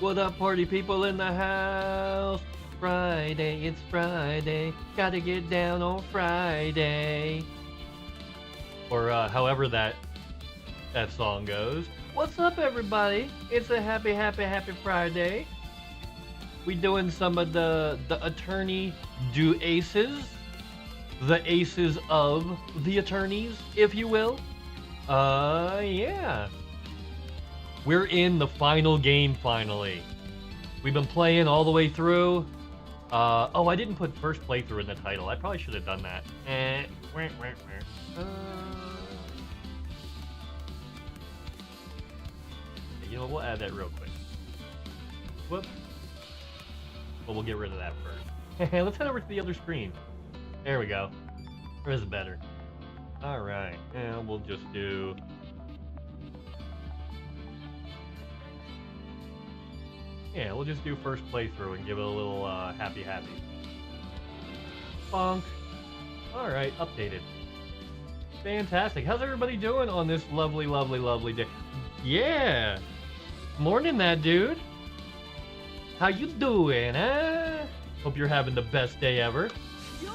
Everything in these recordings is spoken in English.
What up, party people in the house? Friday, it's Friday. Gotta get down on Friday. Or however that song goes. What's up, everybody? It's a happy Friday. We doing some of the attorney do aces. The aces of the attorneys, if you will. Yeah. We're in the final game, finally. We've been playing all the way through. Oh, I didn't put first playthrough in the title. I probably should have done that. You know, we'll add that real quick. Whoop. Well, we'll get rid of that first. Let's head over to the other screen. There we go. Or is it better? Alright, and we'll just do... Yeah, we'll just do first playthrough and give it a little happy. Bonk. Alright, updated. Fantastic. How's everybody doing on this lovely day? Yeah! Morning, that dude. How you doing, huh? Hope you're having the best day ever. Yo!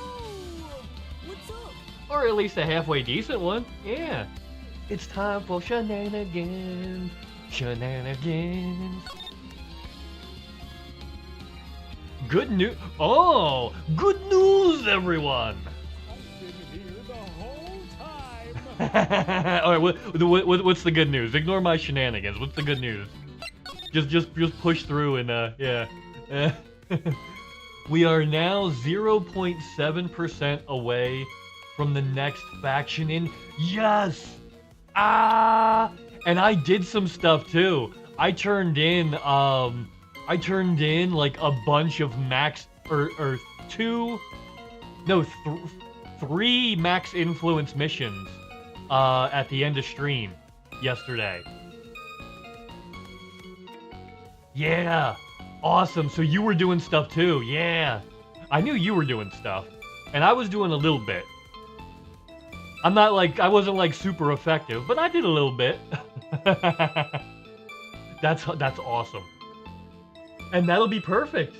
What's up? Or at least a halfway decent one. Yeah. It's time for shenanigans. Shenanigans. Good news. Oh, good news, everyone. I've been here the whole time. All right, what's the good news? Ignore my shenanigans. What's the good news? Just push through and yeah. We are now 0.7% away from the next faction in. Yes. And I did some stuff too. I turned in like a bunch of max or three max influence missions at the end of stream yesterday. Yeah, awesome. So you were doing stuff too. Yeah, I knew you were doing stuff, and I was doing a little bit. I wasn't like super effective, but I did a little bit. That's awesome. And that'll be perfect.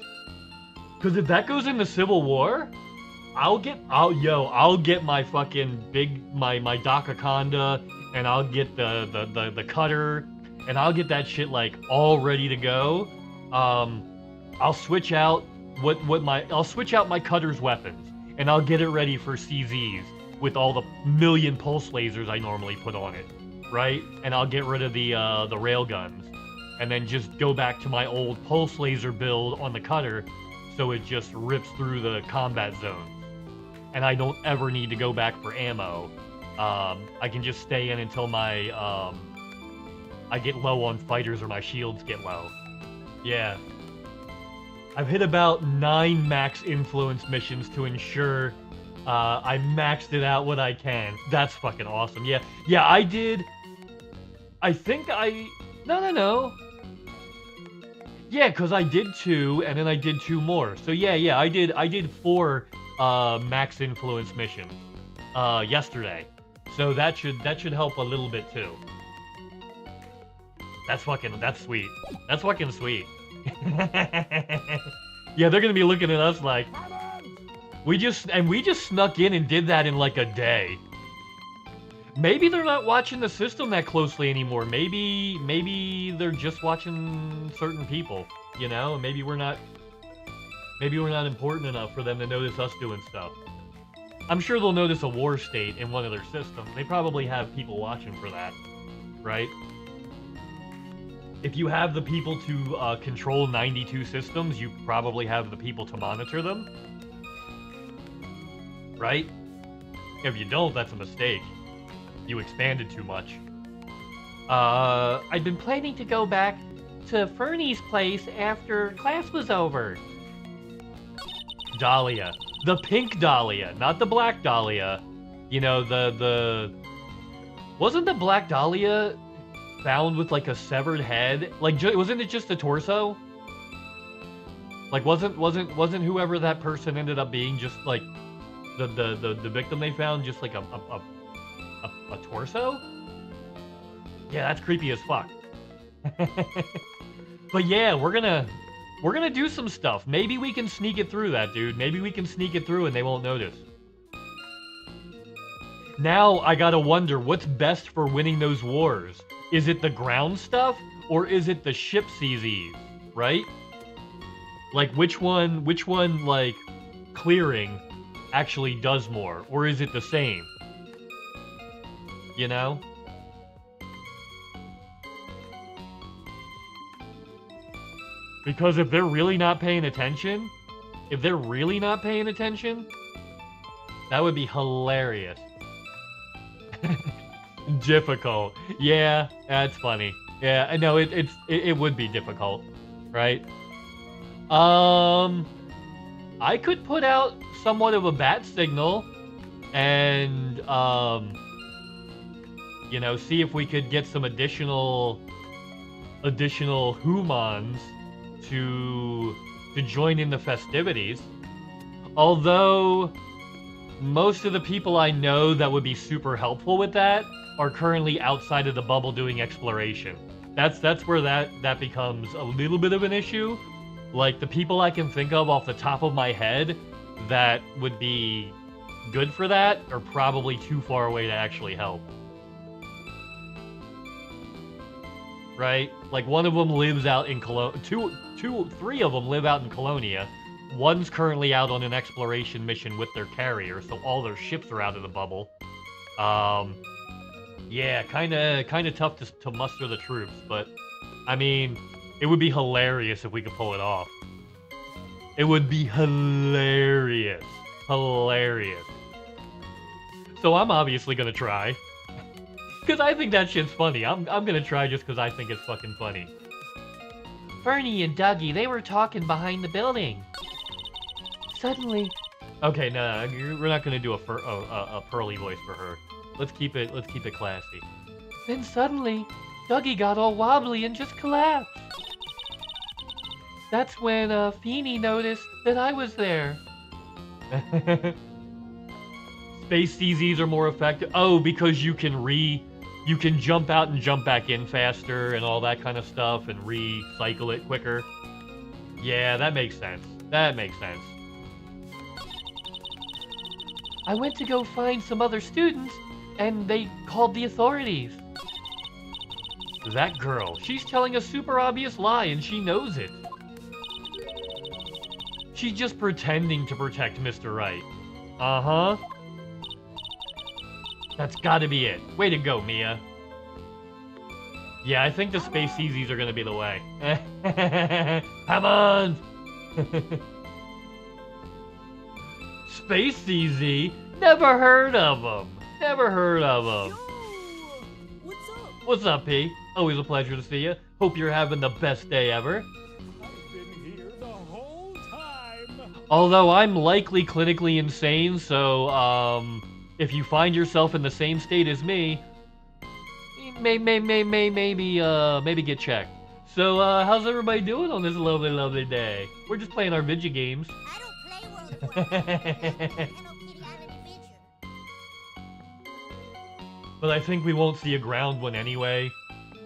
Cause if that goes into Civil War, I'll get my fucking my Dakakonda, and I'll get the cutter, and I'll get that shit like all ready to go. I'll switch out I'll switch out my cutter's weapons, and I'll get it ready for CZs with all the million pulse lasers I normally put on it, right? And I'll get rid of the rail guns. And then just go back to my old pulse laser build on the cutter, so it just rips through the combat zones. And I don't ever need to go back for ammo. I can just stay in until my I get low on fighters or my shields get low. Yeah. I've hit about 9 max influence missions to ensure I maxed it out what I can. That's fucking awesome. Yeah, I did. No. Yeah, because I did 2, and then I did 2 more. So yeah, I did 4 max influence missions yesterday. So that should help a little bit too. That's sweet. That's fucking sweet. Yeah, they're gonna be looking at us like we just snuck in and did that in like a day. Maybe they're not watching the system that closely anymore. Maybe they're just watching certain people, you know? Maybe we're not important enough for them to notice us doing stuff. I'm sure they'll notice a war state in one of their systems. They probably have people watching for that, right? If you have the people to control 92 systems, you probably have the people to monitor them, right? If you don't, that's a mistake. You expanded too much. I've been planning to go back to Fernie's place after class was over. Dahlia. The pink Dahlia, not the black Dahlia. You know, Wasn't the black Dahlia found with, like, a severed head? Like, wasn't it just the torso? Like, wasn't whoever that person ended up being just, like, the victim they found just, like, a torso? Yeah, that's creepy as fuck. But yeah, we're gonna do some stuff. Maybe we can sneak it through that, dude. Maybe we can sneak it through and they won't notice. Now I gotta wonder what's best for winning those wars. Is it the ground stuff or is it the ship CZs, right? Like which one like clearing actually does more, or is it the same? You know? Because if they're really not paying attention, that would be hilarious. Difficult. Yeah, that's funny. Yeah, I know it would be difficult, right? I could put out somewhat of a bat signal and you know, see if we could get some additional humans to join in the festivities. Although most of the people I know that would be super helpful with that are currently outside of the bubble doing exploration. That's where that becomes a little bit of an issue. Like the people I can think of off the top of my head that would be good for that are probably too far away to actually help. Right? Like one of them lives out in three of them live out in Colonia. One's currently out on an exploration mission with their carrier, so all their ships are out of the bubble. Yeah, kind of tough to muster the troops, but I mean, it would be hilarious if we could pull it off. It would be hilarious. Hilarious. So I'm obviously gonna try. Because I think that shit's funny. I'm gonna try just because I think it's fucking funny. Bernie and Dougie, they were talking behind the building. Suddenly... Okay, no, we're not gonna do a pearly voice for her. Let's keep it classy. Then suddenly, Dougie got all wobbly and just collapsed. That's when Feeny noticed that I was there. Space CZs are more effective. Oh, because you can jump out and jump back in faster and all that kind of stuff and recycle it quicker. Yeah, that makes sense. That makes sense. I went to go find some other students and they called the authorities. That girl, she's telling a super obvious lie and she knows it. She's just pretending to protect Mr. Right. Uh-huh. That's gotta be it. Way to go, Mia. Yeah, I think the Space CZs are gonna be the way. Come on! Space CZ? Never heard of them. Never heard of them. Yo! What's up? What's up, P? Always a pleasure to see you. Hope you're having the best day ever. I've been here the whole time. Although I'm likely clinically insane, so, if you find yourself in the same state as me, maybe get checked. So, how's everybody doing on this lovely, lovely day? We're just playing our video games. I don't play World of Warcraft. Hello Kitty Island Adventure. But I think we won't see a ground one anyway.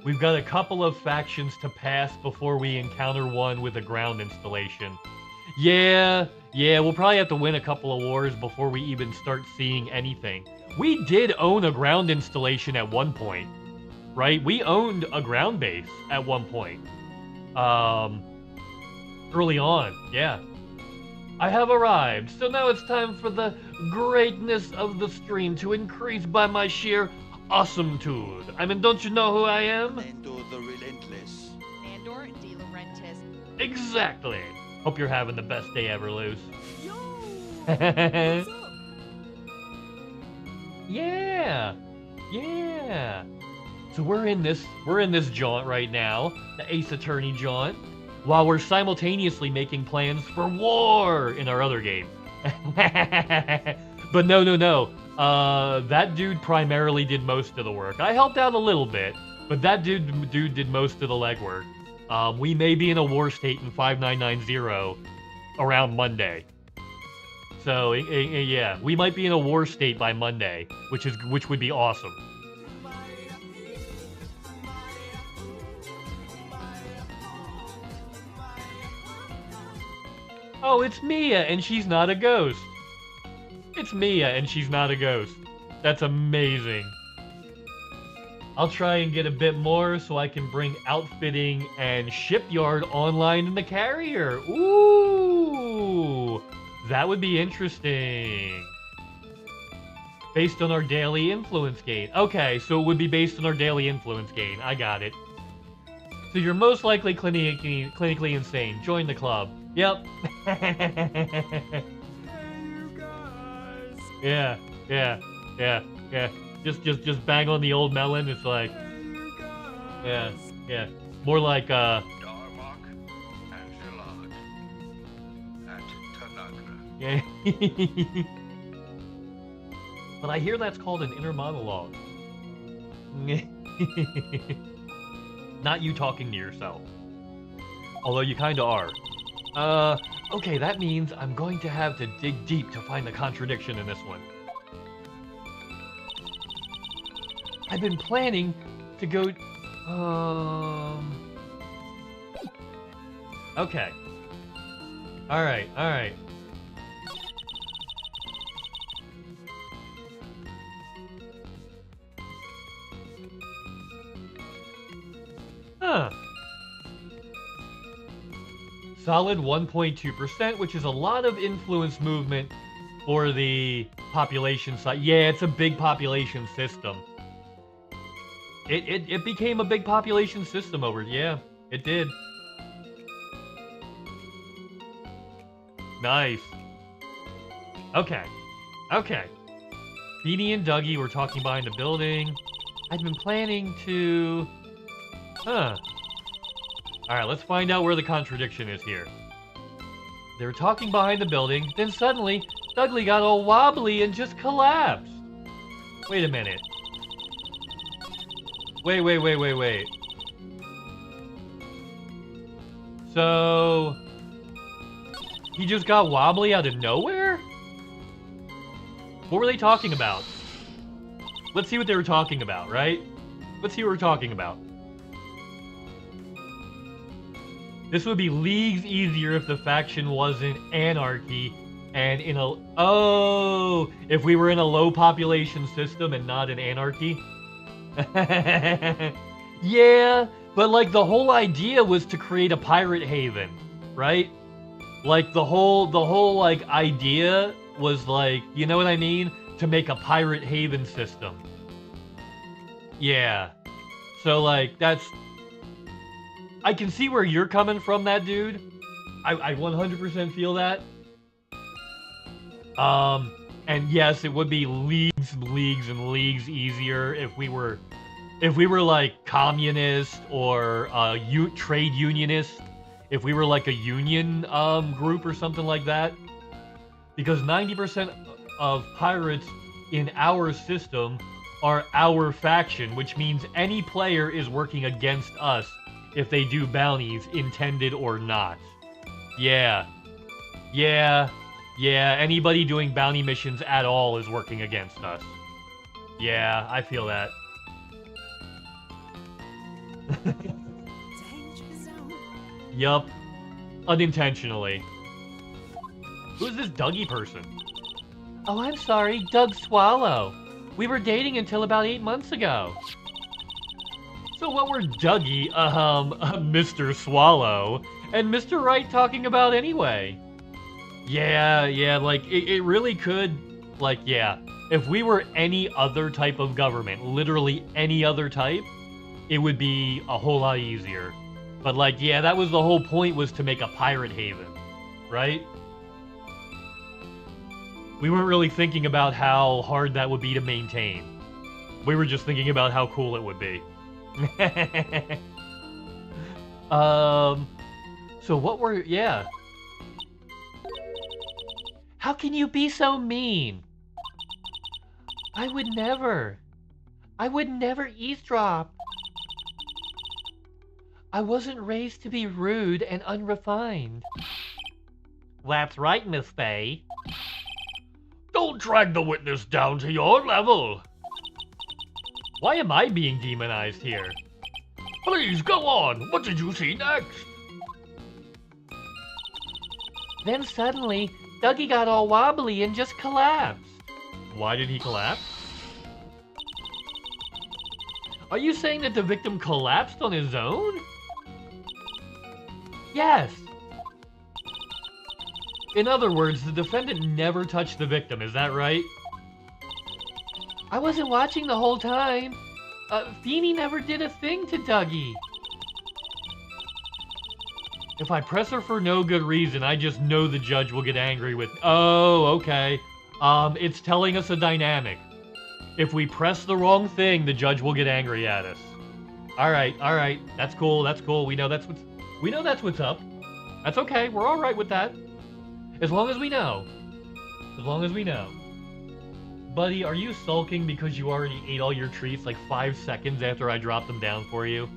We've got a couple of factions to pass before we encounter one with a ground installation. Yeah, we'll probably have to win a couple of wars before we even start seeing anything. We did own a ground installation at one point, right? We owned a ground base at one point. Early on, yeah. I have arrived, so now it's time for the greatness of the stream to increase by my sheer awesometude. I mean, don't you know who I am? Nando the Relentless. Nandor de Laurentiis. Exactly. Hope you're having the best day ever, Luce. Yo! What's up? Yeah. So we're in this jaunt right now, the Ace Attorney jaunt, while we're simultaneously making plans for war in our other game. But no. That dude primarily did most of the work. I helped out a little bit, but that dude did most of the legwork. We may be in a war state in 5990 around Monday. So yeah, we might be in a war state by Monday, which would be awesome. Oh, it's Mia, and she's not a ghost. It's Mia, and she's not a ghost. That's amazing. I'll try and get a bit more so I can bring outfitting and shipyard online in the carrier. Ooh, that would be interesting. Based on our daily influence gain. Okay, so it would be based on our daily influence gain. I got it. So you're most likely clinically insane. Join the club. Yep. Hey, you guys. Yeah. Just bang on the old melon. It's like, Hey, you guys. yeah. More like, Darmok and Gilad at Tanagra. yeah. But I hear that's called an inner monologue. Not you talking to yourself. Although you kinda are. Okay, that means I'm going to have to dig deep to find the contradiction in this one. I've been planning to go... Okay. Alright. Huh. Solid 1.2%, which is a lot of influence movement for the population side. Yeah, it's a big population system. It became a big population system over. Yeah, it did. Nice. Okay. Beanie and Dougie were talking behind the building. I'd been planning to... Huh. Alright, let's find out where the contradiction is here. They were talking behind the building, then suddenly, Dougie got all wobbly and just collapsed. Wait a minute. Wait. So... he just got wobbly out of nowhere? What were they talking about? Let's see what they were talking about, right? Let's see what we're talking about. This would be leagues easier if the faction wasn't anarchy and in a... Oh! If we were in a low population system and not an anarchy? Yeah, but like the whole idea was to create a pirate haven, right? Like the whole like idea was like, you know what I mean? To make a pirate haven system. Yeah. So like that's... I can see where you're coming from, that dude. I 100% feel that. And yes, it would be leagues easier if we were like communist or trade unionist. If we were like a union group or something like that. Because 90% of pirates in our system are our faction, which means any player is working against us if they do bounties, intended or not. Yeah, anybody doing bounty missions at all is working against us. Yeah, I feel that. Danger zone. Yup. Unintentionally. Who's this Dougie person? Oh, I'm sorry, Doug Swallow. We were dating until about 8 months ago. So what were Dougie, Mr. Swallow, and Mr. Wright talking about anyway? Yeah, like, it really could, like, yeah. If we were any other type of government, literally any other type, it would be a whole lot easier. But, like, yeah, that was the whole point, was to make a pirate haven, right? We weren't really thinking about how hard that would be to maintain. We were just thinking about how cool it would be. So what were... Yeah. How can you be so mean? I would never eavesdrop. I wasn't raised to be rude and unrefined. That's right, Miss Faye. Don't drag the witness down to your level. Why am I being demonized here? Please, go on. What did you see next? Then suddenly, Dougie got all wobbly and just collapsed. Why did he collapse? Are you saying that the victim collapsed on his own? Yes. In other words, the defendant never touched the victim, is that right? I wasn't watching the whole time. Feeny never did a thing to Dougie. If I press her for no good reason, I just know the judge will get angry with... Oh, okay. It's telling us a dynamic. If we press the wrong thing, the judge will get angry at us. Alright. That's cool, We know that's what's up. That's okay, we're alright with that. As long as we know. Buddy, are you sulking because you already ate all your treats like 5 seconds after I dropped them down for you?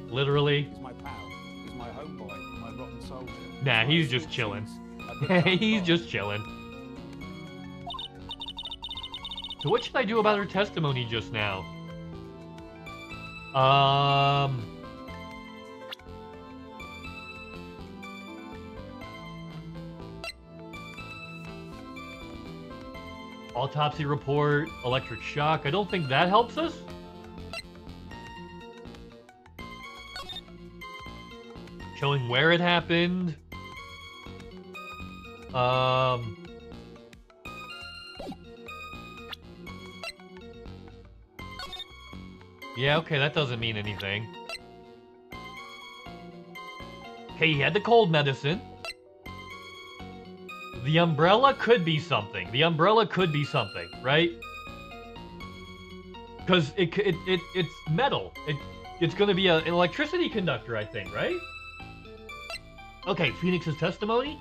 Literally? He's my pal. He's my homeboy. My rotten soldier. Nah, he's just chilling. He's just chilling. So what should I do about her testimony just now? Autopsy report, electric shock. I don't think that helps us. Showing where it happened. Yeah, okay, that doesn't mean anything. Okay, he had the cold medicine. The umbrella could be something. Right? Because it's metal. It's gonna be an electricity conductor, I think, right? Okay, Phoenix's testimony.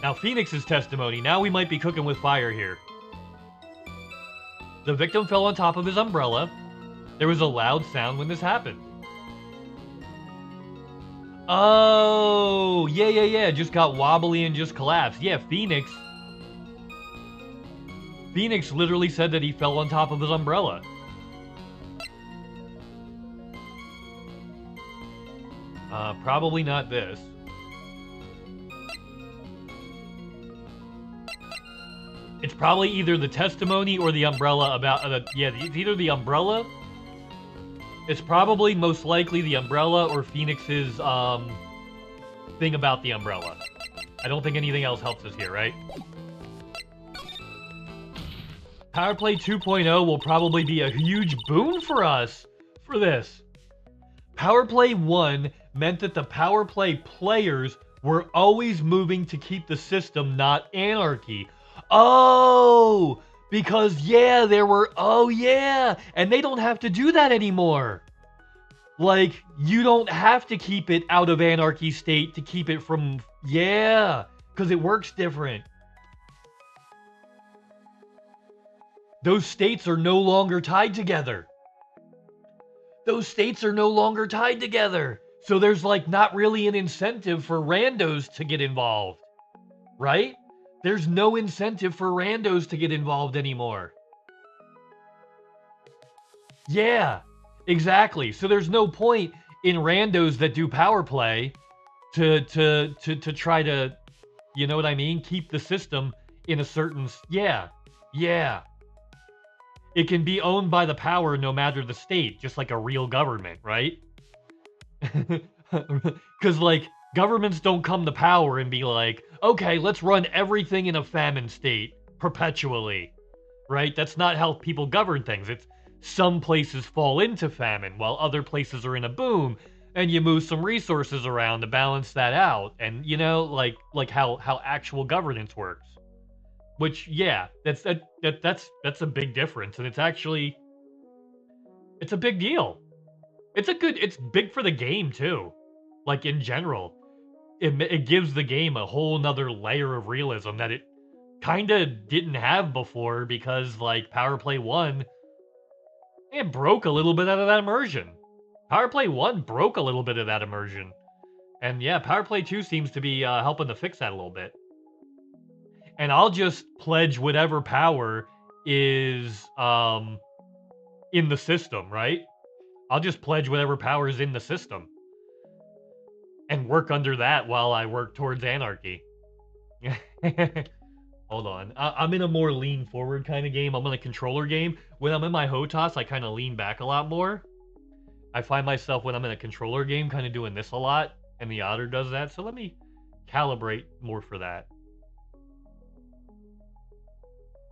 Now, Phoenix's testimony. Now we might be cooking with fire here. The victim fell on top of his umbrella. There was a loud sound when this happened. Oh, yeah. Just got wobbly and just collapsed. Yeah, Phoenix literally said that he fell on top of his umbrella. Probably not this. It's probably either the testimony or the umbrella about... yeah, it's either the umbrella... It's probably most likely the umbrella or Phoenix's thing about the umbrella. I don't think anything else helps us here, right? Power Play 2.0 will probably be a huge boon for us for this. Power Play 1 meant that the Power Play players were always moving to keep the system not anarchy. Oh! Because, yeah, there were... Oh, yeah! And they don't have to do that anymore. Like, you don't have to keep it out of anarchy state to keep it from... Yeah! Because it works different. Those states are no longer tied together. So there's, like, not really an incentive for randos to get involved. Right? There's no incentive for randos to get involved anymore. Yeah, exactly. So there's no point in randos that do power play to try to, you know what I mean? Keep the system in a certain... Yeah. It can be owned by the power no matter the state, just like a real government, right? Because, like, governments don't come to power and be like, okay, let's run everything in a famine state perpetually, right? That's not how people govern things. It's some places fall into famine while other places are in a boom, and you move some resources around to balance that out. And, you know, like how actual governance works. Which, yeah, that's a big difference, and it's actually... It's a big deal. It's big for the game, too. Like, in general. It gives the game a whole nother layer of realism that it kinda didn't have before because, like, Power Play 1, it broke a little bit out of that immersion. Power Play 1 broke a little bit of that immersion. And yeah, Power Play 2 seems to be helping to fix that a little bit. And I'll just pledge whatever power is in the system, right? I'll just pledge whatever power is in the system. And work under that while I work towards anarchy. Hold on. I'm in a more lean forward kind of game. I'm in a controller game. When I'm in my HOTAS, I kind of lean back a lot more. I find myself when I'm in a controller game kind of doing this a lot. And the otter does that. So let me calibrate more for that.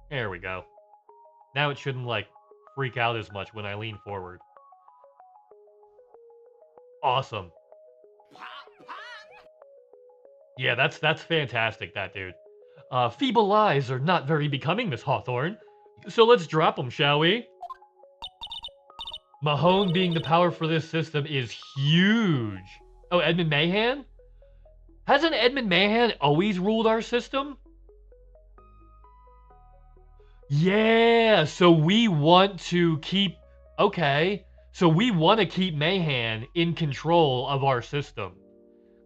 There we go. Now it shouldn't, like, freak out as much when I lean forward. Awesome. Yeah, that's fantastic, that dude. Feeble lies are not very becoming, Miss Hawthorne. So let's drop them, shall we? Mahone being the power for this system is huge. Oh, Edmund Mahan? Hasn't Edmund Mahan always ruled our system? Yeah, so we want to keep... Okay, so we want to keep Mahan in control of our system.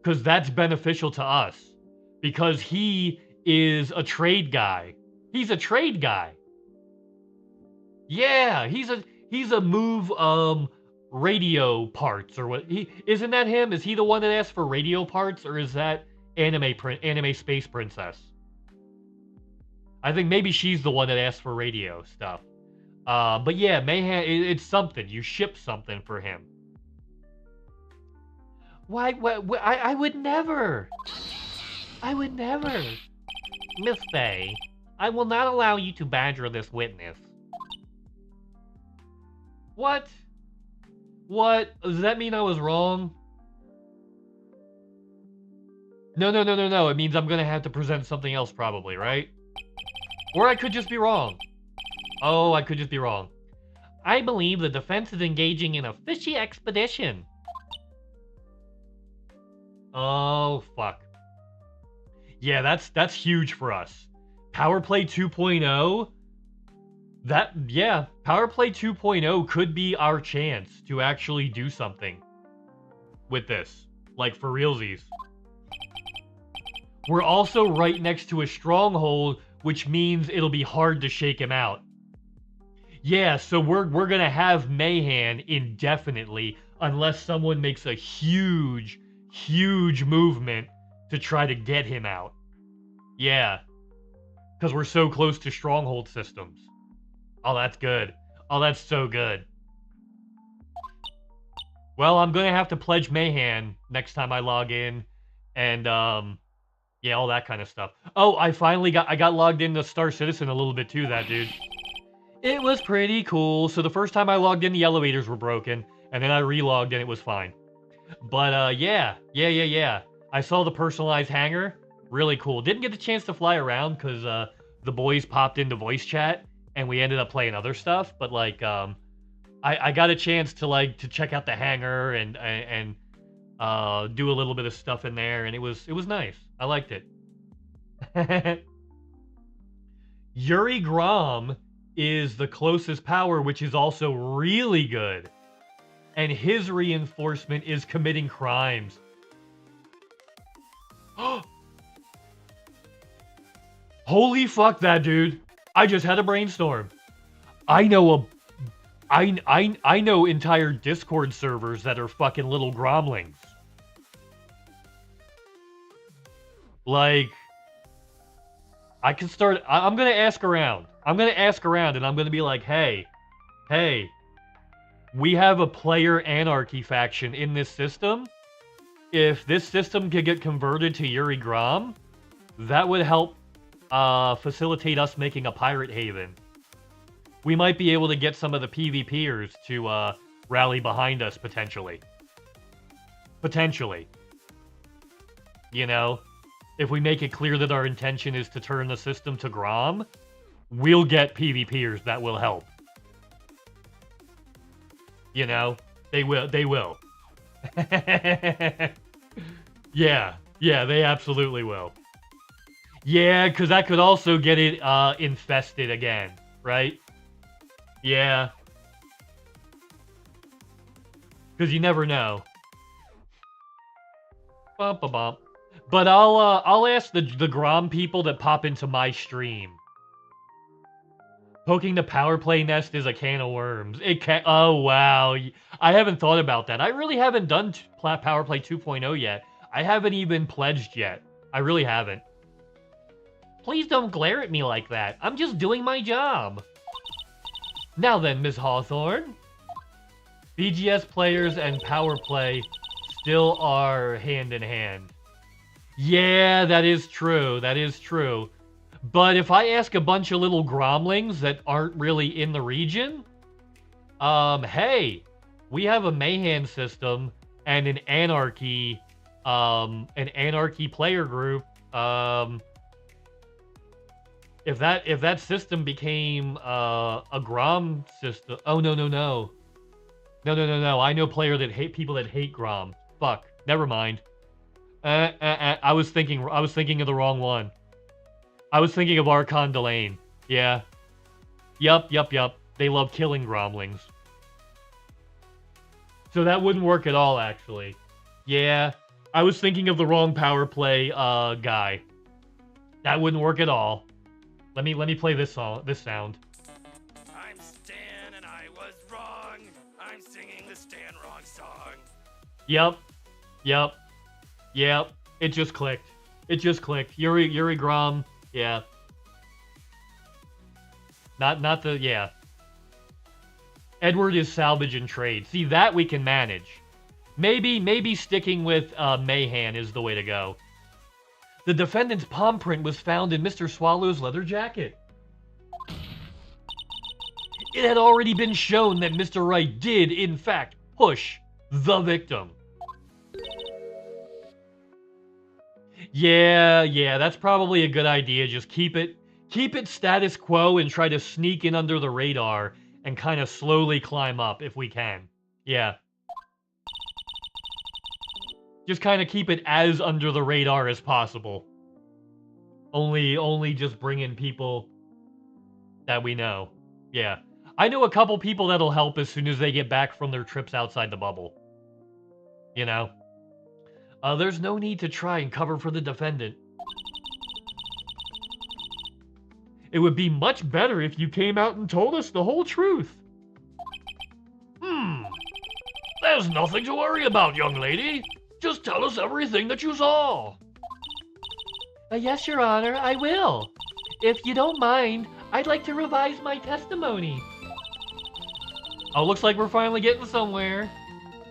Because that's beneficial to us. Because he is a trade guy. He's a trade guy. Yeah, he's a move radio parts or what? Isn't that him? Is he the one that asked for radio parts, or is that anime space princess? I think maybe she's the one that asked for radio stuff. But yeah, Mayhem, it's something. You ship something for him. Why? I would never. I would never. Miss Faye, I will not allow you to badger this witness. What? What? Does that mean I was wrong? No. It means I'm gonna have to present something else probably, right? Or I could just be wrong. Oh, I could just be wrong. I believe the defense is engaging in a fishy expedition. Oh, fuck. Yeah, that's huge for us. Power Play 2.0? Power Play 2.0 could be our chance to actually do something with this. Like, for realsies. We're also right next to a stronghold, which means it'll be hard to shake him out. Yeah, so we're gonna have Mahan indefinitely unless someone makes a huge movement to try to get him out. Yeah. Because we're so close to stronghold systems. Oh, that's good. Oh, that's so good. Well, I'm gonna have to pledge Mahan next time I log in. And, yeah, all that kind of stuff. Oh, I got logged into Star Citizen a little bit too, that dude. It was pretty cool. So the first time I logged in, the elevators were broken. And then I relogged and it was fine. But, yeah. I saw the personalized hangar. Really cool. Didn't get the chance to fly around because, the boys popped into voice chat. And we ended up playing other stuff. But, like, I got a chance to, to check out the hangar and do a little bit of stuff in there. And it was nice. I liked it. Yuri Grom is the closest power, which is also really good. And his reinforcement is committing crimes. Holy fuck that dude. I just had a brainstorm. I know I know entire Discord servers that are fucking little gromlings. Like, I can start... I'm gonna ask around. I'm gonna ask around and I'm gonna be like, hey, we have a player anarchy faction in this system. If this system could get converted to Yuri Grom, that would help facilitate us making a pirate haven. We might be able to get some of the PvPers to rally behind us, potentially. Potentially. You know? If we make it clear that our intention is to turn the system to Grom, we'll get PvPers that will help. You know? They will. Yeah, they absolutely will. Yeah, because that could also get it infested again, right? Yeah. Because you never know. Bump. But I'll ask the Grom people that pop into my stream. Poking the power play nest is a can of worms. It can. Oh wow, I haven't thought about that. I really haven't done power play 2.0 yet. I haven't even pledged yet. I really haven't. Please don't glare at me like that. I'm just doing my job. Now then, Ms. Hawthorne. BGS players and power play still are hand in hand. Yeah, that is true. That is true. But if I ask a bunch of little gromlings that aren't really in the region, hey, we have a Mayhem system and an Anarchy player group. If that system became a Grom system, oh no. I know people that hate Grom. Fuck, never mind. I was thinking of the wrong one. I was thinking of Archon Delane. Yeah. Yup. They love killing Gromlings. So that wouldn't work at all, actually. Yeah. I was thinking of the wrong power play guy. That wouldn't work at all. Let me play this sound. I'm Stan and I was wrong. I'm singing the Stan wrong song. Yep. It just clicked. Yuri Grom. Yeah. Not the, yeah. Edward is salvage and trade. See, that we can manage. Maybe sticking with Mayhan is the way to go. The defendant's palm print was found in Mr. Swallow's leather jacket. It had already been shown that Mr. Wright did, in fact, push the victim. Yeah, that's probably a good idea. Just keep it status quo and try to sneak in under the radar and kind of slowly climb up if we can. Yeah. Just kind of keep it as under the radar as possible. Only just bring in people that we know. Yeah. I know a couple people that'll help as soon as they get back from their trips outside the bubble. You know? There's no need to try and cover for the defendant. It would be much better if you came out and told us the whole truth. There's nothing to worry about, young lady. Just tell us everything that you saw. Yes, Your Honor, I will. If you don't mind, I'd like to revise my testimony. Oh, looks like we're finally getting somewhere.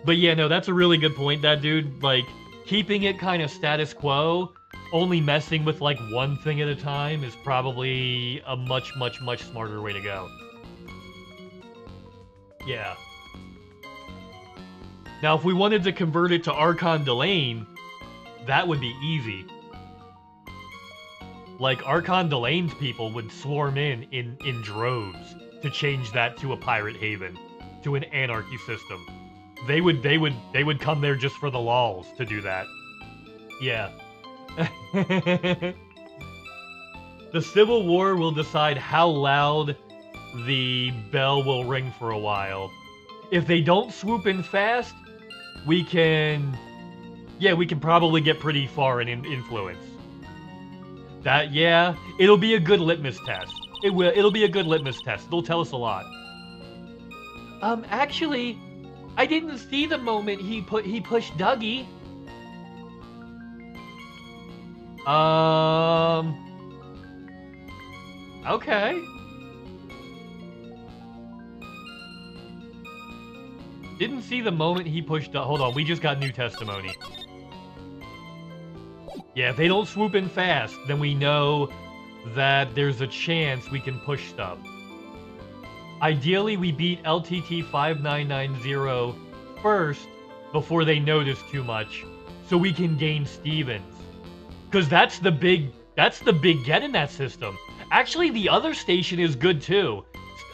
But yeah, no, that's a really good point, that dude. Like, keeping it kind of status quo, only messing with like one thing at a time is probably a much smarter way to go. Yeah. Now, if we wanted to convert it to Archon Delane, that would be easy. Like, Archon Delane's people would swarm in droves to change that to a pirate haven, to an anarchy system. They would come there just for the lols to do that. Yeah. The Civil War will decide how loud the bell will ring for a while. If they don't swoop in fast, we can probably get pretty far in influence. That, yeah, it'll be a good litmus test. It'll be a good litmus test. It'll tell us a lot. Actually, I didn't see the moment he pushed Dougie. Okay. Didn't see the moment he pushed... hold on, we just got new testimony. Yeah, if they don't swoop in fast, then we know that there's a chance we can push stuff. Ideally, we beat LTT 5990 first before they notice too much, so we can gain Stevens. Because that's the big get in that system. Actually, the other station is good too.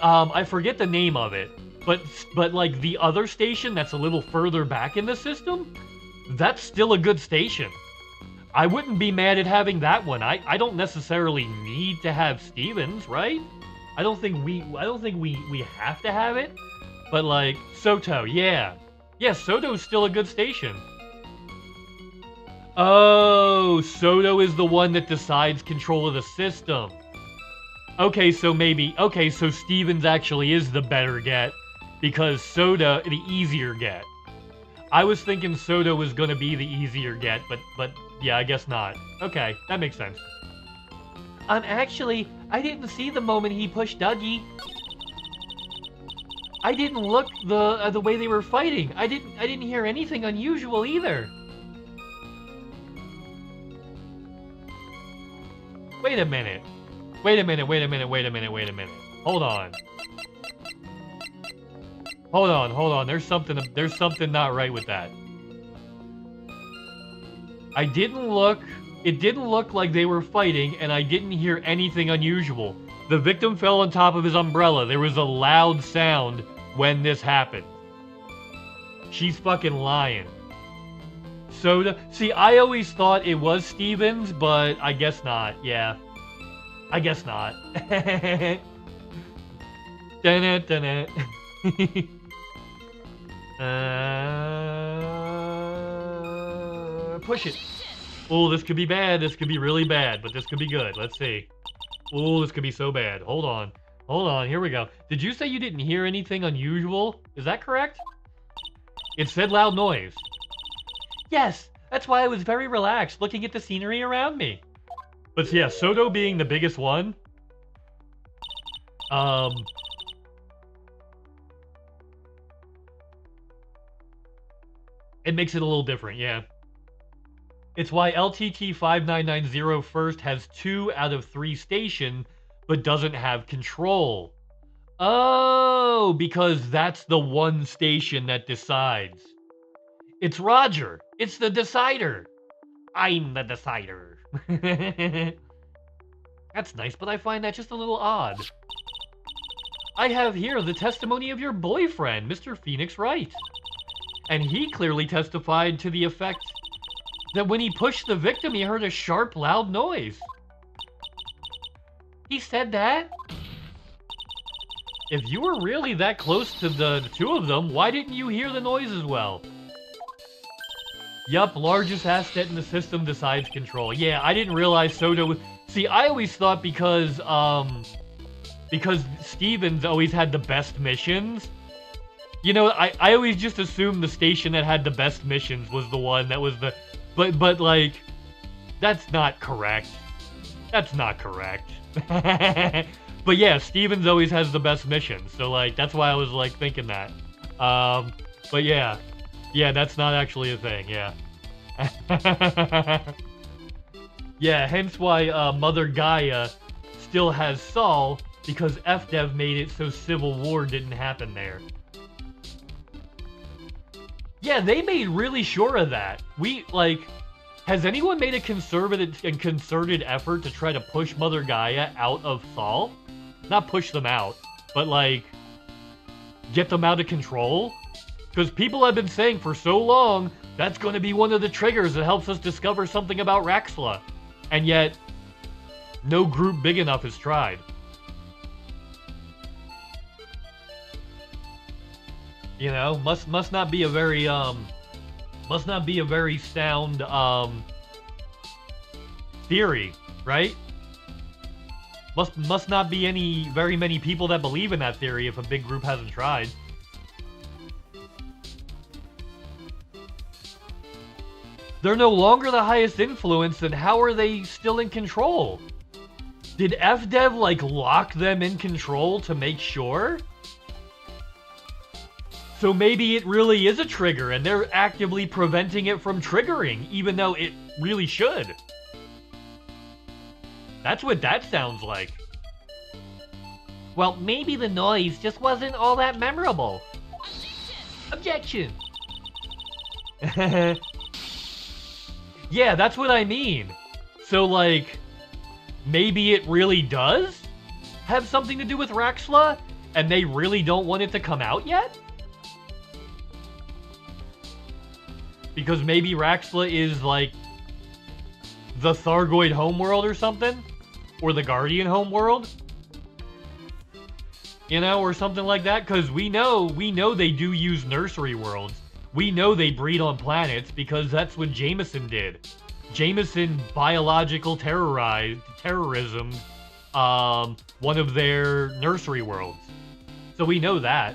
I forget the name of it, but like the other station that's a little further back in the system, that's still a good station. I wouldn't be mad at having that one. I don't necessarily need to have Stevens, right? I don't think we have to have it. But like Soto, yeah. Yeah, Soto's still a good station. Oh, Soto is the one that decides control of the system. Okay, so maybe... Okay, so Stevens actually is the better get, because Soda, the easier get. I was thinking Soda was gonna be the easier get, but yeah, I guess not. Okay, that makes sense. Actually, I didn't see the moment he pushed Dougie. I didn't look the way they were fighting. I didn't hear anything unusual either. Wait a minute. Wait a minute, wait a minute, wait a minute, wait a minute. Hold on. Hold on. There's something not right with that. It didn't look like they were fighting, and I didn't hear anything unusual. The victim fell on top of his umbrella. There was a loud sound when this happened. She's fucking lying. Soda. See, I always thought it was Stevens, but I guess not. Yeah. I guess not. Dun-it. Push it. Oh, this could be bad. This could be really bad, but this could be good. Let's see. Oh, this could be so bad. Hold on. Hold on. Here we go. Did you say you didn't hear anything unusual? Is that correct? It said loud noise. Yes, that's why I was very relaxed looking at the scenery around me. But yeah, Soto being the biggest one. It makes it a little different, yeah. It's why LTT 5990 first has 2 out of 3 station, but doesn't have control. Oh, because that's the one station that decides. It's Roger. It's the decider. I'm the decider. That's nice, but I find that just a little odd. I have here the testimony of your boyfriend, Mr. Phoenix Wright. And he clearly testified to the effect that when he pushed the victim, he heard a sharp, loud noise. He said that? If you were really that close to the two of them, why didn't you hear the noise as well? Yup, largest asset in the system decides control. Yeah, I didn't realize Soda was... See, I always thought because Stevens always had the best missions. You know, I always just assumed the station that had the best missions was the one that was the... But like, that's not correct. That's not correct. But yeah, Stevens always has the best missions. So like, that's why I was like thinking that. But yeah. Yeah, that's not actually a thing, yeah. Yeah, hence why Mother Gaia still has Saul, because FDev made it so Civil War didn't happen there. Yeah, they made really sure of that. Has anyone made a concerted effort to try to push Mother Gaia out of Saul? Not push them out, but like, get them out of control? Because people have been saying for so long, that's going to be one of the triggers that helps us discover something about Raxla. And yet, no group big enough has tried. You know, must not be a very sound theory, right? Must not be very many people that believe in that theory if a big group hasn't tried. They're no longer the highest influence, then how are they still in control? Did FDev, like, lock them in control to make sure? So maybe it really is a trigger, and they're actively preventing it from triggering, even though it really should. That's what that sounds like. Well, maybe the noise just wasn't all that memorable. Objection! Yeah, that's what I mean. So, like, maybe it really does have something to do with Raxla, and they really don't want it to come out yet? Because maybe Raxla is, like, the Thargoid homeworld or something? Or the Guardian homeworld? You know, or something like that? Because we know they do use nursery worlds. We know they breed on planets because that's what Jameson did. Jameson biological terrorism one of their nursery worlds. So we know that.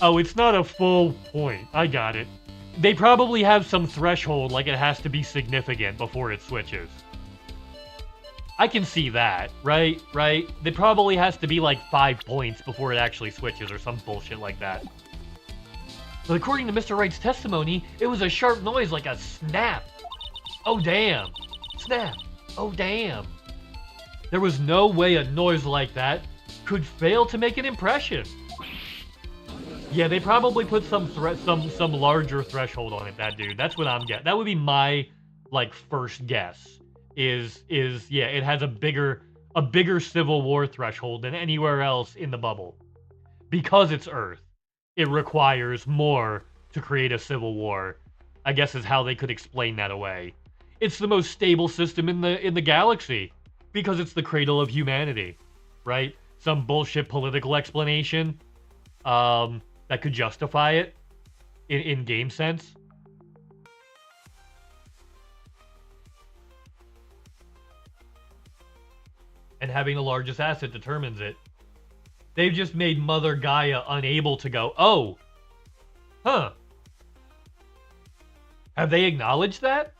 Oh, it's not a full point. I got it. They probably have some threshold, like it has to be significant before it switches. I can see that, right? Right? It probably has to be like 5 points before it actually switches or some bullshit like that. But according to Mr. Wright's testimony, it was a sharp noise like a snap. Oh, damn. Snap. Oh, damn. There was no way a noise like that could fail to make an impression. Yeah, they probably put some larger threshold on it, that dude. That's what I'm guessing. That would be my, like, first guess. Is yeah, it has a bigger Civil War threshold than anywhere else in the bubble. Because it's Earth, it requires more to create a Civil War. I guess is how they could explain that away. It's the most stable system in the galaxy because it's the cradle of humanity, right? Some bullshit political explanation that could justify it in game sense. And having the largest asset determines it. They've just made Mother Gaia unable to go, oh, huh. Have they acknowledged that?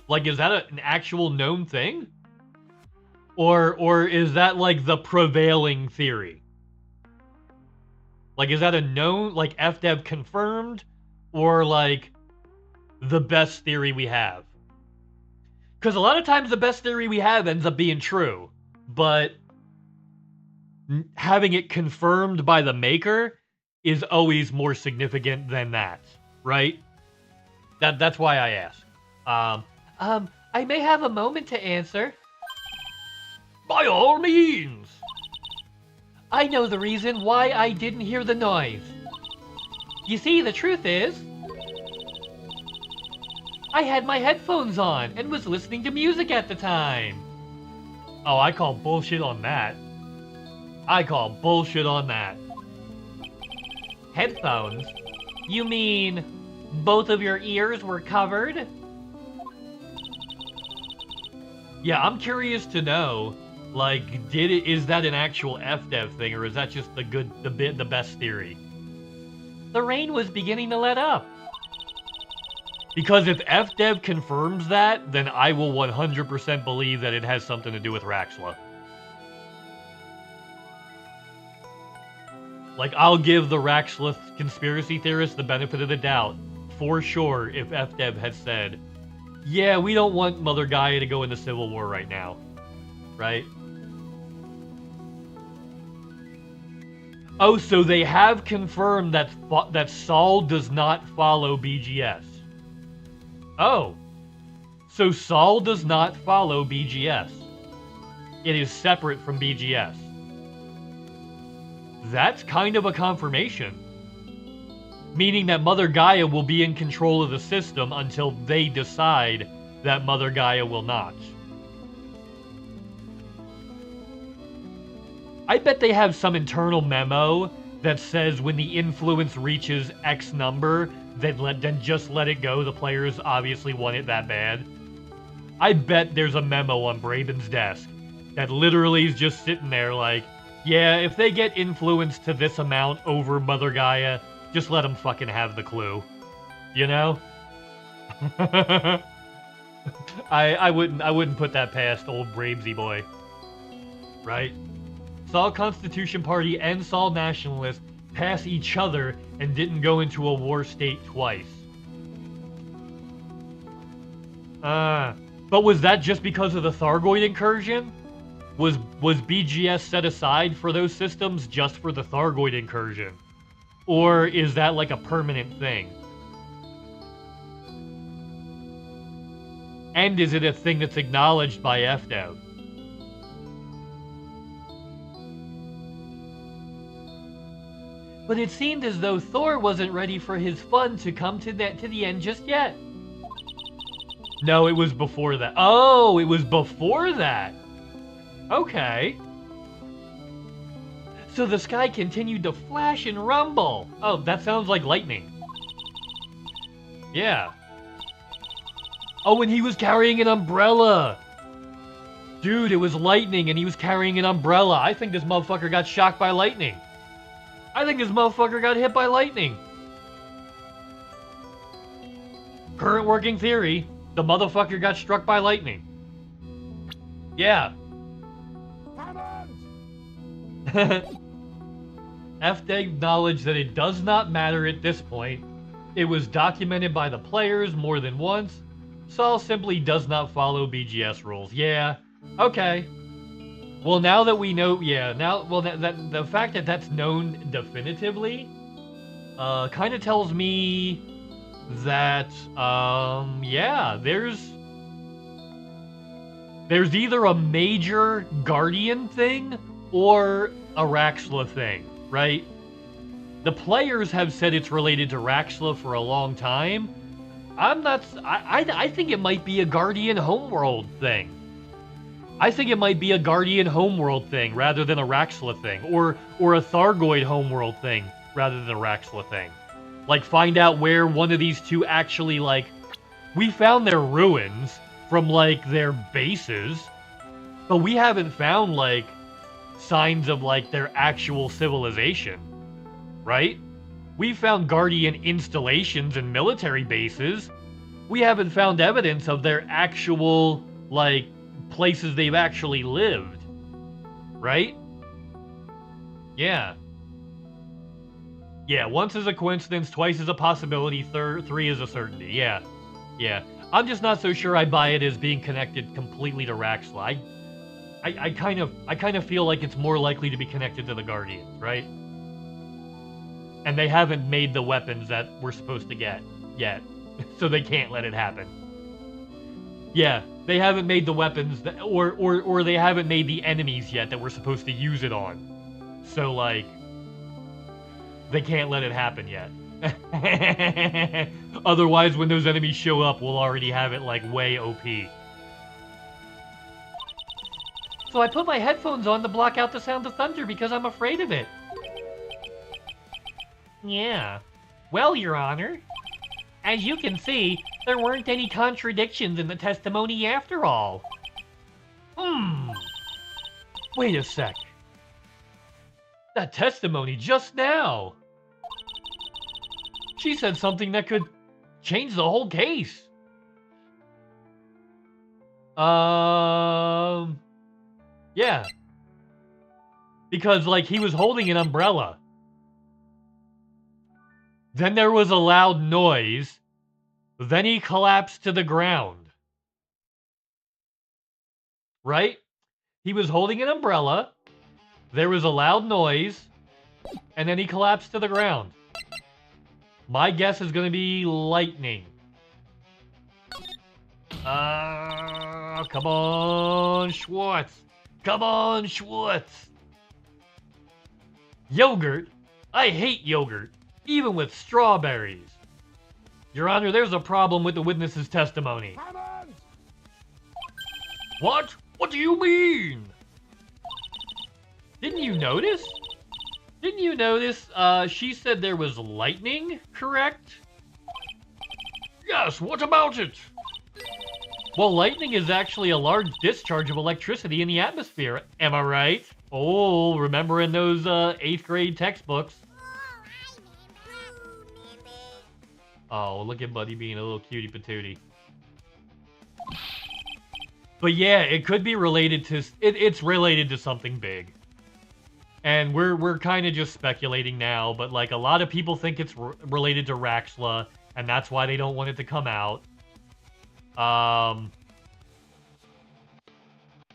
Like, is that an actual known thing? Or is that, like, the prevailing theory? Like, is that a known, like, FDev confirmed? Or, like, the best theory we have? Because a lot of times the best theory we have ends up being true. But having it confirmed by the maker is always more significant than that, right? That's why I ask. I may have a moment to answer. By all means! I know the reason why I didn't hear the noise. You see, the truth is, I had my headphones on and was listening to music at the time. Oh, I call bullshit on that. I call bullshit on that. Headphones? You mean both of your ears were covered? Yeah, I'm curious to know, like, is that an actual FDev thing, or is that just the best theory? The rain was beginning to let up. Because if FDev confirms that, then I will 100% believe that it has something to do with Raxla. Like, I'll give the Raxla conspiracy theorists the benefit of the doubt, for sure, if FDev had said, yeah, we don't want Mother Gaia to go into Civil War right now. Right? Oh, so they have confirmed that Saul does not follow BGS. Oh. So Saul does not follow BGS. It is separate from BGS. That's kind of a confirmation. Meaning that Mother Gaia will be in control of the system until they decide that Mother Gaia will not. I bet they have some internal memo that says when the influence reaches X number, then just let it go. The players obviously want it that bad. I bet there's a memo on Braben's desk that literally is just sitting there like, yeah, if they get influence to this amount over Mother Gaia, just let them fucking have the clue. You know? I wouldn't put that past old Bravesy boy. Right? Saul Constitution Party and Saul Nationalist pass each other and didn't go into a war state twice. But was that just because of the Thargoid incursion? Was BGS set aside for those systems just for the Thargoid incursion? Or is that like a permanent thing? And is it a thing that's acknowledged by FDev? But it seemed as though Thor wasn't ready for his fun to come to the end just yet. No, it was before that. Oh, it was before that. Okay. So the sky continued to flash and rumble. Oh, that sounds like lightning. Yeah. Oh, and he was carrying an umbrella! Dude, it was lightning and he was carrying an umbrella. I think this motherfucker got shocked by lightning. I think this motherfucker got hit by lightning. Current working theory, the motherfucker got struck by lightning. Yeah. They acknowledged that it does not matter at this point. It was documented by the players more than once. Saul simply does not follow BGS rules. Yeah, okay. Well, now that we know, yeah, now, well, that the fact that that's known definitively, kind of tells me that, yeah, there's either a major Guardian thing or a Raxla thing, right? The players have said it's related to Raxla for a long time. I think it might be a Guardian homeworld thing. I think it might be a Guardian homeworld thing rather than a Raxla thing, or a Thargoid homeworld thing rather than a Raxla thing. Like, find out where one of these two actually, like, we found their ruins from, like, their bases, but we haven't found, like, signs of, like, their actual civilization, right? We found Guardian installations and military bases. We haven't found evidence of their actual, like, places they've actually lived, right? Yeah. Yeah, once is a coincidence, twice is a possibility, three is a certainty. Yeah. Yeah. I'm just not so sure I buy it as being connected completely to Raxla. I kind of feel like it's more likely to be connected to the Guardians, right? And they haven't made the weapons that we're supposed to get yet, so they can't let it happen. Yeah, they haven't made the weapons that, or they haven't made the enemies yet that we're supposed to use it on. So, like, they can't let it happen yet. Otherwise, when those enemies show up, we'll already have it, like, way OP. So I put my headphones on to block out the sound of thunder because I'm afraid of it. Yeah. Well, Your Honor, as you can see, there weren't any contradictions in the testimony after all. Wait a sec. That testimony just now. She said something that could change the whole case. Yeah. Because, like, he was holding an umbrella. Then there was a loud noise. Then he collapsed to the ground. Right? He was holding an umbrella. There was a loud noise. And then he collapsed to the ground. My guess is going to be lightning. Come on, Schwartz. Come on, Schwartz. Yogurt? I hate yogurt, even with strawberries. Your Honor, there's a problem with the witness's testimony. What? What do you mean? Didn't you notice? Didn't you notice, she said there was lightning, correct? Yes, what about it? Well, lightning is actually a large discharge of electricity in the atmosphere, am I right? Oh, remember in those, 8th grade textbooks. Oh, look at Buddy being a little cutie patootie. But yeah, it could be related to, it's related to something big. And we're kind of just speculating now, but like a lot of people think it's related to Raxla, and that's why they don't want it to come out. I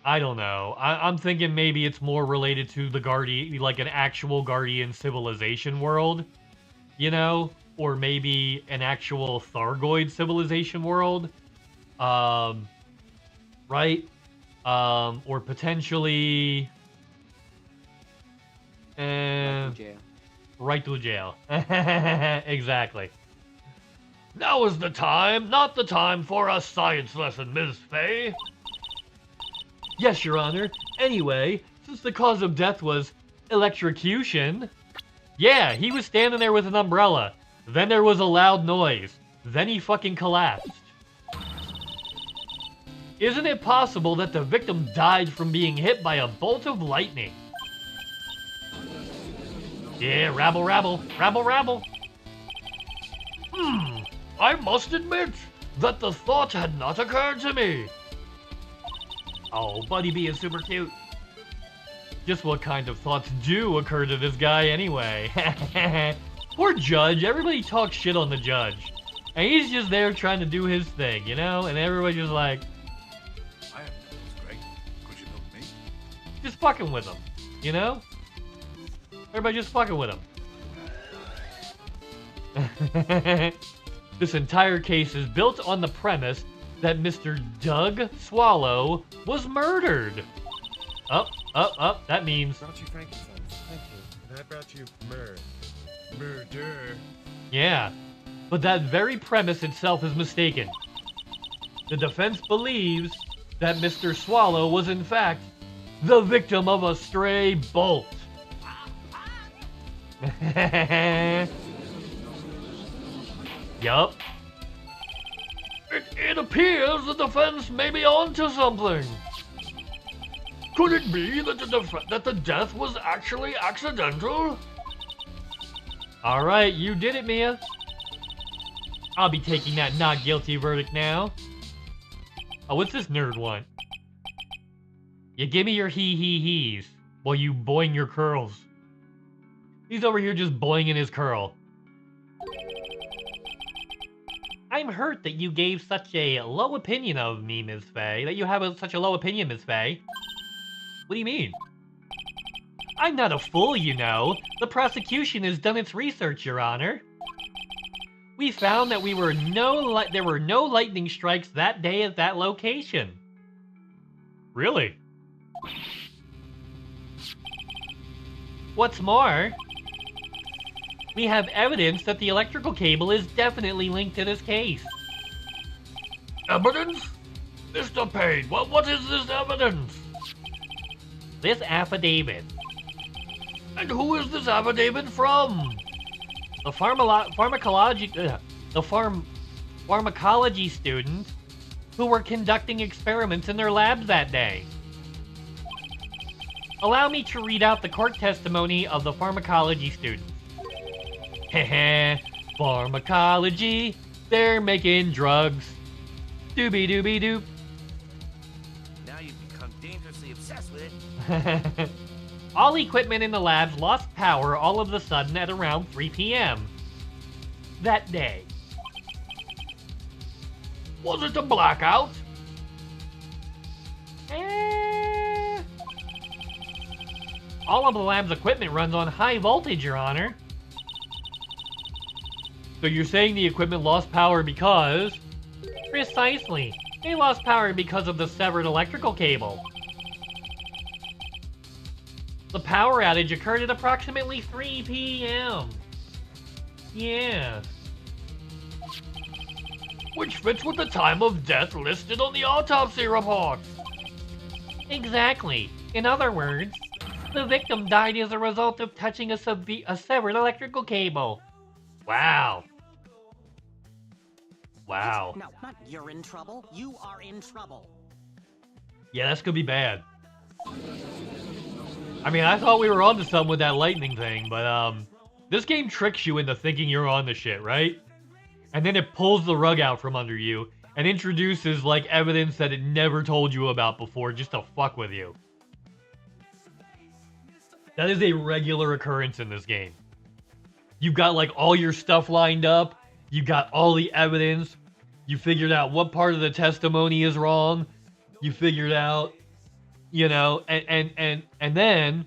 don't know. I'm thinking maybe it's more related to the Guardian, like an actual Guardian civilization world, you know? Or maybe an actual Thargoid civilization world. Right? Or potentially... Right to jail. Exactly. Now is the time, not the time for a science lesson, Ms. Faye. Yes, Your Honor. Anyway, since the cause of death was electrocution... Yeah, he was standing there with an umbrella. Then there was a loud noise. Then he fucking collapsed. Isn't it possible that the victim died from being hit by a bolt of lightning? Yeah, rabble, rabble, rabble, rabble. I must admit that the thought had not occurred to me. Oh, Buddy Bee is super cute. Just what kind of thoughts do occur to this guy anyway? Poor Judge, everybody talks shit on the Judge. And he's just there trying to do his thing, you know? And everybody's just like... I am great. Could you help me? just fucking with him, you know? Everybody just fucking with him. This entire case is built on the premise that Mr. Doug Swallow was murdered. That means... Brought you Frankenstein. Thank you. And I brought you murder. Yeah, but that very premise itself is mistaken. The defense believes that Mr. Swallow was in fact the victim of a stray bolt. Yup. It appears the defense may be onto something. Could it be that the death was actually accidental? Alright, you did it, Mia. I'll be taking that not guilty verdict now. Oh, what's this nerd want? You give me your he-he-he's while you boing your curls. He's over here just boinging his curl. I'm hurt that you gave such a low opinion of me, Ms. Faye. That you have such a low opinion, Ms. Faye. What do you mean? I'm not a fool, you know. The prosecution has done its research, Your Honor. We found that there were no lightning strikes that day at that location. Really? What's more, we have evidence that the electrical cable is definitely linked to this case. Evidence? Mr. Payne, what is this evidence? This affidavit. And who is this affidavit from? The pharmacology students who were conducting experiments in their labs that day. Allow me to read out the court testimony of the pharmacology students. Heh, pharmacology, they're making drugs. Doobie doobie doop. Now you've become dangerously obsessed with it. All equipment in the labs lost power all of a sudden at around 3 p.m. that day. Was it a blackout? All of the lab's equipment runs on high voltage, Your Honor. So you're saying the equipment lost power because... Precisely. They lost power because of the severed electrical cable. The power outage occurred at approximately 3 p.m. Yeah. Which fits with the time of death listed on the autopsy report. Exactly. In other words, the victim died as a result of touching a severed electrical cable. Wow. Wow. No, not you're in trouble. You are in trouble. Yeah, that's gonna be bad. I mean, I thought we were onto something with that lightning thing, but this game tricks you into thinking you're on the shit, right? And then it pulls the rug out from under you and introduces like evidence that it never told you about before just to fuck with you. That is a regular occurrence in this game. You've got like all your stuff lined up. You got all the evidence. You figured out what part of the testimony is wrong. You figured out, you know, and then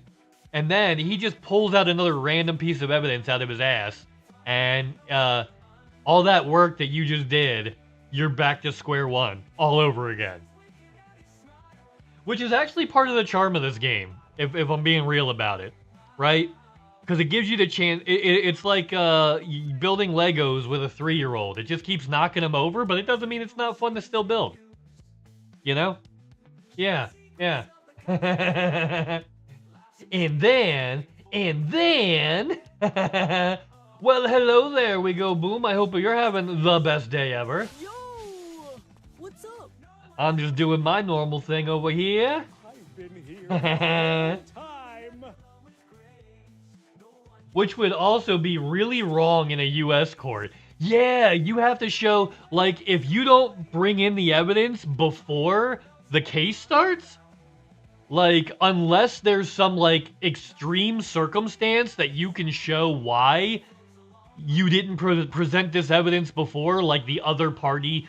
he just pulls out another random piece of evidence out of his ass, and all that work that you just did, you're back to square one all over again. Which is actually part of the charm of this game, if I'm being real about it, right? Because it gives you the chance. It's like building Legos with a 3-year-old. It just keeps knocking them over, but it doesn't mean it's not fun to still build. You know? Yeah, yeah. and then, well, hello there, we go boom. I hope you're having the best day ever. Yo, what's up? I'm just doing my normal thing over here. I've been here the whole time. Which would also be really wrong in a US court. Yeah, you have to show, like, if you don't bring in the evidence before the case starts, like, unless there's some, like, extreme circumstance that you can show why you didn't present this evidence before, like the other party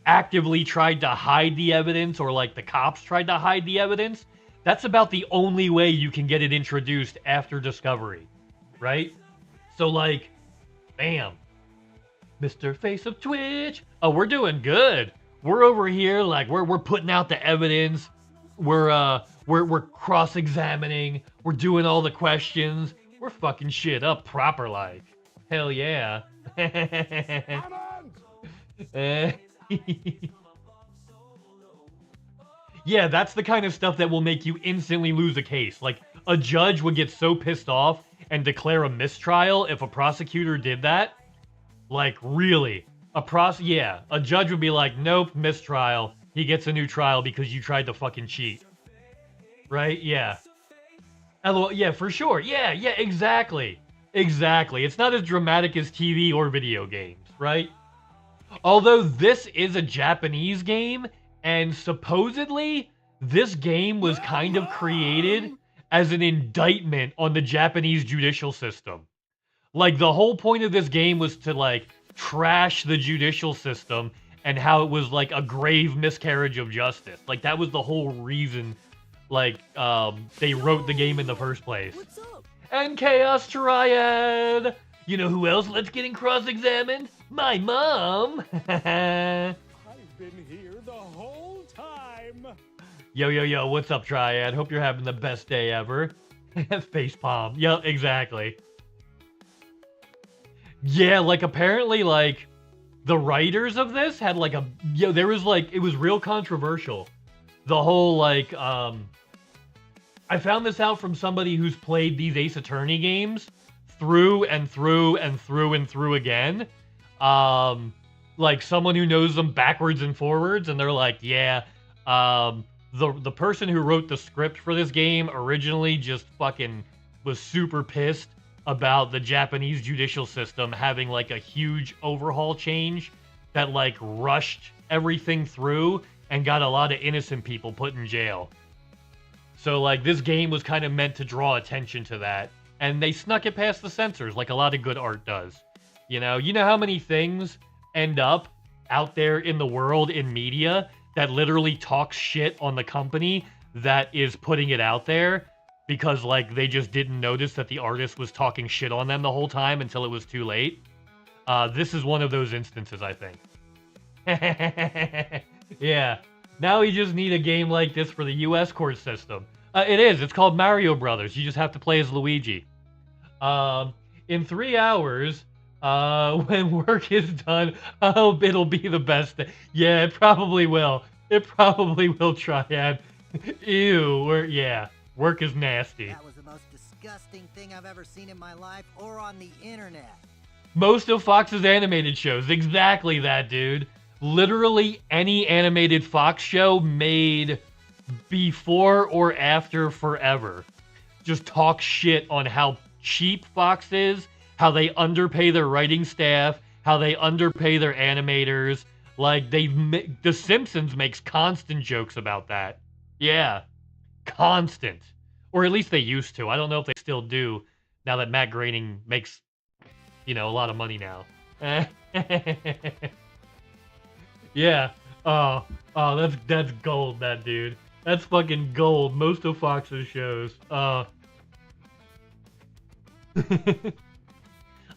actively tried to hide the evidence, or like the cops tried to hide the evidence, that's about the only way you can get it introduced after discovery, right? So like, bam, Mr. Face of Twitch. Oh, we're doing good. We're over here, like we're putting out the evidence. We're cross-examining. We're doing all the questions. We're fucking shit up proper like. Hell yeah. Yeah, that's the kind of stuff that will make you instantly lose a case. Like, a judge would get so pissed off and declare a mistrial if a prosecutor did that. Like, really. A judge would be like, nope, mistrial. He gets a new trial because you tried to fucking cheat. Right? Yeah. LOL, yeah, for sure. Yeah, exactly. Exactly. It's not as dramatic as TV or video games, right? Although this is a Japanese game, and supposedly this game was kind of created as an indictment on the Japanese judicial system. Like, the whole point of this game was to, like, trash the judicial system and how it was, like, a grave miscarriage of justice. Like, that was the whole reason, like, they wrote the game in the first place. And Chaos Triad! You know who else let's getting cross-examined? My mom! I've been here the whole time. Yo, what's up, Triad? Hope you're having the best day ever. Facepalm. Yeah, exactly. Yeah, like, apparently, like, the writers of this had, like, there was, like, it was real controversial. The whole, like, I found this out from somebody who's played these Ace Attorney games through and through and through and through again. Like someone who knows them backwards and forwards, and they're like, yeah, the person who wrote the script for this game originally just fucking was super pissed about the Japanese judicial system having like a huge overhaul change that like rushed everything through and got a lot of innocent people put in jail. So, like, this game was kind of meant to draw attention to that. And they snuck it past the censors, like a lot of good art does. You know how many things end up out there in the world in media that literally talks shit on the company that is putting it out there because, like, they just didn't notice that the artist was talking shit on them the whole time until it was too late. This is one of those instances, I think. Yeah. Now we just need a game like this for the US court system. It is. It's called Mario Brothers. You just have to play as Luigi. In 3 hours, when work is done, I hope it'll be the best. Yeah, it probably will. It probably will, Triad. Ew. Yeah. Work is nasty. That was the most disgusting thing I've ever seen in my life or on the internet. Most of Fox's animated shows. Exactly that, dude. Literally any animated Fox show made before or after forever just talk shit on how cheap Fox is, how they underpay their writing staff, how they underpay their animators. Like, The Simpsons makes constant jokes about that. Yeah. Constant. Or at least they used to. I don't know if they still do now that Matt Groening makes, a lot of money now. Yeah. Oh, that's gold, that dude. That's fucking gold. Most of Fox's shows.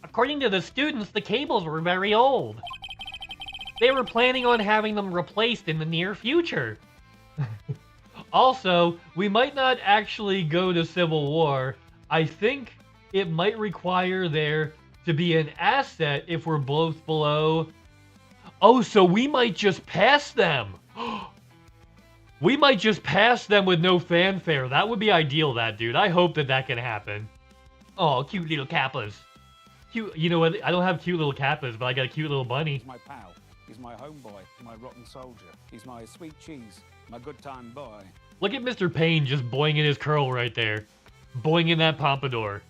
According to the students, the cables were very old. They were planning on having them replaced in the near future. Also, we might not actually go to Civil War. I think it might require there to be an asset if we're both below. Oh, so we might just pass them. We might just pass them with no fanfare. That would be ideal, that dude. I hope that can happen. Oh, cute little Kappas. Cute. You know what? I don't have cute little Kappas, but I got a cute little bunny. My pal. He's my homeboy, my rotten soldier. He's my sweet cheese, my good time boy. Look at Mr. Payne just boinging his curl right there. Boinging that pompadour.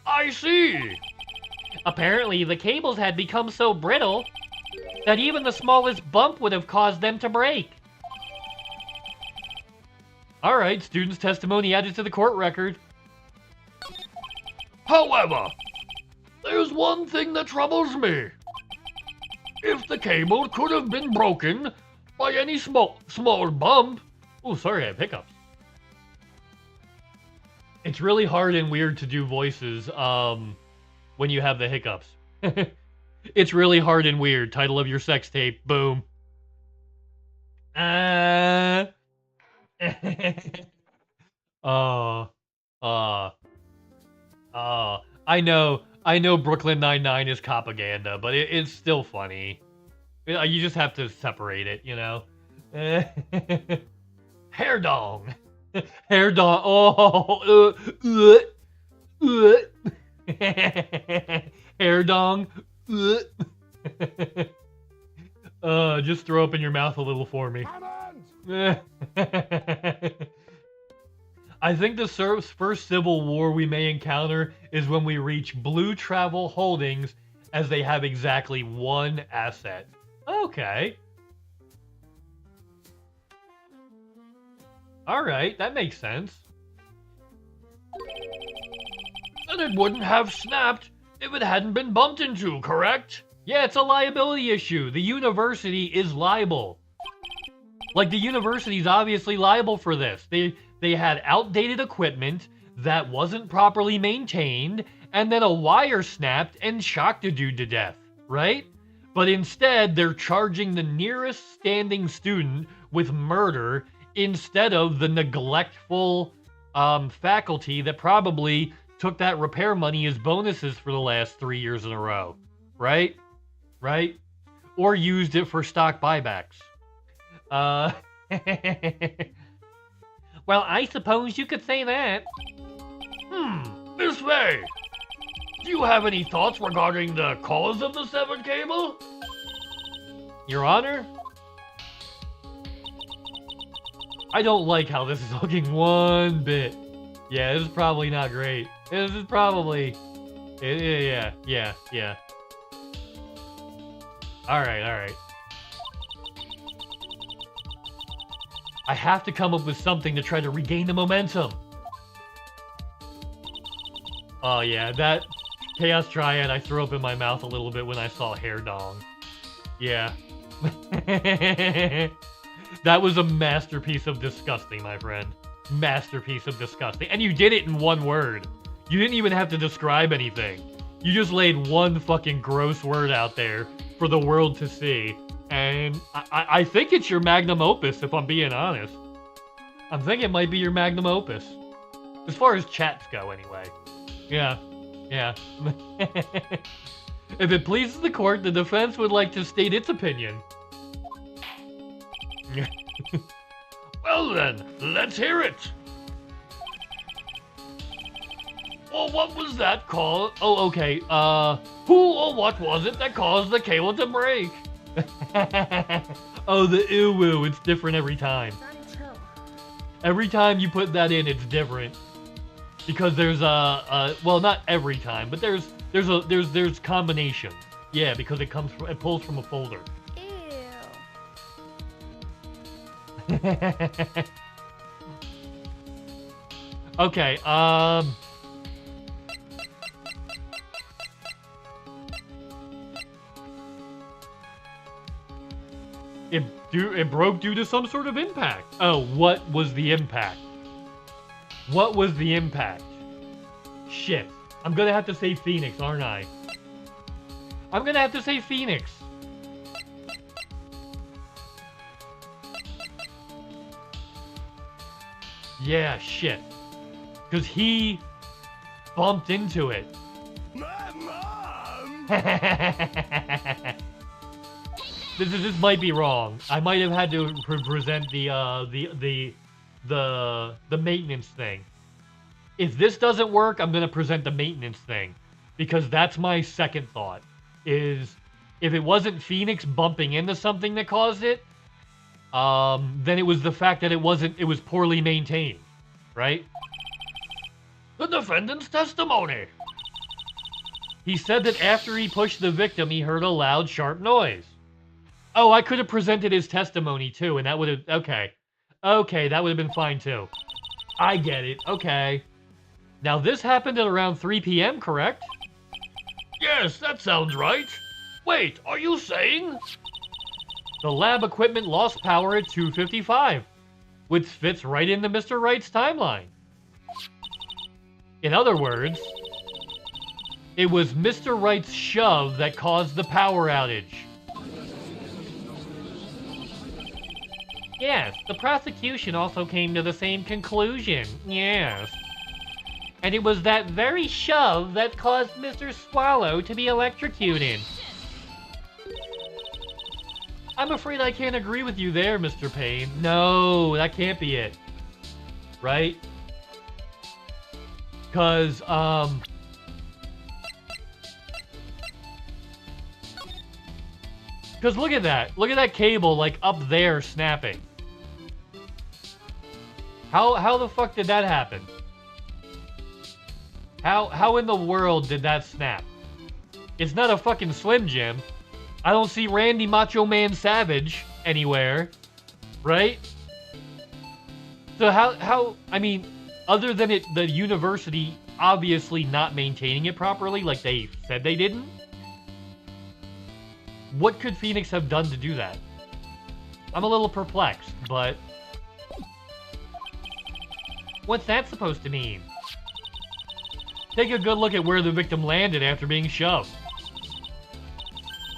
I see. Apparently, the cables had become so brittle that even the smallest bump would have caused them to break. Alright, student's testimony added to the court record. However, there's one thing that troubles me. If the cable could have been broken by any small bump... Oh, sorry, I have hiccups. It's really hard and weird to do voices when you have the hiccups. It's really hard and weird. Title of your sex tape. Boom. I know Brooklyn Nine-Nine is propaganda, but it's still funny. You just have to separate it, you know? Hair dong. Hair dong. Oh, hair dong. Just throw up in your mouth a little for me. I think the first civil war we may encounter is when we reach Blue Travel Holdings, as they have exactly one asset. Okay. Alright, that makes sense. And it wouldn't have snapped if it hadn't been bumped into, correct? Yeah, it's a liability issue. The university is liable. Like, the university's obviously liable for this. They had outdated equipment that wasn't properly maintained, and then a wire snapped and shocked a dude to death, right? But instead, they're charging the nearest standing student with murder instead of the neglectful faculty that probably took that repair money as bonuses for the last 3 years in a row, right? Right? Or used it for stock buybacks. Well, I suppose you could say that. Miss Faye, do you have any thoughts regarding the cause of the severed cable? Your Honor? I don't like how this is looking one bit. Yeah, this is probably not great. This is probably... Yeah. Alright. I have to come up with something to try to regain the momentum. Oh yeah, that Chaos Triad I threw up in my mouth a little bit when I saw Hair Dong. Yeah. That was a masterpiece of disgusting, my friend. Masterpiece of disgusting. And you did it in one word. You didn't even have to describe anything. You just laid one fucking gross word out there for the world to see. And I think it's your magnum opus, if I'm being honest. I'm thinking it might be your magnum opus. As far as chats go, anyway. Yeah. If it pleases the court, the defense would like to state its opinion. Well then, let's hear it. Well, what was that called? Oh, okay. Who or what was it that caused the cable to break? Oh, the ew-woo. It's different every time. Every time you put that in, it's different. Because there's well, not every time, but there's combination. Yeah, because it pulls from a folder. Okay, It broke due to some sort of impact. Oh, what was the impact? What was the impact? Shit. I'm gonna have to say Phoenix, aren't I? I'm gonna have to say Phoenix. Yeah, shit. Because he bumped into it. Mom! This might be wrong. I might have had to present the maintenance thing. If this doesn't work, I'm gonna present the maintenance thing, because that's my second thought. is if it wasn't Phoenix bumping into something that caused it, then it was the fact that it was poorly maintained, right? The defendant's testimony. He said that after he pushed the victim, he heard a loud, sharp noise. Oh, I could have presented his testimony too, and that would have... Okay. Okay, that would have been fine too. I get it. Okay. Now, this happened at around 3 p.m., correct? Yes, that sounds right. Wait, are you saying? The lab equipment lost power at 2:55, which fits right into Mr. Wright's timeline. In other words, it was Mr. Wright's shove that caused the power outage. Yes, the prosecution also came to the same conclusion. Yes. And it was that very shove that caused Mr. Swallow to be electrocuted. I'm afraid I can't agree with you there, Mr. Payne. No, that can't be it. Right? Because, Because look at that. Look at that cable, like, up there snapping. How the fuck did that happen? How in the world did that snap? It's not a fucking Slim Jim. I don't see Randy Macho Man Savage anywhere. Right? So how I mean, other than the university obviously not maintaining it properly, like they said they didn't, what could Phoenix have done to do that? I'm a little perplexed, but... What's that supposed to mean? Take a good look at where the victim landed after being shoved.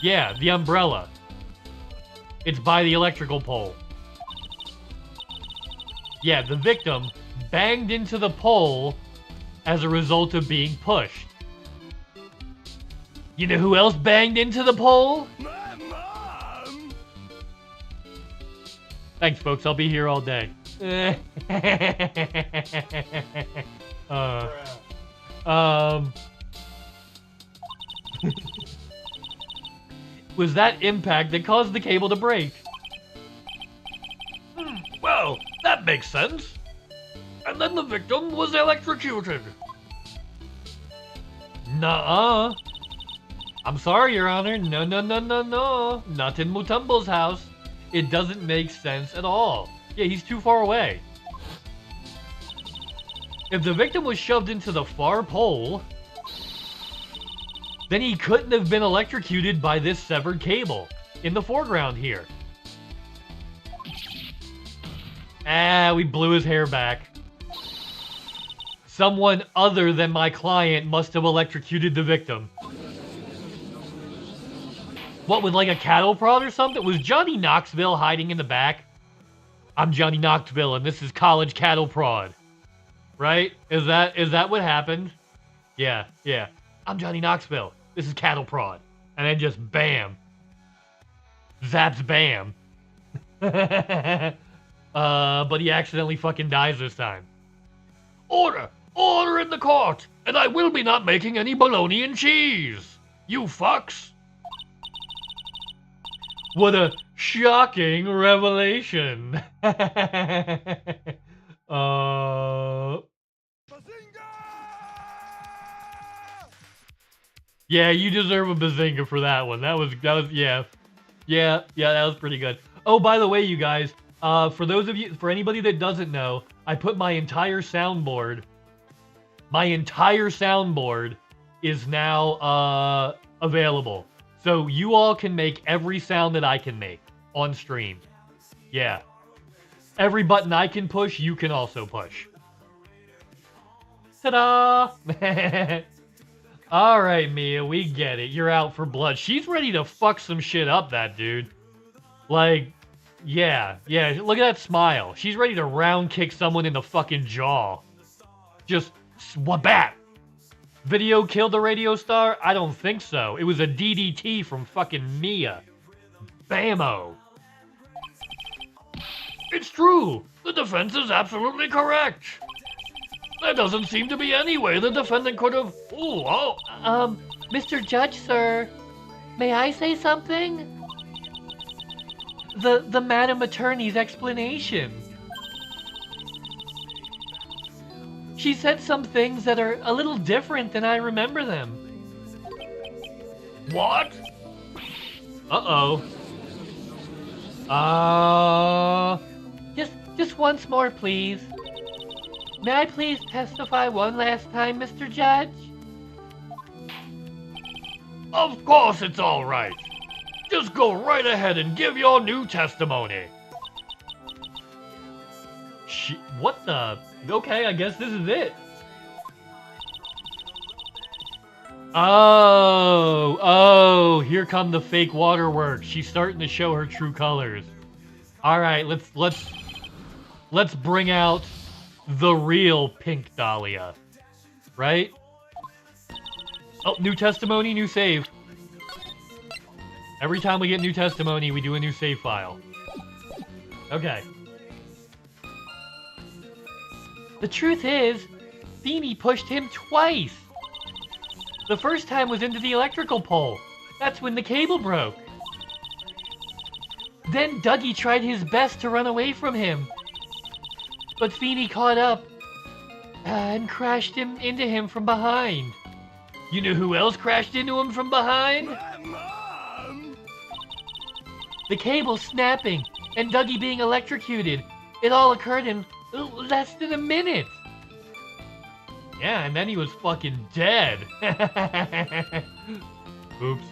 Yeah, the umbrella. It's by the electrical pole. Yeah, the victim banged into the pole as a result of being pushed. You know who else banged into the pole? My mom! Thanks, folks. I'll be here all day. Was that impact that caused the cable to break? Well, that makes sense. And then the victim was electrocuted. Nuh-uh. I'm sorry, Your Honor. No. Not in Mutombo's house. It doesn't make sense at all. Yeah, he's too far away. If the victim was shoved into the far pole, then he couldn't have been electrocuted by this severed cable in the foreground here. Ah, we blew his hair back. Someone other than my client must have electrocuted the victim. What, with like a cattle prod or something? Was Johnny Knoxville hiding in the back? I'm Johnny Knoxville and this is college cattle prod. Right? Is that what happened? Yeah. I'm Johnny Knoxville. This is cattle prod. And then just bam. Zaps bam. But he accidentally fucking dies this time. Order! Order in the court! And I will be not making any bologna and cheese! You fucks! What a shocking revelation. Yeah, you deserve a bazinga for that one. That was yeah, that was pretty good. Oh, by the way, you guys, for anybody that doesn't know, I put my entire soundboard is now available. So you all can make every sound that I can make on stream. Yeah. Every button I can push, you can also push. Ta-da! Alright, Mia, we get it. You're out for blood. She's ready to fuck some shit up, that dude. Like, yeah. Look at that smile. She's ready to round kick someone in the fucking jaw. Just, swat-bat. Video killed the radio star? I don't think so. It was a DDT from fucking Mia. Bammo. It's true. The defense is absolutely correct. There doesn't seem to be any way the defendant could have... Mr. Judge, sir. May I say something? The Madam Attorney's explanation. She said some things that are a little different than I remember them. What? Uh-oh. Just once more, please. May I please testify one last time, Mr. Judge? Of course it's all right. Just go right ahead and give your new testimony. What the? Okay, I guess this is it. Oh, here come the fake waterworks. She's starting to show her true colors. All right, let's bring out the real Pink Dahlia, right? Oh, new testimony, new save. Every time we get new testimony, we do a new save file. Okay. The truth is, Beanie pushed him twice. The first time was into the electrical pole. That's when the cable broke. Then Dougie tried his best to run away from him. But Feeny caught up and crashed into him from behind. You know who else crashed into him from behind? Mom! The cable snapping and Dougie being electrocuted. It all occurred in less than a minute. Yeah, and then he was fucking dead. Oops.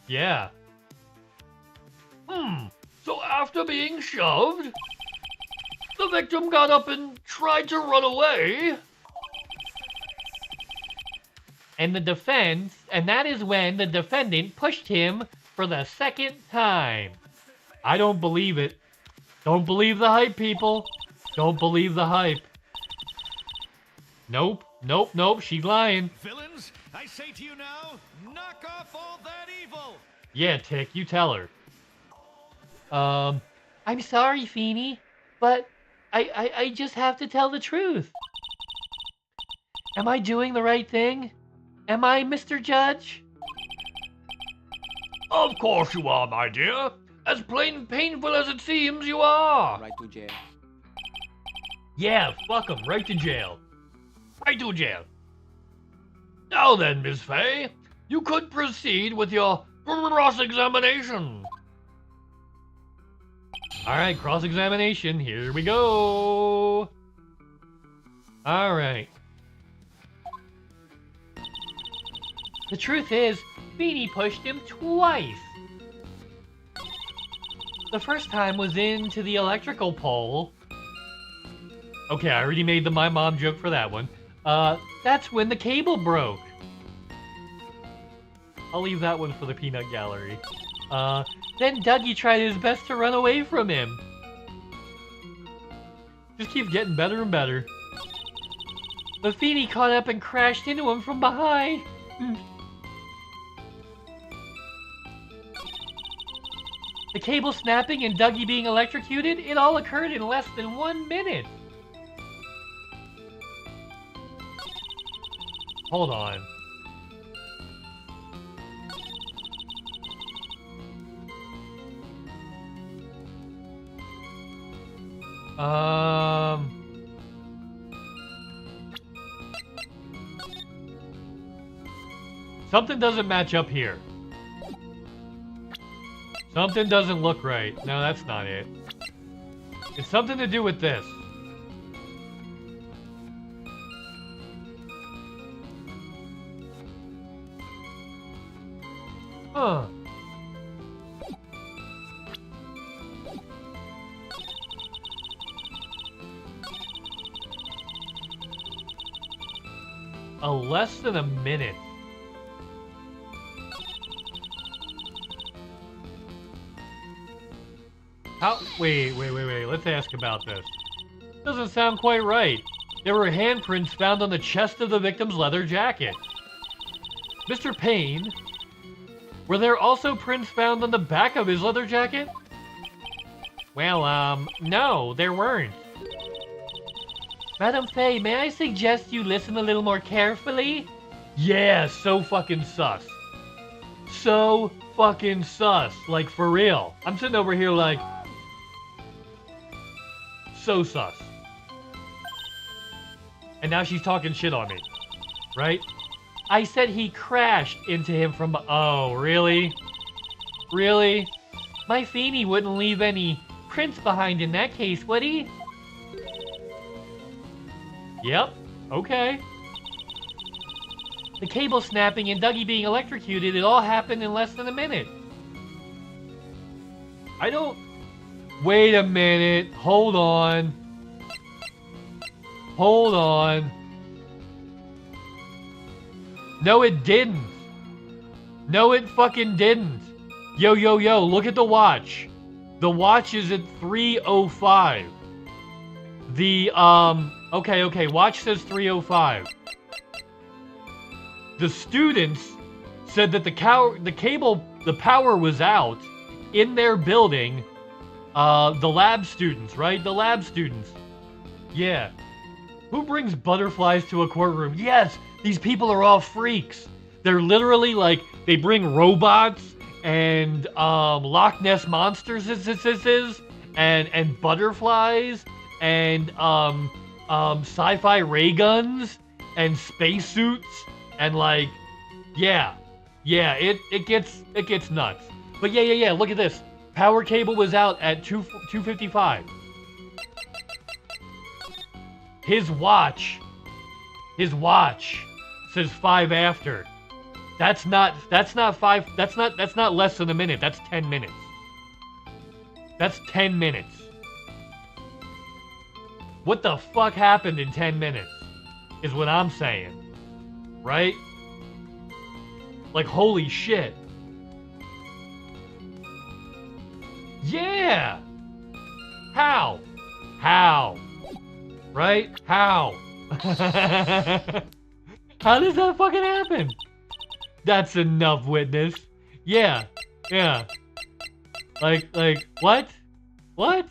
Yeah. So after being shoved, the victim got up and tried to run away. And that is when the defendant pushed him for the second time. I don't believe it. Don't believe the hype, people. Don't believe the hype. Nope, she's lying. Villains, I say to you now, knock off all that evil. Yeah, Tick, you tell her. I'm sorry, Feeny, but I just have to tell the truth. Am I doing the right thing? Am I, Mr. Judge? Of course you are, my dear. As plain painful as it seems, you are. Right to jail. Yeah, fuck 'em, right to jail. Right to jail. Now then, Miss Fay, you could proceed with your cross-examination. Alright, cross-examination, here we go. Alright. The truth is, Beanie pushed him twice. The first time was into the electrical pole. Okay, I already made the my mom joke for that one. That's when the cable broke. I'll leave that one for the peanut gallery. Then Dougie tried his best to run away from him. Just keeps getting better and better. But Feeny caught up and crashed into him from behind. The cable snapping and Dougie being electrocuted, it all occurred in less than 1 minute. Hold on. Something doesn't match up here. Something doesn't look right. No, that's not it. It's something to do with this. Huh. Less than a minute. How? Wait. Let's ask about this. Doesn't sound quite right. There were handprints found on the chest of the victim's leather jacket. Mr. Payne, were there also prints found on the back of his leather jacket? Well, no, there weren't. Madam Faye, may I suggest you listen a little more carefully? Yeah, so fucking sus. So fucking sus. Like, for real. I'm sitting over here like... So sus. And now she's talking shit on me. Right? I said he crashed into him from... Oh, really? Really? My Feeny wouldn't leave any prints behind in that case, would he? Yep. Okay. The cable snapping and Dougie being electrocuted, it all happened in less than a minute. I don't... Wait a minute. Hold on. Hold on. No, it didn't. No, it fucking didn't. Yo, yo, yo, look at the watch. The watch is at 3:05. The, okay, watch says 3:05. The students said that the power was out in their building. The lab students, right? The lab students. Yeah. Who brings butterflies to a courtroom? Yes, these people are all freaks. They're literally like, they bring robots and Loch Ness monsters and butterflies and sci-fi ray guns and spacesuits and like, yeah, it gets nuts. But yeah, look at this. Power cable was out at 2:55. His watch says 5 after. That's not less than a minute. That's 10 minutes. That's 10 minutes. What the fuck happened in 10 minutes? Is what I'm saying. Right? Like, holy shit. Yeah! How? Right? How? How does that fucking happen? That's enough, witness. Yeah. Like, what? What?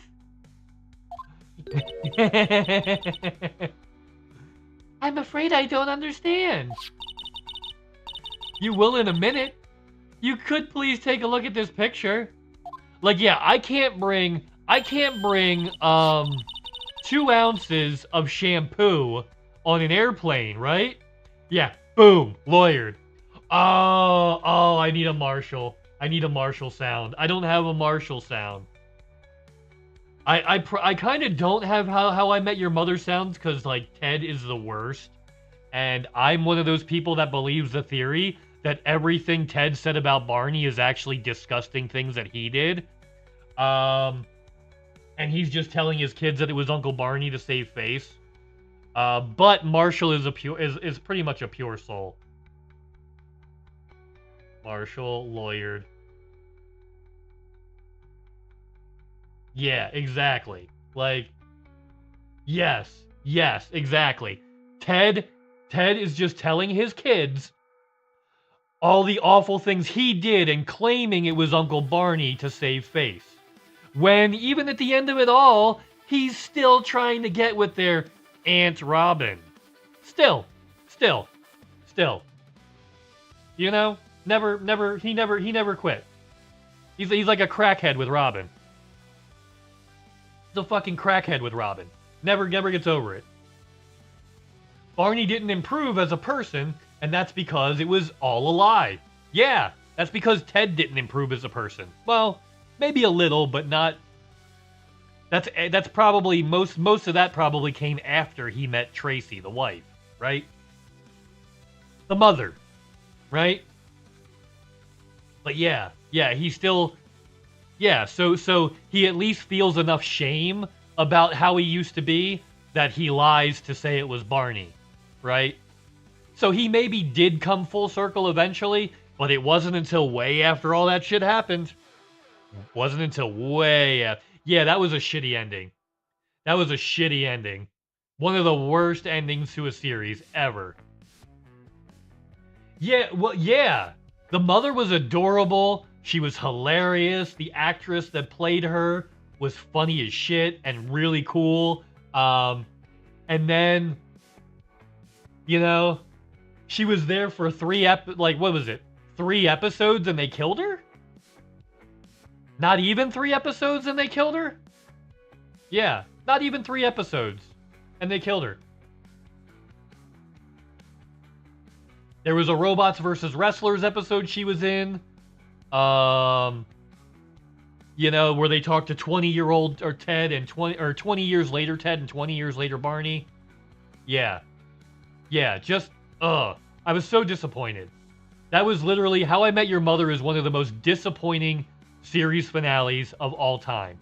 I'm afraid I don't understand. You will in a minute. You could please take a look at this picture. Like, yeah, I can't bring 2 ounces of shampoo on an airplane, right? Yeah, boom, lawyered. Oh, I need a Marshall. I need a Marshall sound. I don't have a Marshall sound. I kind of don't have how I Met Your Mother sounds because, like, Ted is the worst. And I'm one of those people that believes the theory that everything Ted said about Barney is actually disgusting things that he did. And he's just telling his kids that it was Uncle Barney to save face. But Marshall is pretty much a pure soul. Marshall, lawyered. Yeah, exactly. Like, yes, exactly. Ted is just telling his kids all the awful things he did and claiming it was Uncle Barney to save face. When, even at the end of it all, he's still trying to get with their Aunt Robin. Still. You know? He never quit. He's like a crackhead with Robin. He's a fucking crackhead with Robin. Never gets over it. Barney didn't improve as a person, and that's because it was all a lie. Yeah, that's because Ted didn't improve as a person. Well, maybe a little, but not... That's probably... Most of that probably came after he met Tracy, the wife, right? The mother, right? But yeah, he still... Yeah, so he at least feels enough shame about how he used to be that he lies to say it was Barney, right? So he maybe did come full circle eventually, but it wasn't until way after all that shit happened. Wasn't until way after. Yeah, that was a shitty ending. That was a shitty ending. One of the worst endings to a series ever. Yeah, well, yeah. The mother was adorable. She was hilarious. The actress that played her was funny as shit and really cool. And then, you know, she was there for 3 episodes and they killed her? Not even 3 episodes and they killed her? Yeah, not even 3 episodes and they killed her. There was a Robots versus Wrestlers episode she was in. You know, where they talked to 20-year-old or Ted and 20 years later Ted and 20 years later Barney. Yeah. Yeah, just I was so disappointed. That was literally How I Met Your Mother is one of the most disappointing series finales of all time.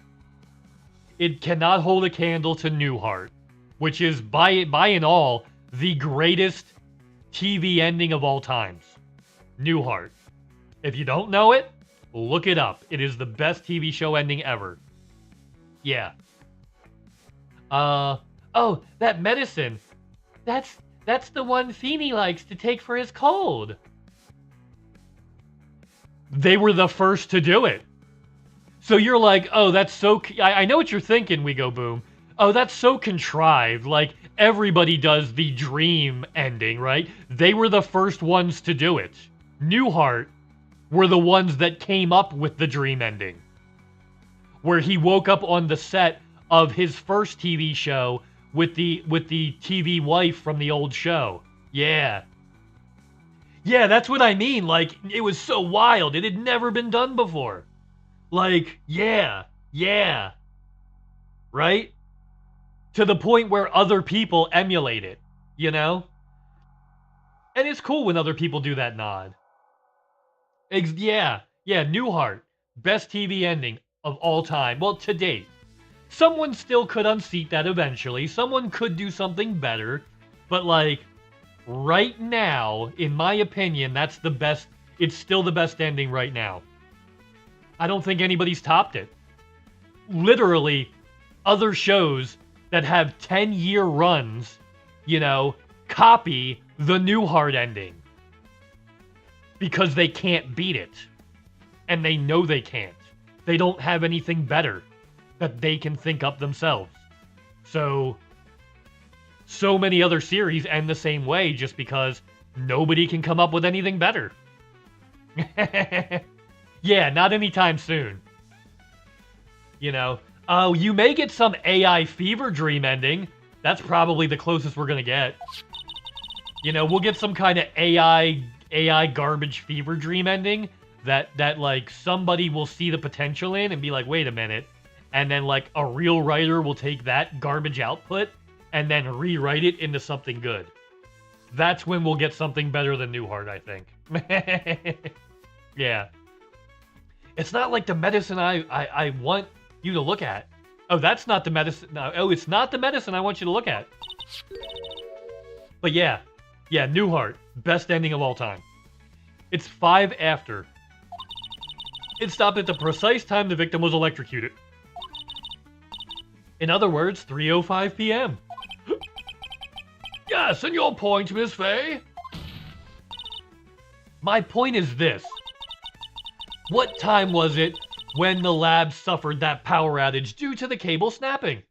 It cannot hold a candle to Newhart, which is by and all the greatest TV ending of all times. Newhart. If you don't know it, look it up. It is the best TV show ending ever. Yeah. Oh, that medicine. That's the one Feeny likes to take for his cold. They were the first to do it. So you're like, oh, that's so... I know what you're thinking, We Go Boom. Oh, that's so contrived. Like, everybody does the dream ending, right? They were the first ones to do it. Newhart were the ones that came up with the dream ending. Where he woke up on the set of his first TV show with the TV wife from the old show. Yeah. Yeah, that's what I mean. Like, it was so wild. It had never been done before. Like, yeah. Right? To the point where other people emulate it, you know? And it's cool when other people do that nod. Yeah, Newhart. Best TV ending of all time. Well, to date. Someone still could unseat that eventually. Someone could do something better. But, like, right now, in my opinion, that's the best. It's still the best ending right now. I don't think anybody's topped it. Literally, other shows that have 10-year runs, you know, copy the Newhart ending. Because they can't beat it. And they know they can't. They don't have anything better that they can think up themselves. So many other series end the same way just because nobody can come up with anything better. Yeah, not anytime soon. You know, you may get some AI fever dream ending. That's probably the closest we're gonna get. You know, we'll get some kind of AI garbage fever dream ending that like somebody will see the potential in and be like, wait a minute. And then like a real writer will take that garbage output and then rewrite it into something good. That's when we'll get something better than Newhart, I think. Yeah. It's not like the medicine I want you to look at. Oh, that's not the medicine. No, oh, it's not the medicine I want you to look at. But yeah, Newhart, best ending of all time. It's 5 after. It stopped at the precise time the victim was electrocuted. In other words, 3:05 p.m. Yes, and your point, Miss Faye? My point is this. What time was it when the lab suffered that power outage due to the cable snapping?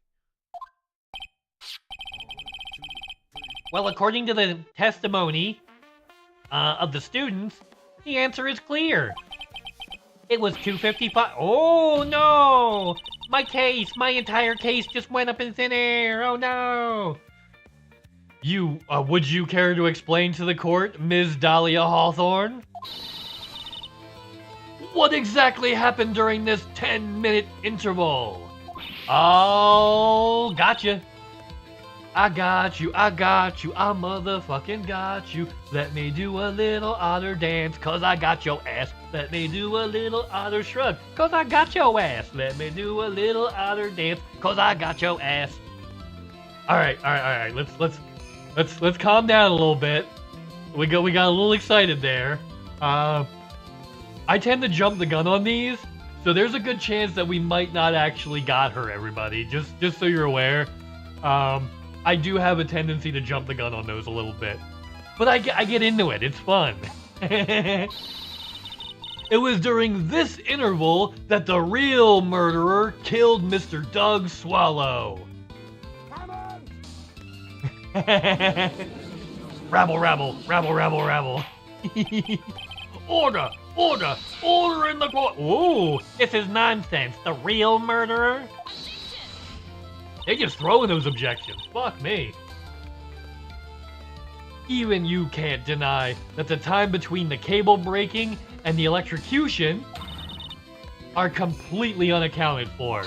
Well, according to the testimony of the students, the answer is clear. It was 2:55. Oh, no! My entire case just went up in thin air. Oh, no! Would you care to explain to the court, Ms. Dahlia Hawthorne? What exactly happened during this 10-minute interval? Oh, gotcha. I got you, I motherfucking got you. Let me do a little otter dance, cause I got your ass. Let me do a little otter shrug, cause I got your ass. Let me do a little otter dance, cause I got your ass. Alright. Let's calm down a little bit. We got a little excited there. I tend to jump the gun on these, so there's a good chance that we might not actually got her, everybody. Just so you're aware. I do have a tendency to jump the gun on those a little bit. But I get into it. It's fun. It was during this interval that the real murderer killed Mr. Doug Swallow. Rabble, rabble, rabble, rabble, rabble. Order, order, order in the court. Ooh, this is nonsense. The real murderer? They just throwing those objections. Fuck me. Even you can't deny that the time between the cable breaking and the electrocution are completely unaccounted for.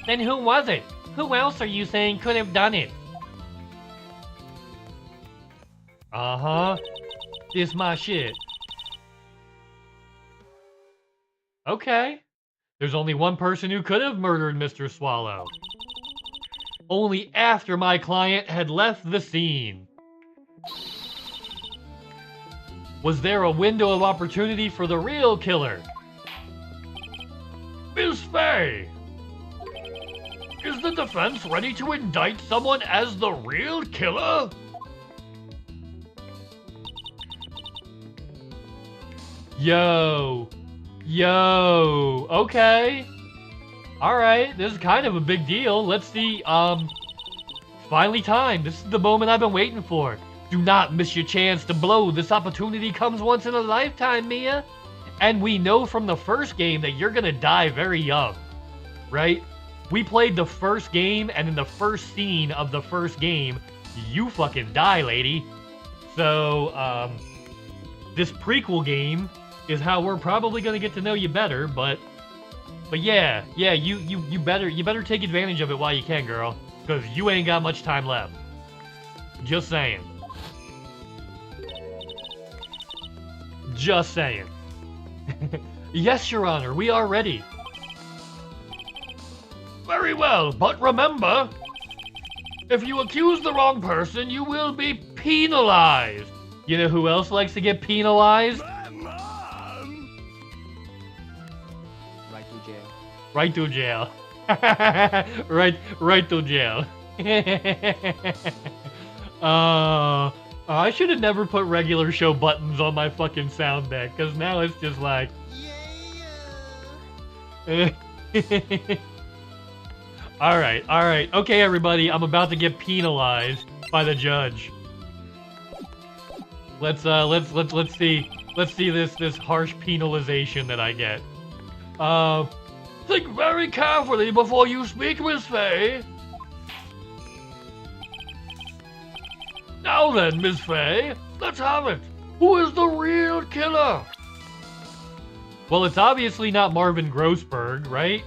Then who was it? Who else are you saying could have done it? Uh-huh. This my shit. Okay. There's only one person who could have murdered Mr. Swallow. Only after my client had left the scene. Was there a window of opportunity for the real killer? Ms. Faye! Is the defense ready to indict someone as the real killer? Yo. Yo. Okay. Alright, this is kind of a big deal. Let's see, finally time. This is the moment I've been waiting for. Do not miss your chance to blow. This opportunity comes once in a lifetime, Mia. And we know from the first game that you're gonna die very young. Right? We played the first game, and in the first scene of the first game, you fucking die, lady. So, this prequel game is how we're probably gonna get to know you better, but yeah, you better take advantage of it while you can, girl, because you ain't got much time left. Just saying. Just saying. Yes, Your Honor, we are ready. Very well, but remember, if you accuse the wrong person, you will be penalized. You know who else likes to get penalized? Right to jail. right to jail. I should have never put regular show buttons on my fucking sound deck, because now it's just like... Alright. Okay, everybody, I'm about to get penalized by the judge. Let's see this harsh penalization that I get. Think very carefully before you speak, Miss Faye. Now then, Miss Faye, let's have it. Who is the real killer? Well, it's obviously not Marvin Grossberg, right?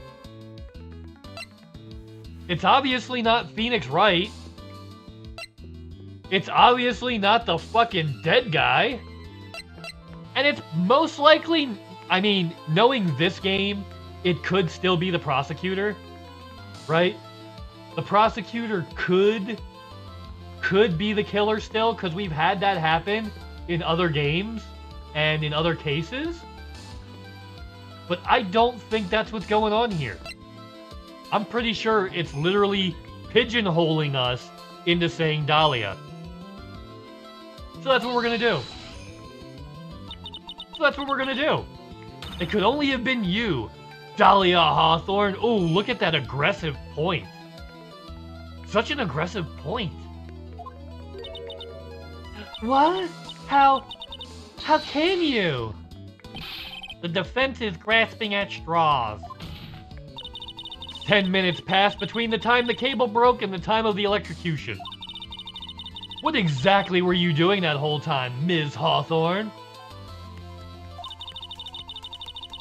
It's obviously not Phoenix Wright. It's obviously not the fucking dead guy. And it's most likely, I mean, knowing this game, it could still be the prosecutor, right? The prosecutor could be the killer still, because we've had that happen in other games and in other cases. But I don't think that's what's going on here. I'm pretty sure it's literally pigeonholing us into saying Dahlia. So that's what we're gonna do. It could only have been you, Dahlia Hawthorne. Ooh, look at that aggressive point. Such an aggressive point. What? How can you? The defense is grasping at straws. 10 minutes passed between the time the cable broke and the time of the electrocution. What exactly were you doing that whole time, Ms. Hawthorne?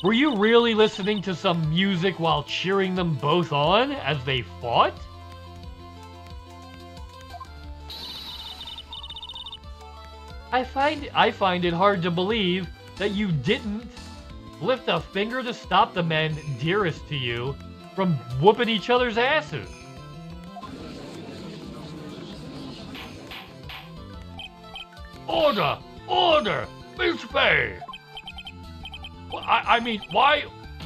Were you really listening to some music while cheering them both on as they fought? I find it hard to believe that you didn't lift a finger to stop the men dearest to you from whooping each other's asses. Order! Order! Miss Faye! Well, I mean, why?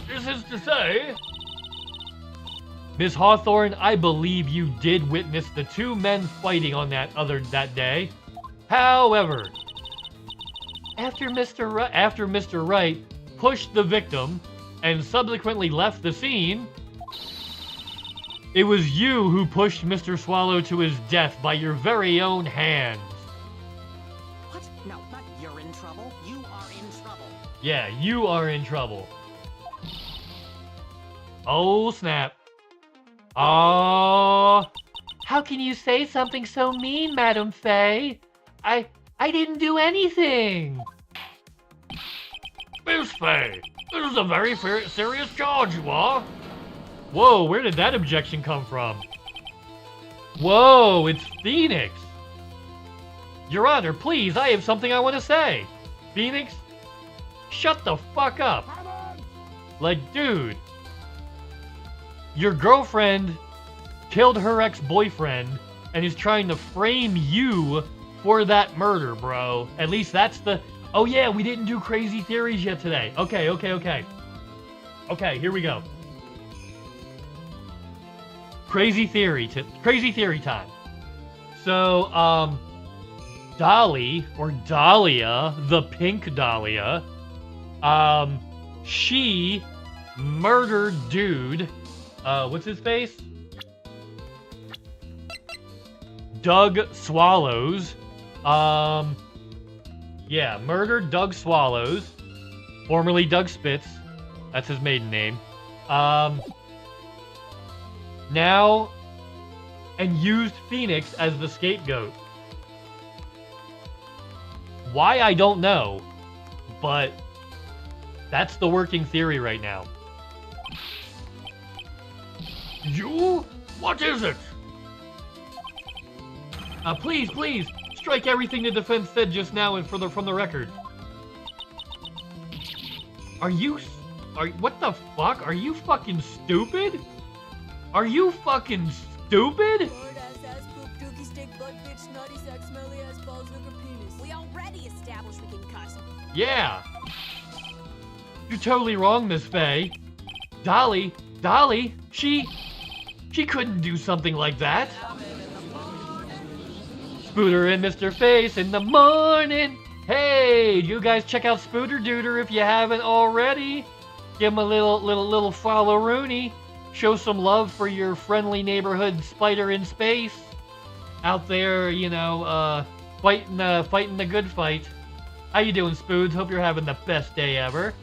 This is to say... Miss Hawthorne, I believe you did witness the two men fighting on that day. However, after Mr. Wright pushed the victim and subsequently left the scene, It was you who pushed Mr. Swallow to his death by your very own hands. What? No, not you're in trouble. You are in trouble. Yeah, you are in trouble. Oh, snap. Oh, how can you say something so mean, Madam Faye? I didn't do anything. Miss Faye, this is a very serious charge, you are. Whoa, where did that objection come from? Whoa, it's Phoenix. Your Honor, please, I have something I want to say. Phoenix, shut the fuck up. Like, dude, your girlfriend killed her ex-boyfriend and is trying to frame you for that murder, bro. At least that's the... Oh yeah, we didn't do crazy theories yet today. Okay. Okay, here we go. Crazy theory time. So, Dolly, or Dahlia, the pink Dahlia, she murdered dude, what's his face? Doug Swallows. Yeah, murdered Doug Swallows, formerly Doug Spitz. That's his maiden name. Now, and used Phoenix as the scapegoat. Why, I don't know, but that's the working theory right now. You? What is it? Please, strike everything the defense said just now and from the record. What the fuck? Are you fucking stupid? Are you fucking stupid? We already established we can cuss. Yeah. You're totally wrong, Miss Faye. Dolly, she couldn't do something like that. Spooter and Mr. Face in the morning. Hey, you guys check out Spooter Dooter if you haven't already. Give him a little follow-rooney. Show some love for your friendly neighborhood spider in space. Out there, you know, fighting the good fight. How you doing, Spoods? Hope you're having the best day ever.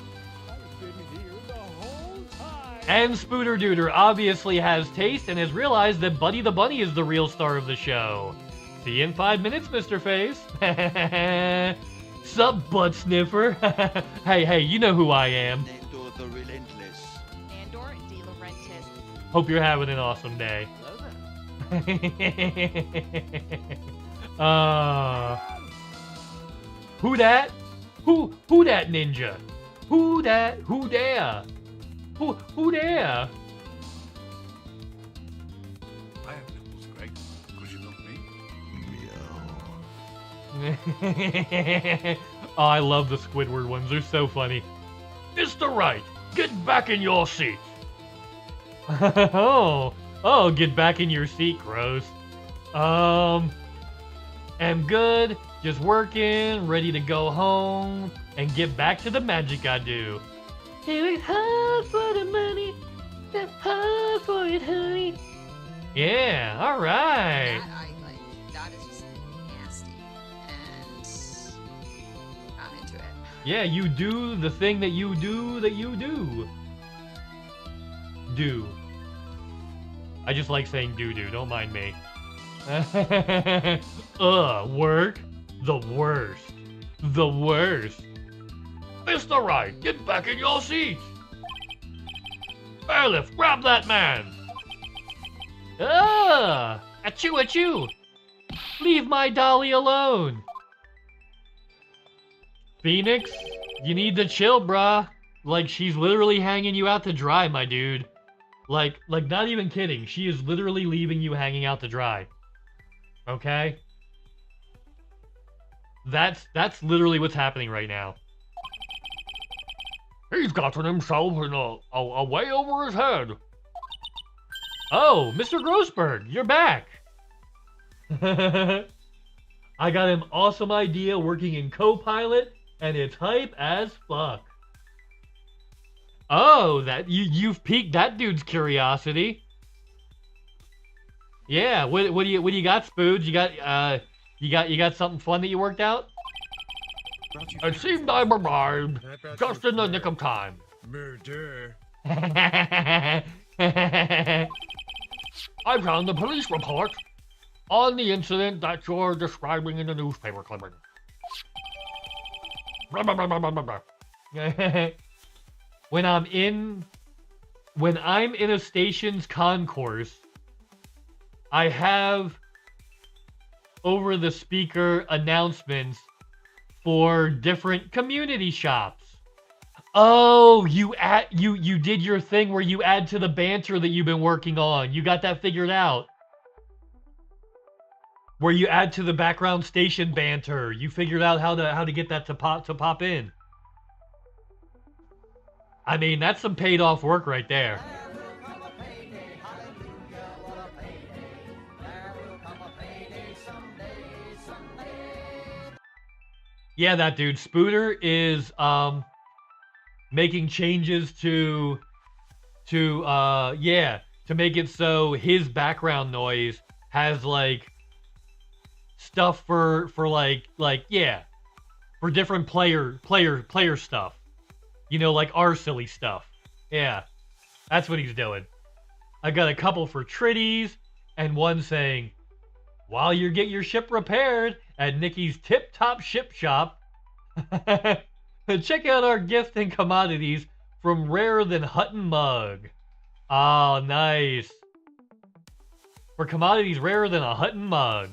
And Spooter Dooter obviously has taste and has realized that Buddy the Bunny is the real star of the show. See you in 5 minutes, Mr. Face. Sup, butt sniffer? Hey, you know who I am. The relentless. Andor De Laurentiis. Hope you're having an awesome day. Who that? Who that ninja? Who that? Who there? Who there? I have nipples, Greg. Could you milk me? Oh, I love the Squidward ones. They're so funny. Mr. Wright, get back in your seat. Oh, get back in your seat, gross. Am good, just working, ready to go home, and get back to the magic I do. It was hard for the money, that's hard for it, honey. Yeah, alright. That is just nasty. And I'm into it. Yeah, you do the thing that you do. Do. I just like saying do-do, don't mind me. Work? The worst. The worst. Mr. Wright, get back in your seat. Bailiff, grab that man. Achoo! Leave my dolly alone. Phoenix, you need to chill, brah. Like, she's literally hanging you out to dry, my dude. Like, not even kidding. She is literally leaving you hanging out to dry. Okay? That's literally what's happening right now. He's gotten himself in a way over his head. Oh, Mr. Grossberg, you're back. I got an awesome idea working in Copilot, and it's hype as fuck. Oh, that you've piqued that dude's curiosity. Yeah, what do you got, Spoods? You got something fun that you worked out? It seemed I arrived just in the nick of time. Murder. I found the police report on the incident that you're describing in the newspaper clipping. When I'm in a station's concourse, I have over the speaker announcements for different community shops. Oh, you did your thing where you add to the banter that you've been working on. You got that figured out. Where you add to the background station banter. You figured out how to get that to pop in. I mean, that's some paid off work right there. Yeah, that dude Spooter is making changes to make it so his background noise has like stuff for different player stuff. You know, like our silly stuff. Yeah. That's what he's doing. I got a couple for Tritties and one saying, while you get your ship repaired at Nikki's Tip Top Ship Shop, check out our gift and commodities from Rarer Than Hutton Mug. Oh, nice. For commodities rarer than a Hutton Mug.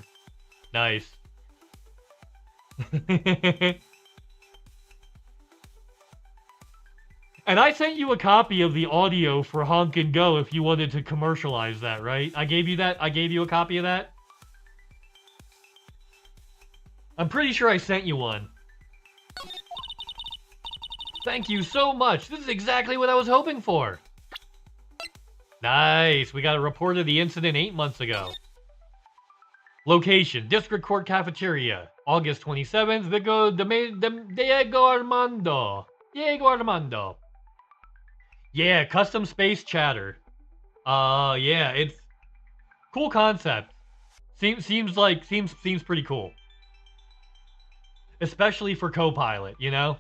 Nice. And I sent you a copy of the audio for Honk and Go if you wanted to commercialize that, right? I gave you that? I gave you a copy of that? I'm pretty sure I sent you one. Thank you so much. This is exactly what I was hoping for. Nice. We got a report of the incident 8 months ago. Location, District Court Cafeteria. August 27th, Diego Armando. Diego Armando. Yeah, custom space chatter. Yeah, it's cool concept. Seems pretty cool. Especially for Copilot, you know?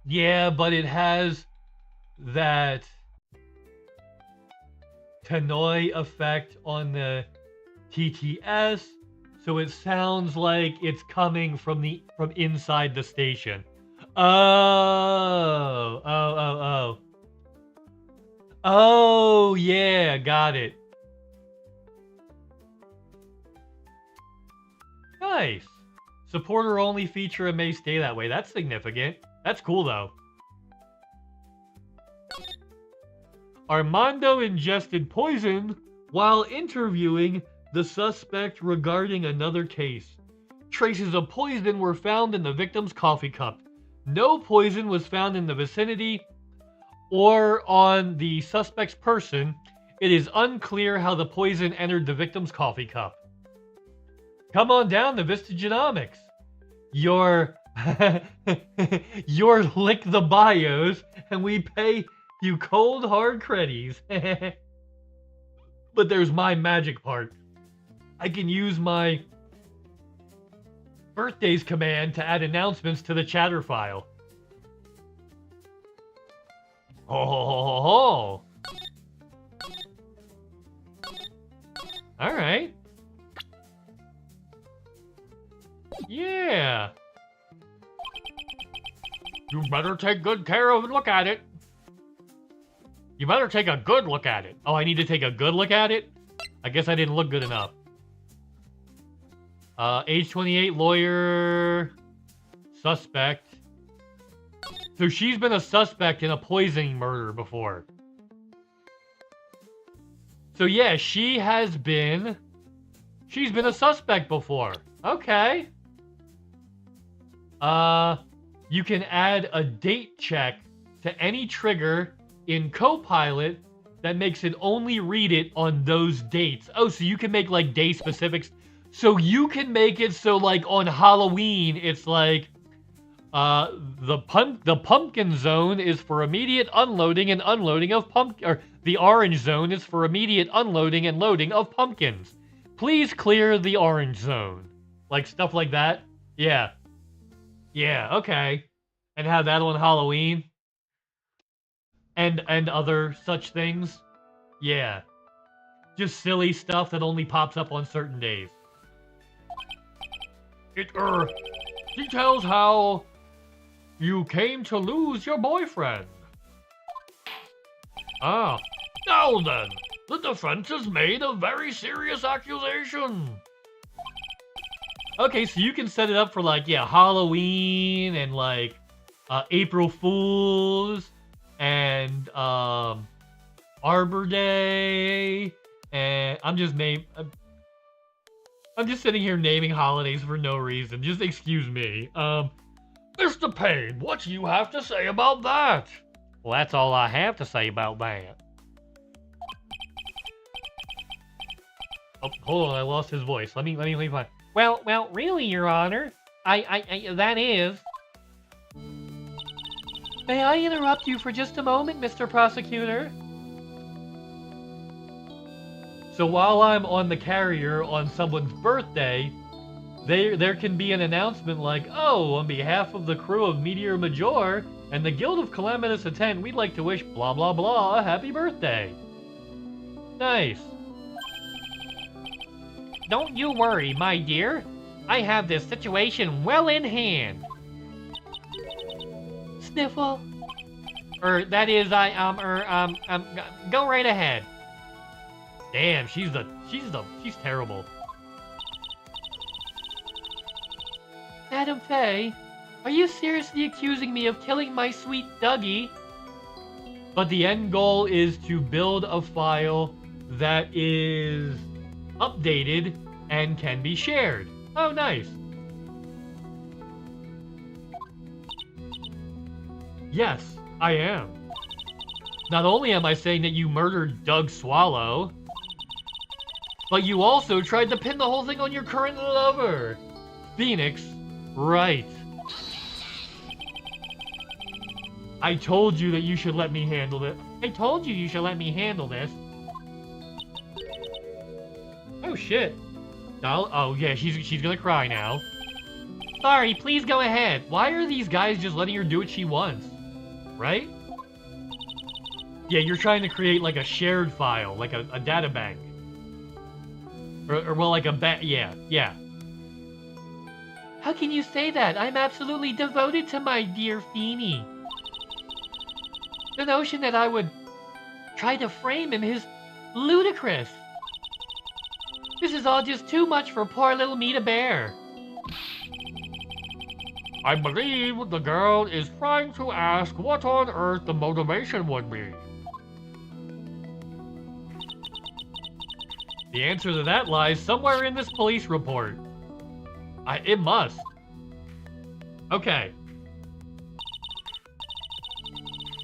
Yeah, but it has that Tannoy effect on the TTS, so it sounds like it's coming from inside the station. Oh, yeah, got it. Nice. Supporter only feature and may stay that way. That's significant. That's cool, though. Armando ingested poison while interviewing the suspect regarding another case. Traces of poison were found in the victim's coffee cup. No poison was found in the vicinity or on the suspect's person. It is unclear how the poison entered the victim's coffee cup. Come on down to Vista Genomics. Your lick the bios, and we pay you cold hard creddies. But there's my magic part. I can use my birthdays command to add announcements to the chatter file. Oh. All right. Yeah. You better take good care of it. Look at it. You better take a good look at it. Oh, I need to take a good look at it? I guess I didn't look good enough. Age 28, lawyer, suspect. So she's been a suspect in a poisoning murder before. So yeah, she's been a suspect before. Okay. You can add a date check to any trigger in Copilot that makes it only read it on those dates. Oh, so you can make like day specifics. So you can make it so like on Halloween, it's like, The pumpkin zone is for immediate unloading and unloading of the orange zone is for immediate unloading and loading of pumpkins. Please clear the orange zone. Like stuff like that. Yeah. Yeah, okay. And have that on Halloween. And other such things. Yeah. Just silly stuff that only pops up on certain days. It details how you came to lose your boyfriend. Ah, now then, the defense has made a very serious accusation. Okay, so you can set it up for like, yeah, Halloween and like April Fools and Arbor Day, and I'm just sitting here naming holidays for no reason. Just excuse me. Mr. Payne, what do you have to say about that? Well, that's all I have to say about that. Oh, hold on, I lost his voice. Let me find. Well, really, Your Honor. That is. May I interrupt you for just a moment, Mr. Prosecutor? So while I'm on the carrier on someone's birthday, there can be an announcement like, oh, on behalf of the crew of Meteor Major and the Guild of Calamitous Intent, we'd like to wish blah blah blah a happy birthday. Nice. Don't you worry, my dear. I have this situation well in hand. Sniffle. That is, go right ahead. Damn, she's terrible. Madam Faye, are you seriously accusing me of killing my sweet Dougie? But the end goal is to build a file that is updated and can be shared. Oh, nice. Yes, I am. Not only am I saying that you murdered Doug Swallow, but you also tried to pin the whole thing on your current lover. Phoenix, right. I told you that you should let me handle it. I told you should let me handle this. Oh, shit. Oh, yeah, she's gonna cry now. Sorry, please go ahead. Why are these guys just letting her do what she wants? Right? Yeah, you're trying to create like a shared file, like a data bank. Or well, like yeah. How can you say that? I'm absolutely devoted to my dear Feeny. The notion that I would try to frame him is ludicrous. This is all just too much for poor little me to bear. I believe the girl is trying to ask what on earth the motivation would be. The answer to that lies somewhere in this police report. It must. Okay.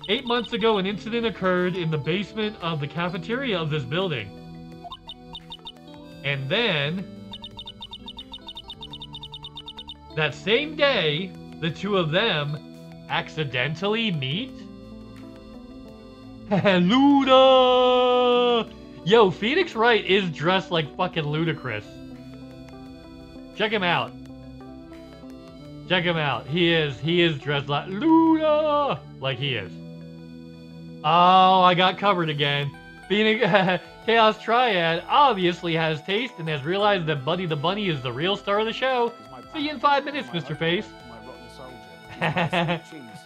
8 months ago, an incident occurred in the basement of the cafeteria of this building. And then, that same day, the two of them accidentally meet? Luda! Yo, Phoenix Wright is dressed like fucking ludicrous. Check him out. Check him out. He is dressed like Luda! Like he is. Oh, I got covered again. Phoenix Chaos Triad obviously has taste and has realized that Buddy the Bunny is the real star of the show. See you in 5 minutes, Mr. Face.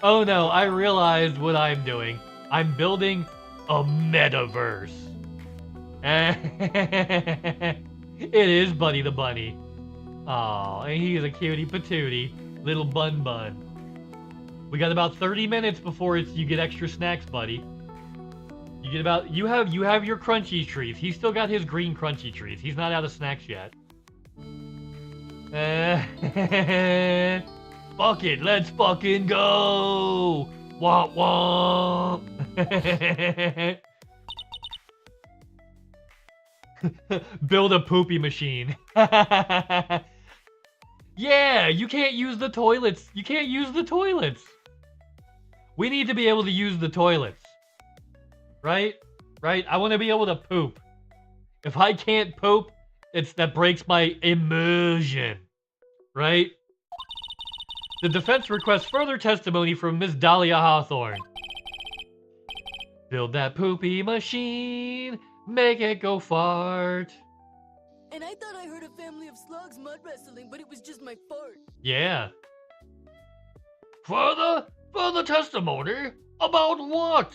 Oh no, I realized what I'm doing. I'm building a metaverse. It is Buddy the Bunny. Aw, and he is a cutie patootie. Little bun bun. We got about 30 minutes before you get extra snacks, buddy. You have your crunchy treats. He's still got his green crunchy treats. He's not out of snacks yet. Fuck it, let's fucking go! Womp womp! Build a poopy machine. Yeah, you can't use the toilets. You can't use the toilets. We need to be able to use the toilets. Right? Right? I want to be able to poop. If I can't poop, that breaks my immersion. Right? The defense requests further testimony from Miss Dahlia Hawthorne. Build that poopy machine. Make it go fart. And I thought I heard a family of slugs mud wrestling, but it was just my fart. Yeah. Further testimony? About what?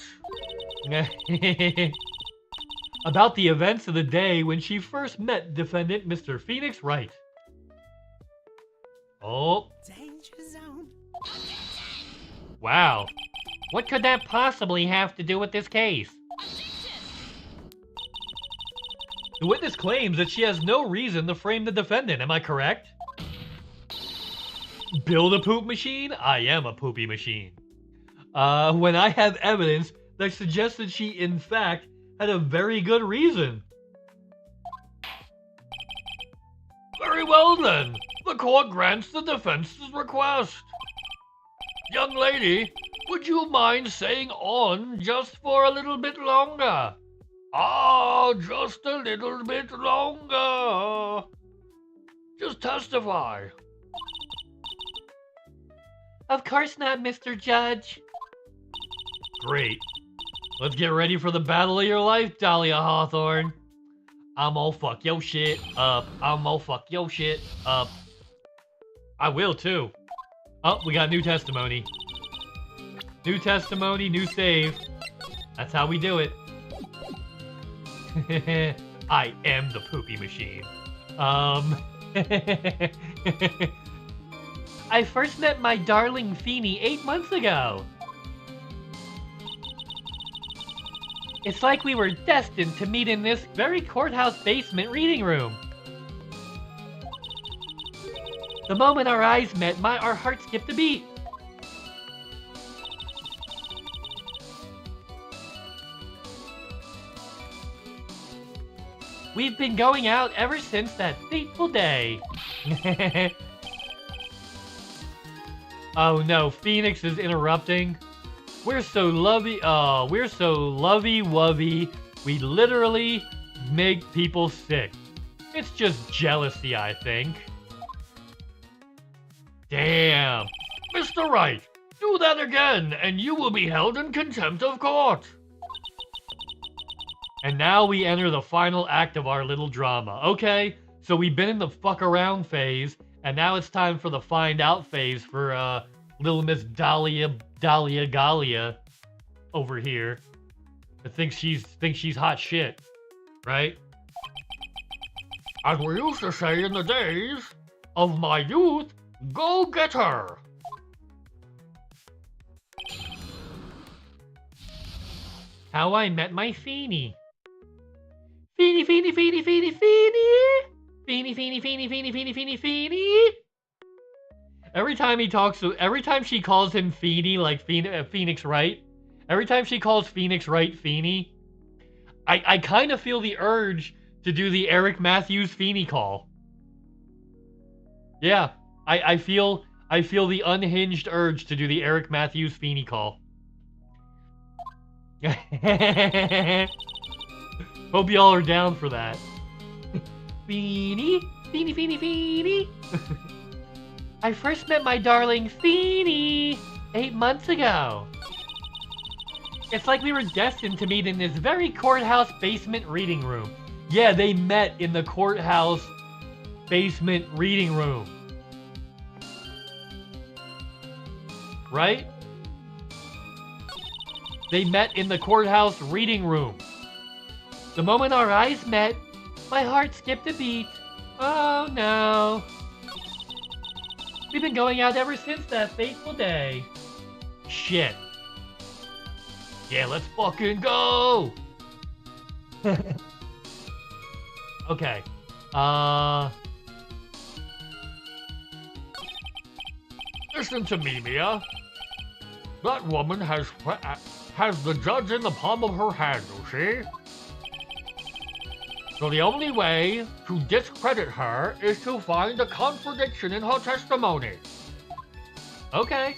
About the events of the day when she first met defendant Mr. Phoenix Wright. Oh. Danger zone. Wow. What could that possibly have to do with this case? The witness claims that she has no reason to frame the defendant, am I correct? Build a poop machine? I am a poopy machine. When I have evidence that suggests that she, in fact, had a very good reason. Very well then. The court grants the defense's request. Young lady, would you mind staying on just for a little bit longer? Ah, just a little bit longer. Just testify. Of course not, Mr. Judge. Great. Let's get ready for the battle of your life, Dahlia Hawthorne. I'm all fuck your shit up. I'm all fuck your shit up. I will too. Oh, we got new testimony. New testimony, new save. That's how we do it. I am the poopy machine. I first met my darling Feeny 8 months ago. It's like we were destined to meet in this very courthouse basement reading room. The moment our eyes met, our heart skipped a beat. We've been going out ever since that fateful day. Oh no, Phoenix is interrupting. We're so lovey-wovey, we literally make people sick. It's just jealousy, I think. Damn. Mr. Wright, do that again, and you will be held in contempt of court. And now we enter the final act of our little drama. Okay, so we've been in the fuck around phase, and now it's time for the find out phase for little Miss Dahlia Galia over here. That thinks she's hot shit, right? As we used to say in the days of my youth, go get her. How I met my Feeny. Feeny, Feeny, Feeny, Feeny, Feeny. Feeny, Feeny, Feeny, Feeny, Feeny, Feeny, Feeny. Every time she calls him Feeny, like Phoenix Wright, every time she calls Phoenix Wright Feeny, I kind of feel the urge to do the Eric Matthews Feeny call. Yeah, I feel the unhinged urge to do the Eric Matthews Feeny call. Hope y'all are down for that. Feeny, Feeny, Feeny, Feeny. I first met my darling Feeny 8 months ago. It's like we were destined to meet in this very courthouse basement reading room. Yeah, they met in the courthouse basement reading room. Right? They met in the courthouse reading room. The moment our eyes met, my heart skipped a beat. Oh no. We've been going out ever since that fateful day. Shit. Yeah, let's fucking go! Okay. Listen to me, Mia. That woman has the judge in the palm of her hand, you see? So the only way to discredit her is to find a contradiction in her testimony. Okay.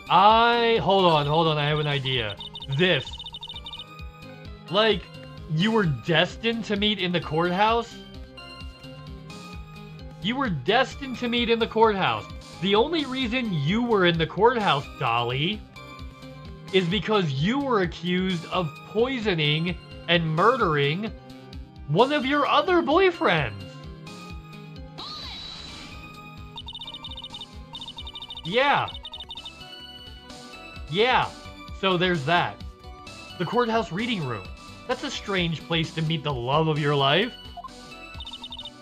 Hold on, I have an idea. This. Like, you were destined to meet in the courthouse? You were destined to meet in the courthouse. The only reason you were in the courthouse, Dolly, is because you were accused of poisoning and murdering one of your other boyfriends. Yeah. Yeah. So there's that. The courthouse reading room. That's a strange place to meet the love of your life.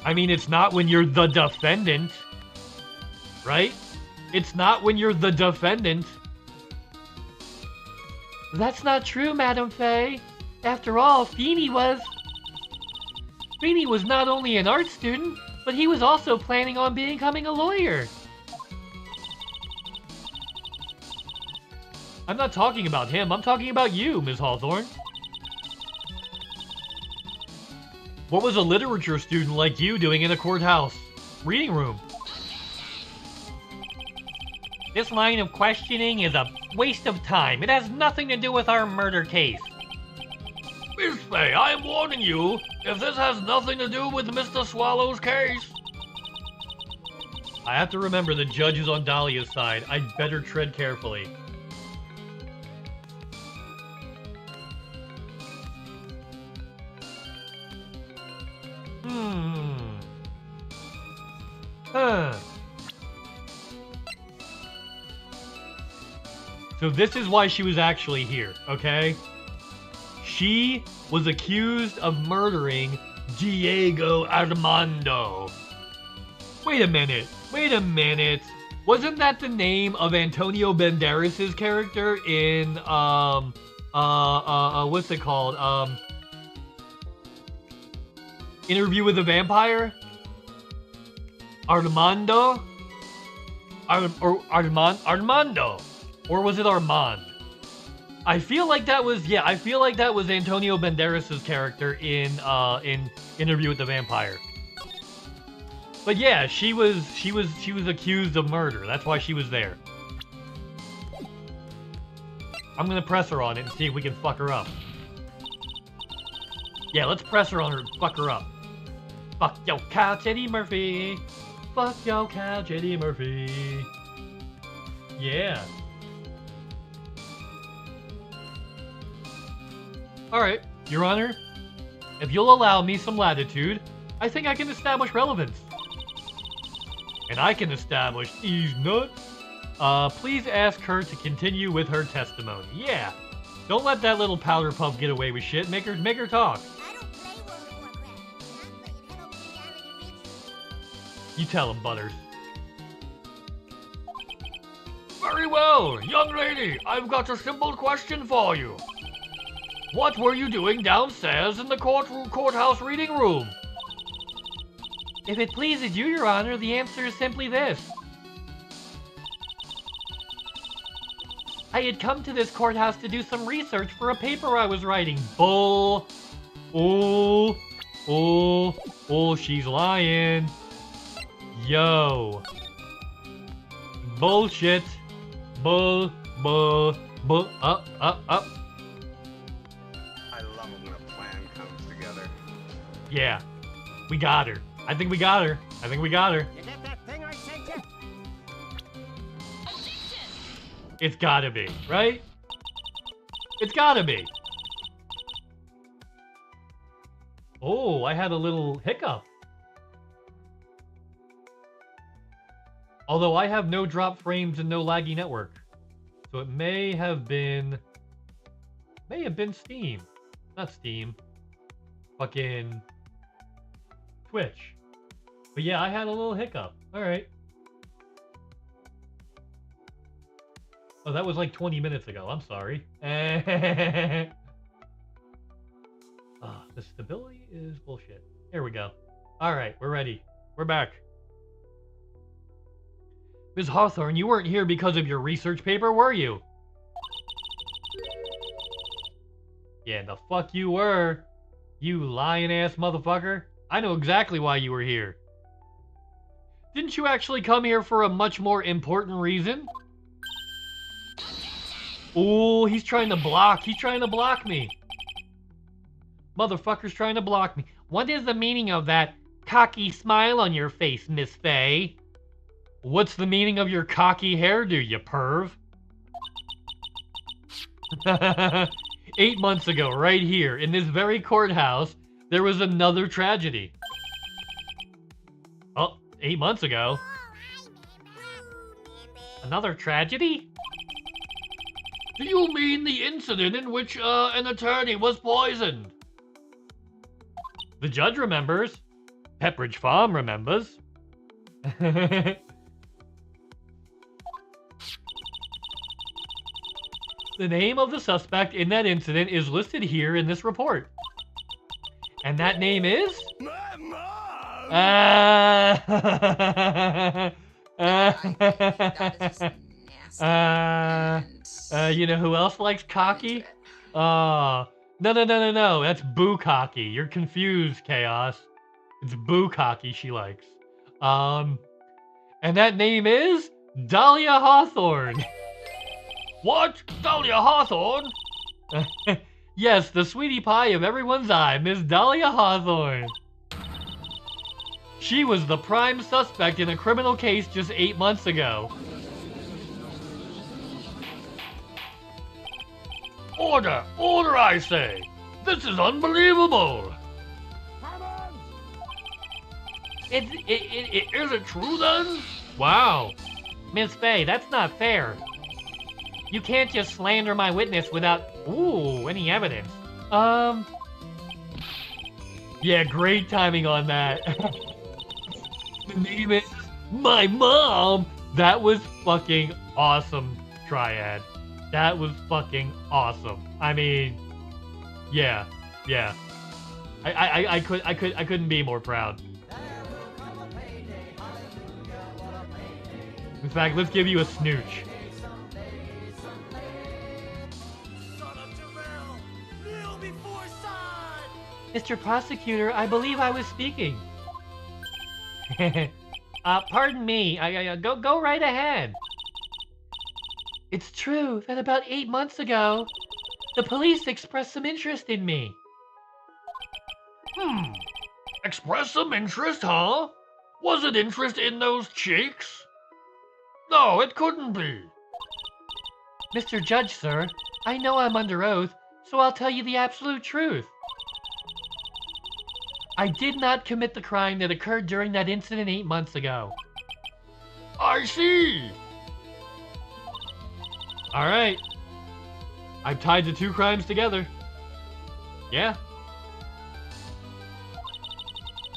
I mean, it's not when you're the defendant. Right? It's not when you're the defendant. That's not true, Madam Faye. After all, Feeny was not only an art student, but he was also planning on becoming a lawyer. I'm not talking about him, I'm talking about you, Ms. Hawthorne. What was a literature student like you doing in a courthouse reading room? This line of questioning is a waste of time. It has nothing to do with our murder case. Miss Faye, I am warning you, if this has nothing to do with Mr. Swallow's case. I have to remember the judge is on Dahlia's side. I'd better tread carefully. So this is why she was actually here, okay? She was accused of murdering Diego Armando. Wait a minute. Wasn't that the name of Antonio Banderas' character in, what's it called? Interview with a Vampire? Armando? Armando. Or was it Armand? I feel like that was Antonio Banderas' character in Interview with the Vampire. But yeah, she was accused of murder. That's why she was there. I'm gonna press her on it and see if we can fuck her up. Yeah, let's press her on her and fuck her up. Fuck yo couch, Eddie Murphy. Fuck yo couch, Eddie Murphy. Yeah. Alright, Your Honor, if you'll allow me some latitude, I think I can establish relevance. And I can establish these nuts. Please ask her to continue with her testimony. Yeah, don't let that little powder puff get away with shit. Make her talk. I don't play World of Warcraft. I'm playing Hello Kitty Reality Features. You tell him, Butters. Very well, young lady, I've got a simple question for you. What were you doing downstairs in the courthouse reading room? If it pleases you, Your Honor, the answer is simply this. I had come to this courthouse to do some research for a paper I was writing. Bull. Oh, she's lying. Yo. Bullshit. Bull. Up. I love it when a plan comes together. Yeah. We got her. I think we got her. You get that thing I sent you? It's gotta be, right? It's gotta be. Oh, I had a little hiccup. Although I have no drop frames and no laggy network. So it may have been Steam. Not Steam. Fucking Twitch. But yeah, I had a little hiccup. Alright. Oh, that was like 20 minutes ago. I'm sorry. The stability is bullshit. Here we go. Alright, we're ready. We're back. Ms. Hawthorne, you weren't here because of your research paper, were you? Yeah, the fuck you were. You lying-ass motherfucker. I know exactly why you were here. Didn't you actually come here for a much more important reason? Ooh, he's trying to block. He's trying to block me. Motherfucker's trying to block me. What is the meaning of that cocky smile on your face, Miss Faye? What's the meaning of your cocky hairdo, you perv? 8 months ago, right here, in this very courthouse, there was another tragedy. Oh, 8 months ago? Another tragedy? Do you mean the incident in which an attorney was poisoned? The judge remembers. Pepperidge Farm remembers. The name of the suspect in that incident is listed here in this report. And that name is? My mom! You know who else likes cocky? No. That's Boo Cocky. You're confused, Chaos. It's Boo Cocky she likes. And that name is Dahlia Hawthorne. What? Dahlia Hawthorne? Yes, the sweetie pie of everyone's eye, Miss Dahlia Hawthorne. She was the prime suspect in a criminal case just 8 months ago. Order! Order, I say! This is unbelievable! Is it true, then? Wow. Miss Faye, that's not fair. You can't just slander my witness without, any evidence. Yeah, great timing on that. The name is my mom! That was fucking awesome, Triad. That was fucking awesome. I mean, yeah. I couldn't be more proud. In fact, let's give you a snooch. Mr. Prosecutor, I believe I was speaking. Pardon me. Go right ahead. It's true that about 8 months ago, the police expressed some interest in me. Expressed some interest, huh? Was it interest in those cheeks? No, it couldn't be. Mr. Judge, sir, I know I'm under oath, so I'll tell you the absolute truth. I did not commit the crime that occurred during that incident 8 months ago. I see. All right. I've tied the two crimes together. Yeah.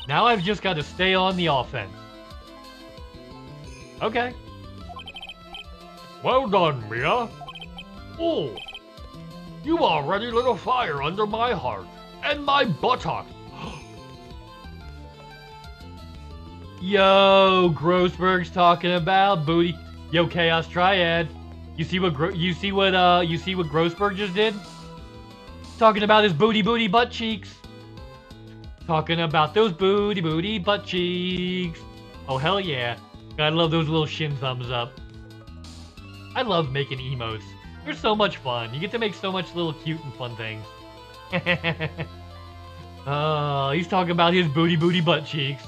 Now I've just got to stay on the offense. Okay. Well done, Mia. Oh, you already lit a fire under my heart and my buttock. Yo, Grossberg's talking about booty. Yo, Chaos Triad. You see what Grossberg just did? Talking about his booty butt cheeks. Talking about those booty butt cheeks. Oh hell yeah! I love those little shin thumbs up. I love making emotes. They're so much fun. You get to make so much little cute and fun things. Oh, he's talking about his booty butt cheeks.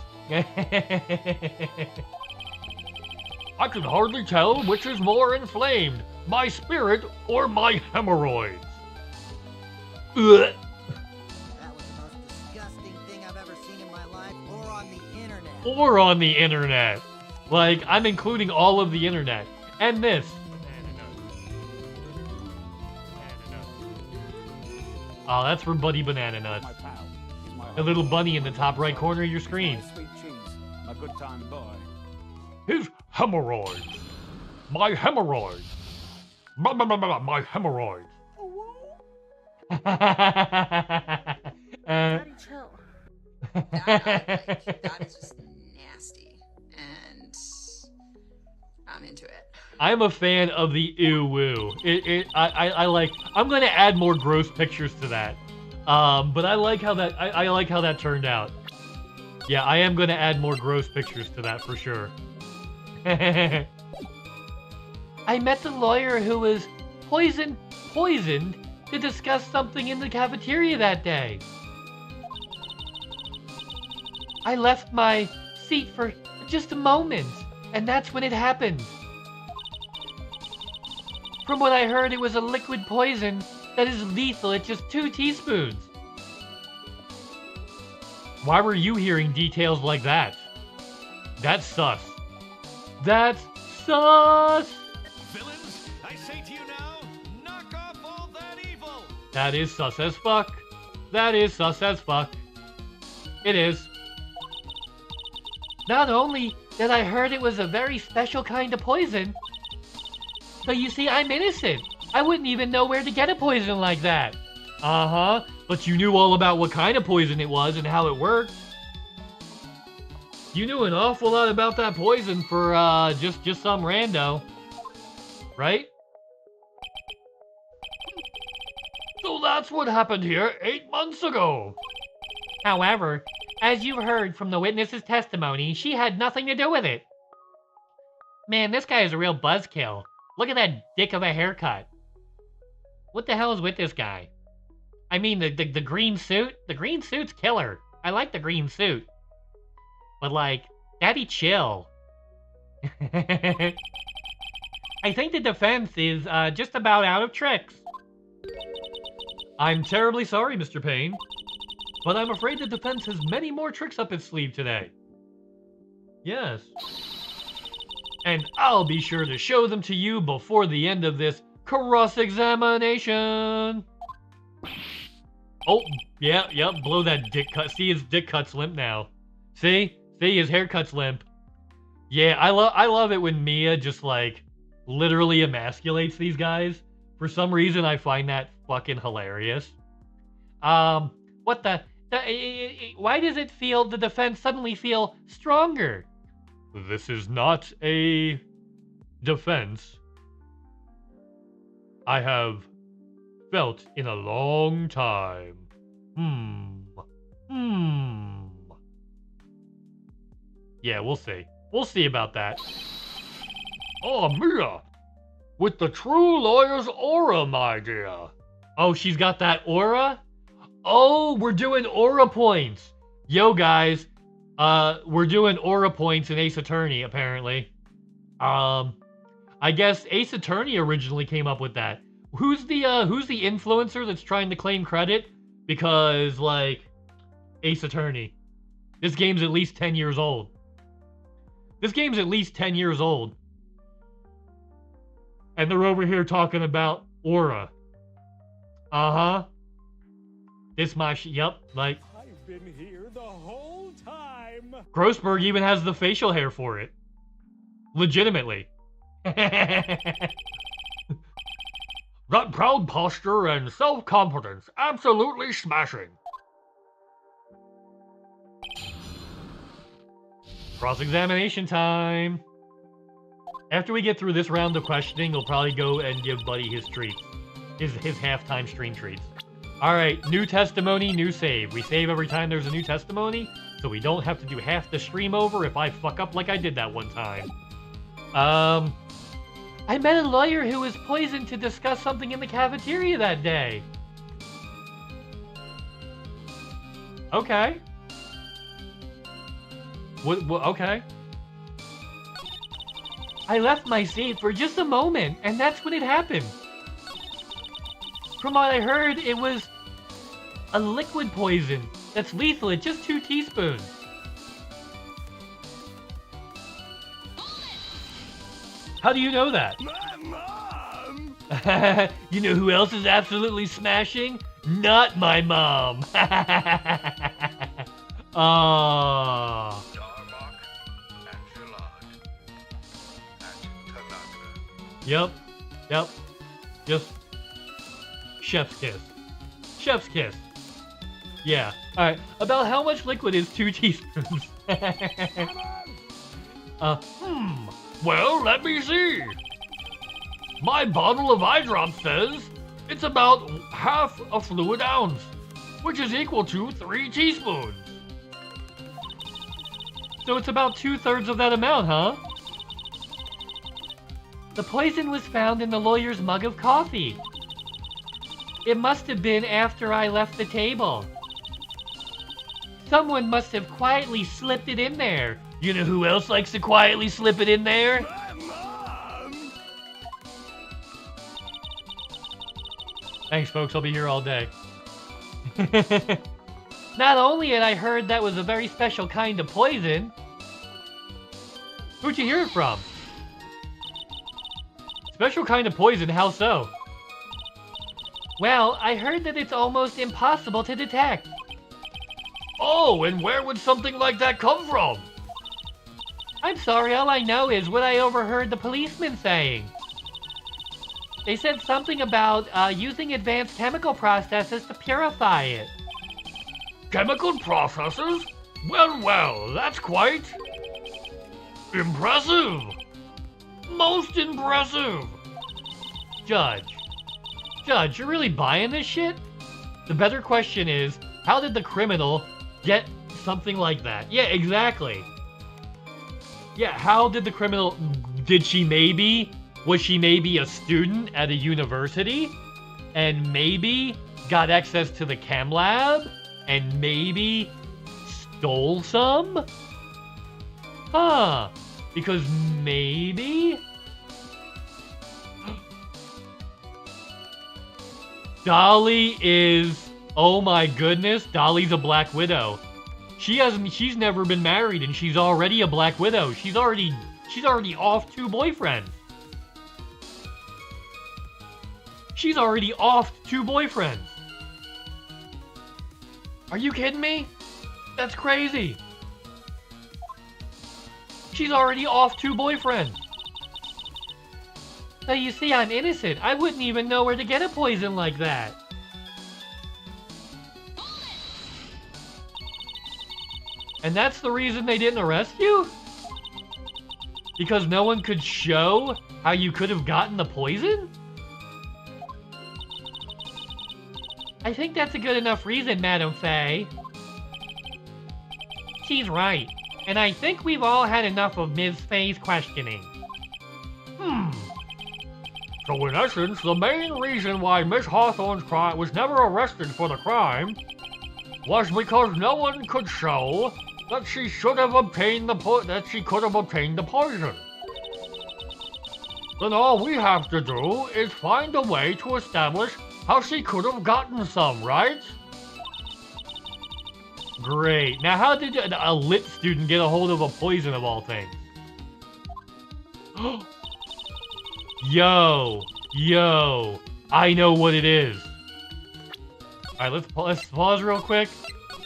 I can hardly tell which is more inflamed, my spirit or my hemorrhoids. That was the most disgusting thing I've ever seen in my life, or on the internet. Or on the internet. Like, I'm including all of the internet. And this. Oh, that's for Buddy Banana Nuts. A little bunny in the top right corner of your screen. Sweet cheese, my good time boy. His hemorrhoids. My hemorrhoids. My hemorrhoids. Daddy, chill. That is just nasty. And I'm into it. I'm a fan of the ew woo. I like. I'm gonna add more gross pictures to that. But I like how that. I like how that turned out. Yeah, I am gonna add more gross pictures to that for sure. I met the lawyer who was poisoned to discuss something in the cafeteria that day. I left my seat for just a moment, and that's when it happened. From what I heard, it was a liquid poison that is lethal at just 2 teaspoons. Why were you hearing details like that? That's sus. That's sus! Villains, I say to you now, knock off all that evil! That is sus as fuck. That is sus as fuck. It is. Not only did I heard it was a very special kind of poison, but you see, I'm innocent. I wouldn't even know where to get a poison like that. Uh-huh, but you knew all about what kind of poison it was and how it worked. You knew an awful lot about that poison for, just some rando. Right? So that's what happened here 8 months ago. However, as you heard from the witness's testimony, she had nothing to do with it. Man, this guy is a real buzzkill. Look at that dick of a haircut. What the hell is with this guy? I mean, the green suit? The green suit's killer. I like the green suit. But like, daddy chill. I think the defense is just about out of tricks. I'm terribly sorry, Mr. Payne. But I'm afraid the defense has many more tricks up its sleeve today. Yes. And I'll be sure to show them to you before the end of this cross-examination. Oh, yeah, yep, blow that dick cut. See, his dick cut's limp now. See, his haircut's limp. Yeah, I love it when Mia just, like, literally emasculates these guys. For some reason, I find that fucking hilarious. What the... Why does it feel, the defense suddenly feel stronger? This is not a defense I have felt in a long time. Yeah, we'll see. We'll see about that. Oh, Mia! With the true lawyer's aura, my dear. Oh, she's got that aura? Oh, we're doing aura points. Yo, guys. We're doing aura points in Ace Attorney, apparently. I guess Ace Attorney originally came up with that. Who's the influencer that's trying to claim credit? Because, like, Ace Attorney. This game's at least 10 years old. This game's at least 10 years old. And they're over here talking about aura. Uh-huh. This my yep, like... I've been here the whole time. Grossberg even has the facial hair for it. Legitimately. That proud posture and self-confidence. Absolutely smashing. Cross-examination time. After we get through this round of questioning, we'll probably go and give Buddy his treats. His halftime stream treats. Alright, new testimony, new save. We save every time there's a new testimony, so we don't have to do half the stream over if I fuck up like I did that one time. I met a lawyer who was poisoned to discuss something in the cafeteria that day. Okay. What okay. I left my seat for just a moment, and that's when it happened. From what I heard, it was a liquid poison that's lethal at just 2 teaspoons. How do you know that? My mom! You know who else is absolutely smashing? Not my mom. Oh. Darmok and Gillard and Tanaka. Yep. Just chef's kiss. Chef's kiss. Yeah. Alright. About how much liquid is 2 teaspoons? Come on! Well, let me see. My bottle of eye drop says it's about half a fluid ounce, which is equal to 3 teaspoons. So it's about 2/3 of that amount, huh? The poison was found in the lawyer's mug of coffee. It must have been after I left the table. Someone must have quietly slipped it in there. You know who else likes to quietly slip it in there? Mom! Thanks, folks. I'll be here all day. Not only had I heard that was a very special kind of poison. Who'd you hear it from? Special kind of poison, how so? Well, I heard that it's almost impossible to detect. Oh, and where would something like that come from? I'm sorry, all I know is what I overheard the policeman saying. They said something about using advanced chemical processes to purify it. Chemical processes? Well, that's quite impressive. Most impressive. Judge, you're really buying this shit? The better question is, how did the criminal get something like that? Yeah, exactly. Yeah, how did the criminal... Was she maybe a student at a university? And maybe got access to the chem lab? And maybe stole some? Huh. Because maybe... Dolly is... Oh my goodness, Dolly's a Black Widow. She's never been married and she's already a Black Widow. She's already off 2 boyfriends. She's already off 2 boyfriends. Are you kidding me? That's crazy. She's already off 2 boyfriends. So you see, I'm innocent. I wouldn't even know where to get a poison like that. And that's the reason they didn't arrest you? Because no one could show how you could have gotten the poison? I think that's a good enough reason, Madam Faye. She's right. And I think we've all had enough of Ms. Faye's questioning. So in essence, the main reason why Miss Hawthorne's crime was never arrested for the crime was because no one could show that she should have obtained that she could have obtained the poison. Then all we have to do is find a way to establish how she could have gotten some, right? Great. Now, how did a lit student get a hold of a poison of all things? Yo, I know what it is. All right, let's pause real quick.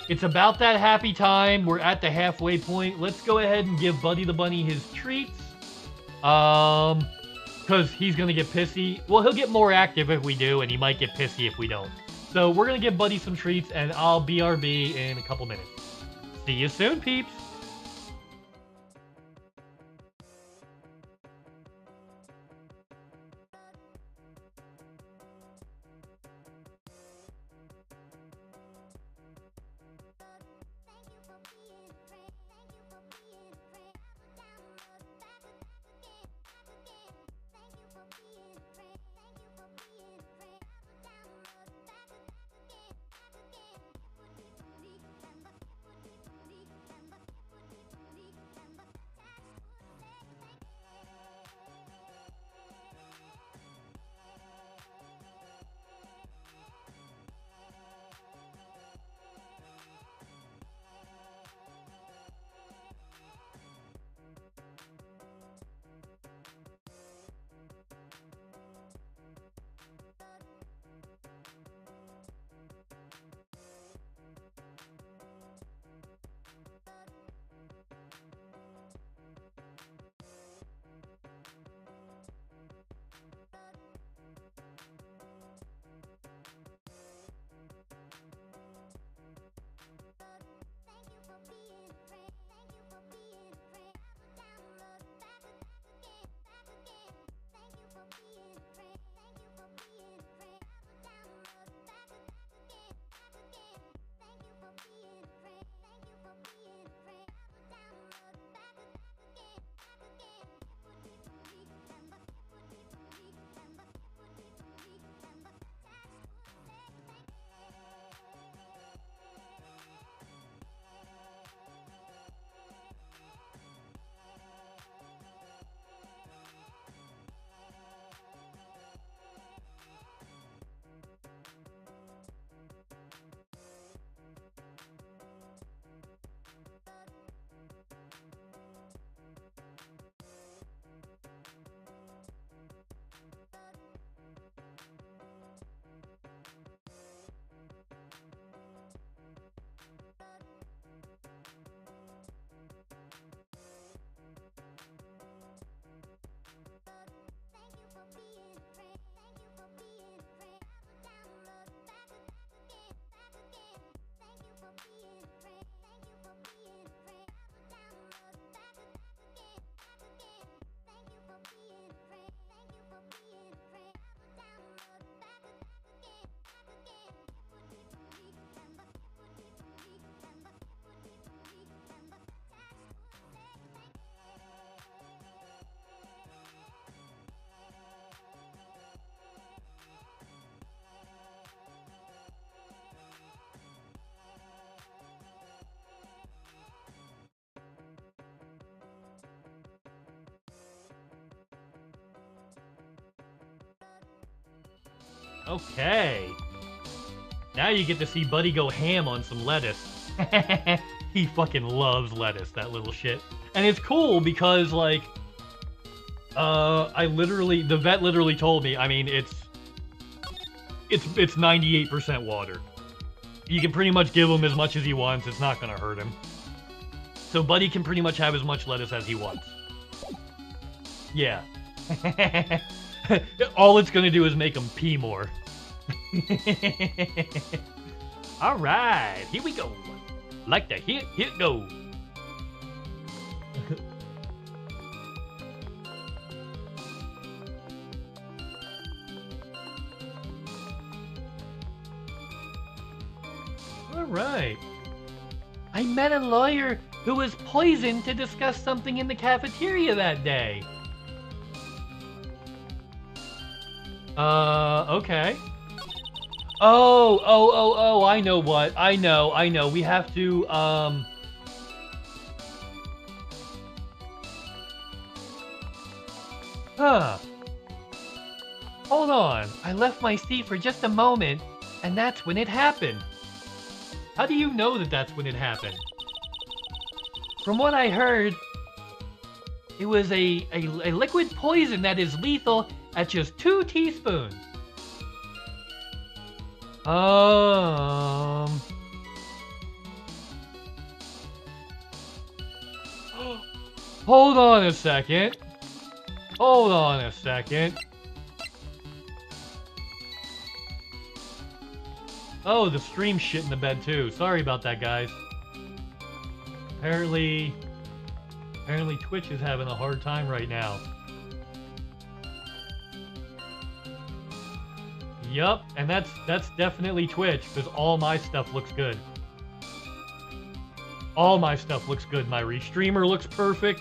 It's about that happy time. We're at the halfway point. Let's go ahead and give Buddy the Bunny his treats. Because he's going to get pissy. Well, he'll get more active if we do, and he might get pissy if we don't. So we're going to give Buddy some treats, and I'll BRB in a couple minutes. See you soon, peeps. Okay. Now you get to see Buddy go ham on some lettuce. He fucking loves lettuce, that little shit. And it's cool because, like, the vet literally told me, I mean, it's 98% water. You can pretty much give him as much as he wants, it's not gonna hurt him. So Buddy can pretty much have as much lettuce as he wants. Yeah. All it's gonna do is make him pee more. Alright, here we go. Like the hit go. Alright. I met a lawyer who was poisoned to discuss something in the cafeteria that day. Okay. Oh, I know what. I know. We have to, Huh. Hold on. I left my seat for just a moment, and that's when it happened. How do you know that that's when it happened? From what I heard, it was a liquid poison that is lethal at just 2 teaspoons. Hold on a second. Hold on a second. Oh, the stream's shit in the bed too. Sorry about that, guys. Apparently Twitch is having a hard time right now. Yup, and that's definitely Twitch, because all my stuff looks good. All my stuff looks good. My restreamer looks perfect.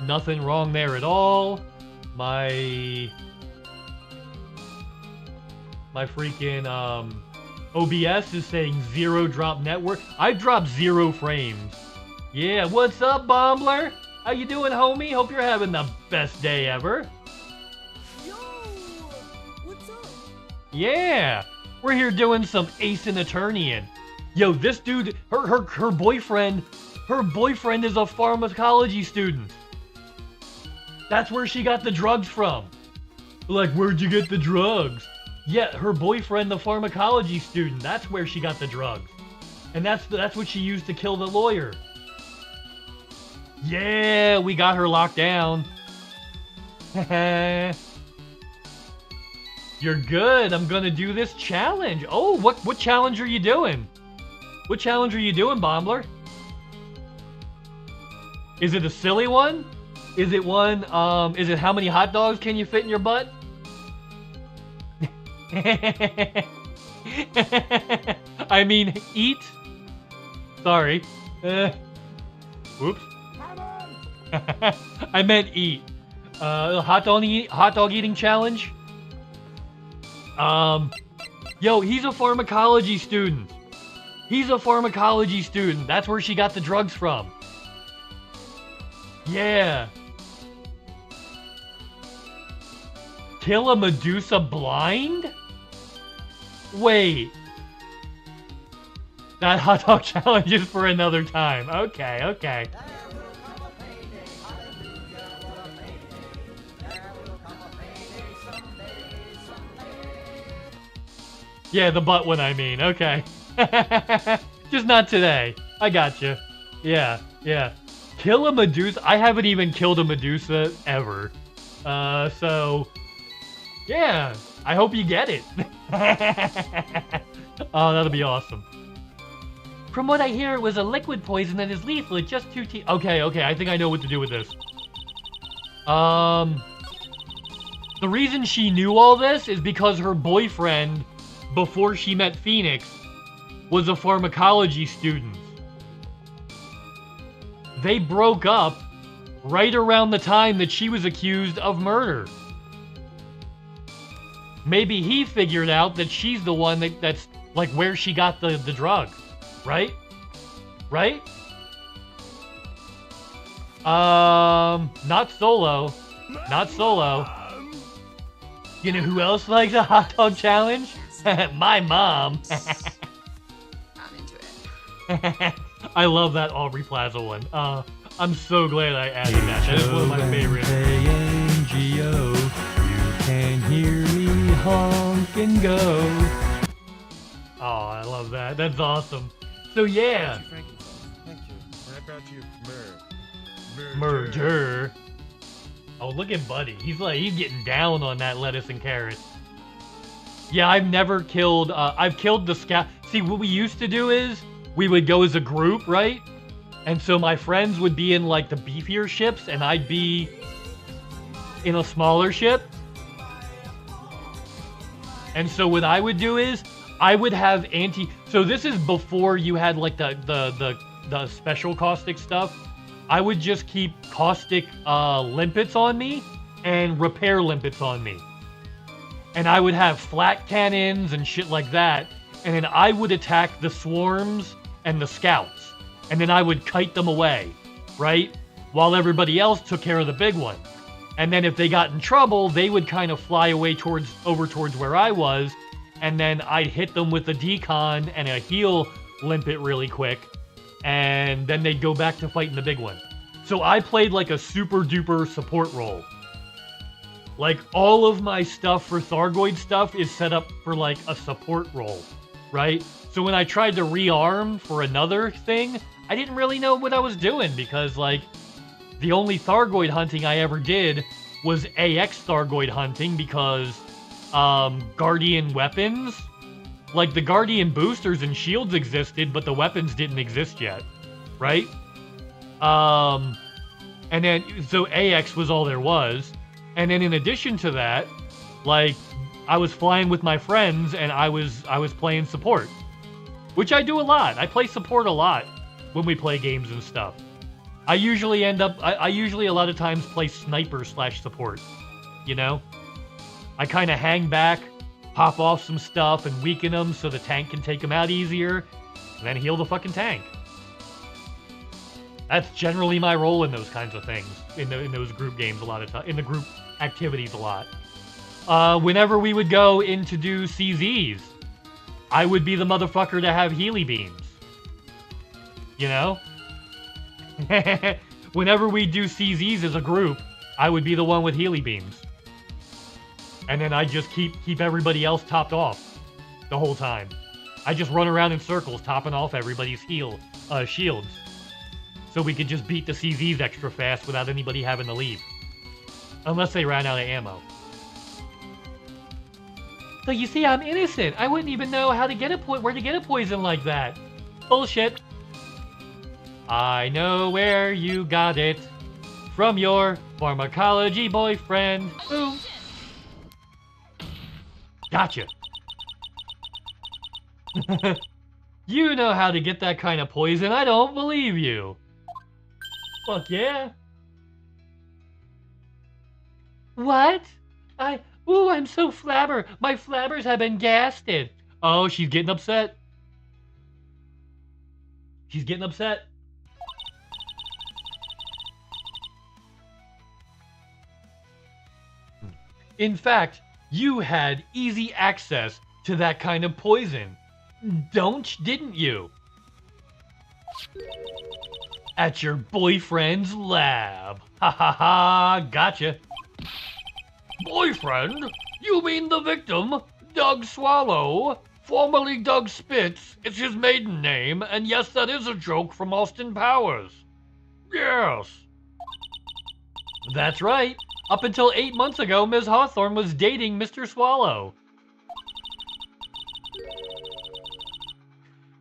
Nothing wrong there at all. My freaking OBS is saying 0 drop network. I dropped 0 frames. Yeah, what's up, Bombler? How you doing, homie? Hope you're having the best day ever. Yo! What's up? Yeah, we're here doing some Ace and Attorneying. Yo, this dude, her boyfriend is a pharmacology student. That's where she got the drugs from. Like, where'd you get the drugs? Yeah, her boyfriend, the pharmacology student, that's where she got the drugs. And that's what she used to kill the lawyer. Yeah, we got her locked down. You're good. I'm gonna do this challenge. Oh, what challenge are you doing? What challenge are you doing, Bombler? Is it a silly one? Is it one, is it how many hot dogs can you fit in your butt? I mean, eat? Sorry. Whoops. I meant eat. Hot dog eating challenge? Yo, he's a pharmacology student. He's a pharmacology student. That's where she got the drugs from. Yeah. Kill a Medusa blind? Wait. That hot dog challenge is for another time. Okay. Yeah, the butt one, I mean. Okay. Just not today. I gotcha. Yeah. Kill a Medusa? I haven't even killed a Medusa ever. So... yeah, I hope you get it. Oh, that'll be awesome. From what I hear, it was a liquid poison that is lethal at just 2 Okay, I think I know what to do with this. The reason she knew all this is because her boyfriend, before she met Phoenix, was a pharmacology student. They broke up right around the time that she was accused of murder. Maybe he figured out that she's the one that's like where she got the drug, right? Right? Not Solo. Not Solo. You know who else likes a hot dog challenge? My mom. I'm into it. I love that Aubrey Plaza one. I'm so glad I added that. That is one of my favorites. K-N-G-O, you can hear me honk and go. Oh, I love that. That's awesome. So yeah. Thank you. And I brought you Merger. Oh, look at Buddy. He's getting down on that lettuce and carrots. Yeah, I've never killed, I've killed the scout. See, what we used to do is, we would go as a group, right? And so my friends would be in, like, the beefier ships, and I'd be in a smaller ship. And so what I would do is, I would have so this is before you had, like, the special caustic stuff. I would just keep caustic limpets on me and repair limpets on me. And I would have flat cannons and shit like that. And then I would attack the swarms and the scouts. And then I would kite them away, right? While everybody else took care of the big one. And then if they got in trouble, they would kind of fly away over towards where I was. And then I'd hit them with a decon and a heal limpet really quick. And then they'd go back to fighting the big one. So I played like a super duper support role. Like all of my stuff for Thargoid stuff is set up for like a support role, right? So when I tried to rearm for another thing, I didn't really know what I was doing because like the only Thargoid hunting I ever did was AX Thargoid hunting because Guardian weapons. Like, the Guardian boosters and shields existed, but the weapons didn't exist yet, right? And then, so AX was all there was. And then in addition to that, like, I was flying with my friends, and I was playing support. Which I do a lot. I play support a lot when we play games and stuff. I usually I usually a lot of times play sniper / support, you know? I kind of hang back, pop off some stuff and weaken them so the tank can take them out easier, and then heal the fucking tank. That's generally my role in those kinds of things, in those group games a lot of time, in the group activities a lot. Whenever we would go in to do CZs, I would be the motherfucker to have Healy beams. You know? Whenever we do CZs as a group, I would be the one with Healy beams. And then I just keep everybody else topped off the whole time. I just run around in circles, topping off everybody's shields. So we could just beat the CZs extra fast without anybody having to leave. Unless they ran out of ammo. So you see, I'm innocent. I wouldn't even know how to get where to get a poison like that. Bullshit. I know where you got it. From your pharmacology boyfriend. Boom. Gotcha. You know how to get that kind of poison. I don't believe you. Fuck yeah. What? Ooh, I'm so flabber. My flabbers have been gasted. Oh, she's getting upset. She's getting upset. In fact, you had easy access to that kind of poison. Didn't you? At your boyfriend's lab. Ha ha ha, gotcha. Boyfriend? You mean the victim? Doug Swallow? Formerly Doug Spitz. It's his maiden name, and yes, that is a joke from Austin Powers. Yes. That's right. Up until 8 months ago, Ms. Hawthorne was dating Mr. Swallow.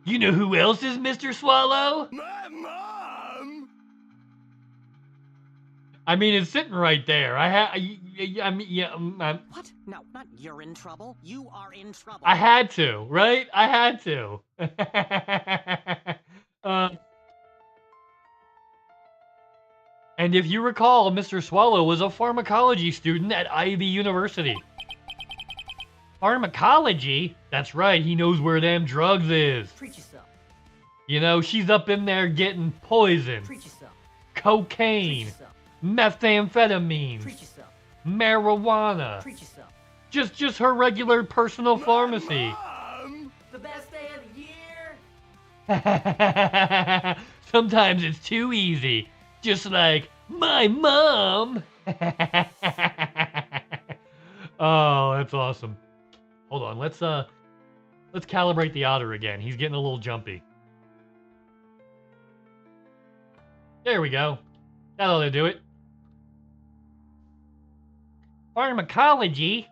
You know who else is Mr. Swallow? My mom! I mean, it's sitting right there. What? No, not you're in trouble. You are in trouble. I had to, right? I had to. And if you recall, Mr. Swallow was a pharmacology student at Ivy University. Pharmacology? That's right, he knows where them drugs is. Treat yourself. You know, she's up in there getting poison, Treat yourself. cocaine, Treat yourself. methamphetamines, Treat yourself. marijuana, Treat yourself. Just her regular personal pharmacy. The best day of the year. Sometimes it's too easy. Just like my mom. Oh, that's awesome. Hold on, let's calibrate the otter again. He's getting a little jumpy. There we go. That ought to do it. Pharmacology.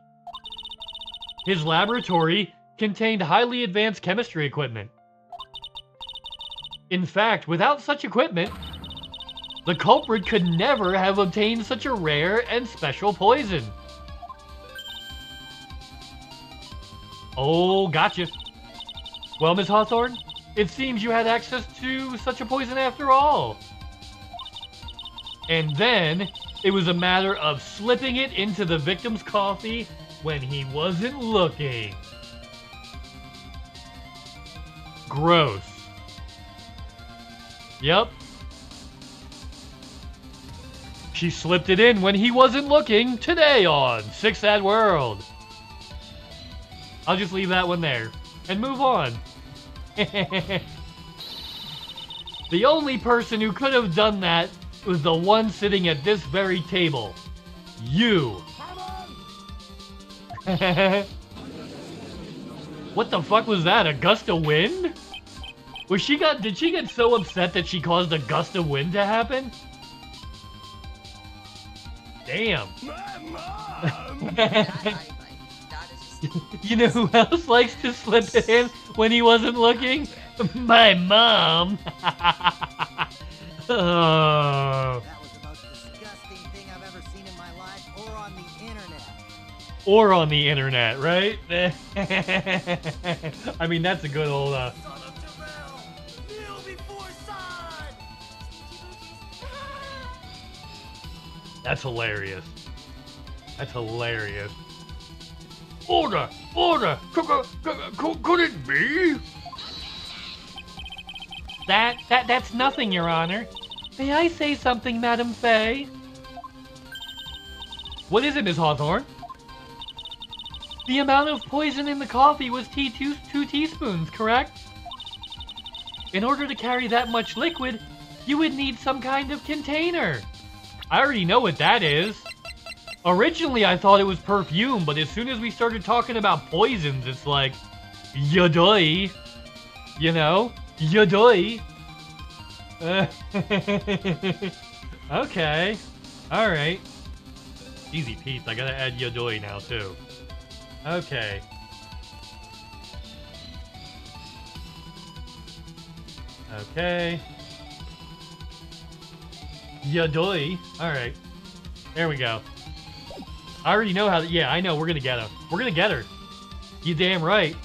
His laboratory contained highly advanced chemistry equipment. In fact, without such equipment, the culprit could never have obtained such a rare and special poison. Oh, gotcha. Well, Miss Hawthorne, it seems you had access to such a poison after all. And then, it was a matter of slipping it into the victim's coffee when he wasn't looking. Gross. Yep. She slipped it in when he wasn't looking today on Six Sad World. I'll just leave that one there and move on. The only person who could have done that was the one sitting at this very table. You. What the fuck was that? A gust of wind? Did she get so upset that she caused a gust of wind to happen? Damn. You know who else likes to slip it in when he wasn't looking? My mom. Oh. That was the most disgusting thing I've ever seen in my life, or on the internet. Or on the internet, right? I mean, that's a good old, That's hilarious. That's hilarious. Order! Order! Could it be? That's nothing, Your Honor. May I say something, Madam Faye? What is it, Miss Hawthorne? The amount of poison in the coffee was 2 teaspoons, correct? In order to carry that much liquid, you would need some kind of container. I already know what that is. Originally, I thought it was perfume, but as soon as we started talking about poisons, it's like, yadoy. You know? Yadoy. Okay. Alright. Easy Pete, I gotta add yadoy now, too. Okay. Okay. Yadoy. Alright. There we go. I already know how to... Yeah, I know. We're gonna get her. We're gonna get her. You damn right.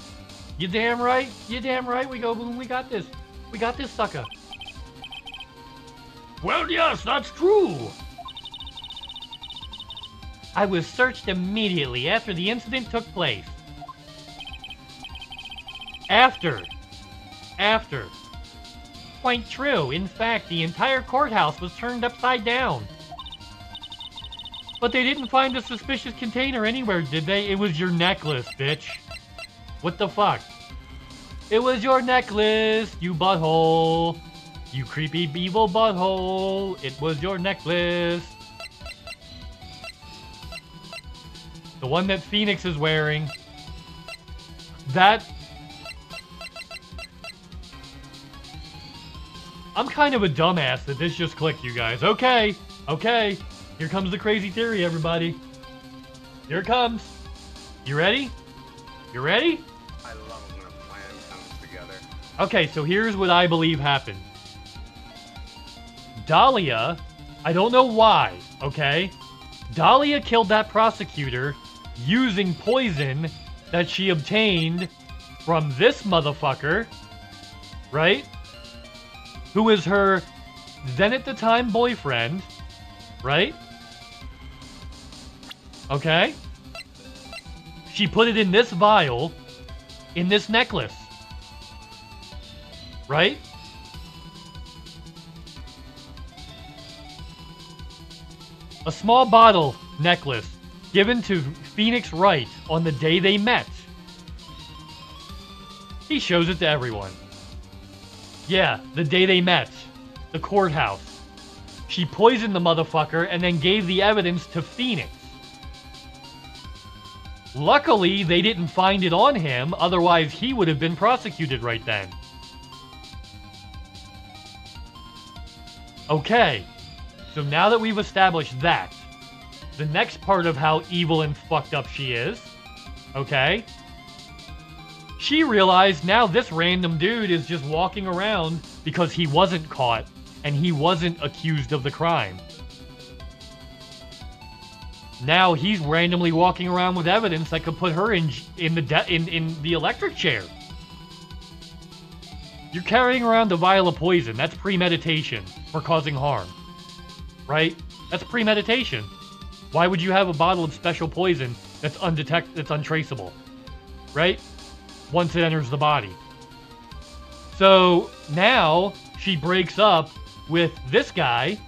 You damn right. You damn right. We go, boom. We got this. We got this sucker. Well, yes, that's true. I was searched immediately after the incident took place. After. Quite true. In fact, the entire courthouse was turned upside down. But they didn't find a suspicious container anywhere, did they? It was your necklace, bitch. What the fuck? It was your necklace, you butthole. You creepy, evil butthole. It was your necklace. The one that Phoenix is wearing. That... I'm kind of a dumbass that this just clicked, you guys. Okay. Okay. Here comes the crazy theory, everybody. Here it comes. You ready? You ready? I love when a plan comes together. Okay, so here's what I believe happened. Dahlia, I don't know why, okay? Dahlia killed that prosecutor using poison that she obtained from this motherfucker, right? Who was her then at the time boyfriend, right? Okay? She put it in this vial, in this necklace. Right? A small bottle necklace given to Phoenix right on the day they met? He shows it to everyone. Yeah, the day they met. The courthouse. She poisoned the motherfucker and then gave the evidence to Phoenix. Luckily, they didn't find it on him, otherwise he would have been prosecuted right then. Okay, so now that we've established that, the next part of how evil and fucked up she is, okay? She realized now this random dude is just walking around because he wasn't caught and he wasn't accused of the crime. Now he's randomly walking around with evidence that could put her in the electric chair. You're carrying around a vial of poison. That's premeditation for causing harm, right? That's premeditation. Why would you have a bottle of special poison that's untraceable, right? Once it enters the body. So now she breaks up with this guy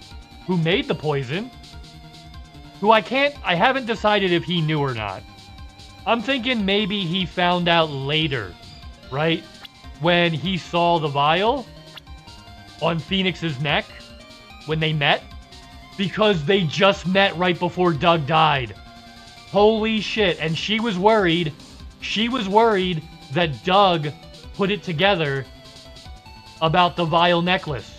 who made the poison, who I haven't decided if he knew or not. I'm thinking maybe he found out later, right? When he saw the vial on Phoenix's neck when they met, because they just met right before Doug died. Holy shit. And she was worried that Doug put it together about the vial necklace.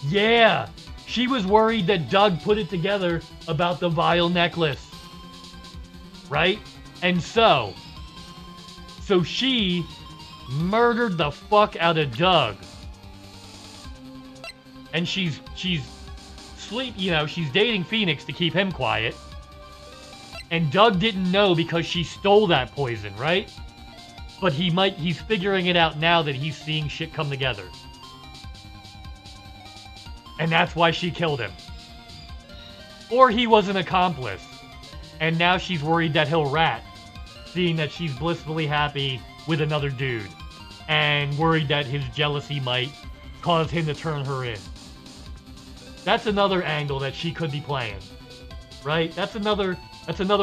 Yeah, she was worried that Doug put it together about the vial necklace. Right? And so she murdered the fuck out of Doug. And she's dating Phoenix to keep him quiet. And Doug didn't know because she stole that poison, right? But he's figuring it out now that he's seeing shit come together. And that's why she killed him. Or he was an accomplice. And now she's worried that he'll rat, seeing that she's blissfully happy with another dude. And worried that his jealousy might cause him to turn her in. That's another angle that she could be playing. Right? That's another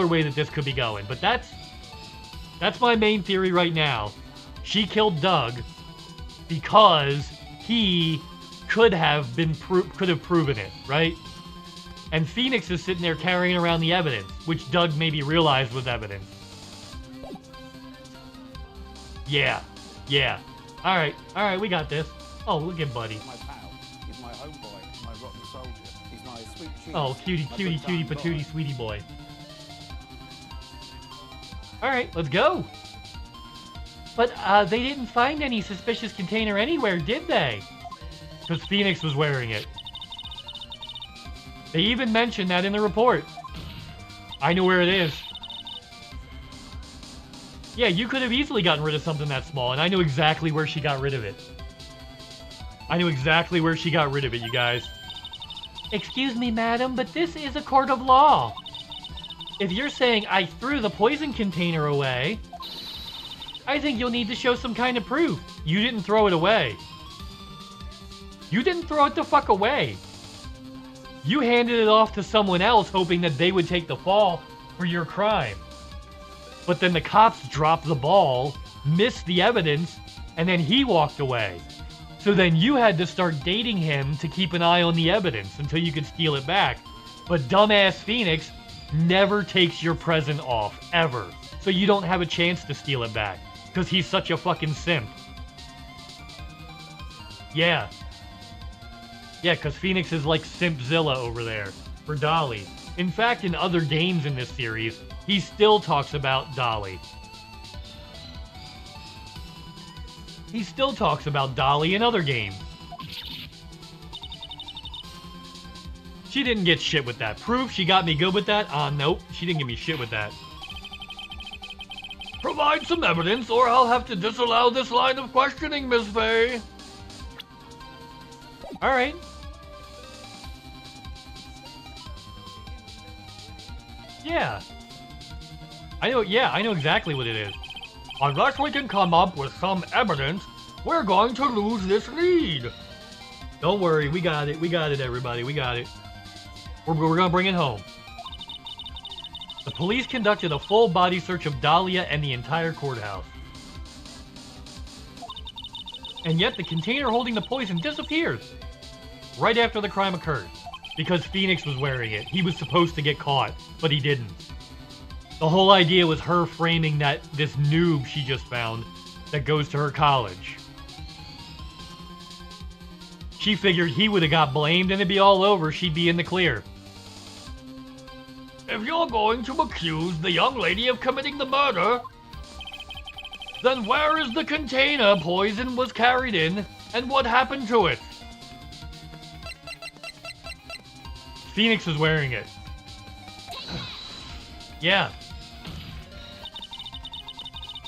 way that this could be going. But that's my main theory right now. She killed Doug because he could have proven it, right? And Phoenix is sitting there carrying around the evidence, which Doug maybe realized was evidence. Yeah. Alright, we got this. Oh, look at Buddy. My pal. He's my homeboy, my rotten soldier. He's my sweet cheese. Oh, cutie patootie sweetie boy. Alright, let's go. But they didn't find any suspicious container anywhere, did they? Because Phoenix was wearing it. They even mentioned that in the report. I know where it is. Yeah, you could have easily gotten rid of something that small, and I know exactly where she got rid of it. You guys. Excuse me, madam, but this is a court of law. If you're saying I threw the poison container away, I think you'll need to show some kind of proof. You didn't throw it away. You didn't throw it the fuck away. You handed it off to someone else hoping that they would take the fall for your crime. But then the cops dropped the ball, missed the evidence, and then he walked away. So then you had to start dating him to keep an eye on the evidence until you could steal it back. But dumbass Phoenix never takes your present off, ever. So you don't have a chance to steal it back. Because he's such a fucking simp. Yeah. Yeah, because Phoenix is like Simpzilla over there for Dolly. In fact, in other games in this series, he still talks about Dolly. He still talks about Dolly in other games. She didn't get shit with that. Proof she got me good with that? Nope. She didn't give me shit with that. Provide some evidence or I'll have to disallow this line of questioning, Miss Faye. Alright. Yeah. I know exactly what it is. Unless we can come up with some evidence, we're going to lose this lead. Don't worry, we got it, everybody, we got it. We're gonna bring it home. The police conducted a full body search of Dahlia and the entire courthouse. And yet the container holding the poison disappears right after the crime occurred because Phoenix was wearing it. He was supposed to get caught, but he didn't. The whole idea was her framing this noob she just found that goes to her college. She figured he would have got blamed and it'd be all over. She'd be in the clear. If you're going to accuse the young lady of committing the murder, then where is the container poison was carried in, and what happened to it? Phoenix was wearing it. Yeah.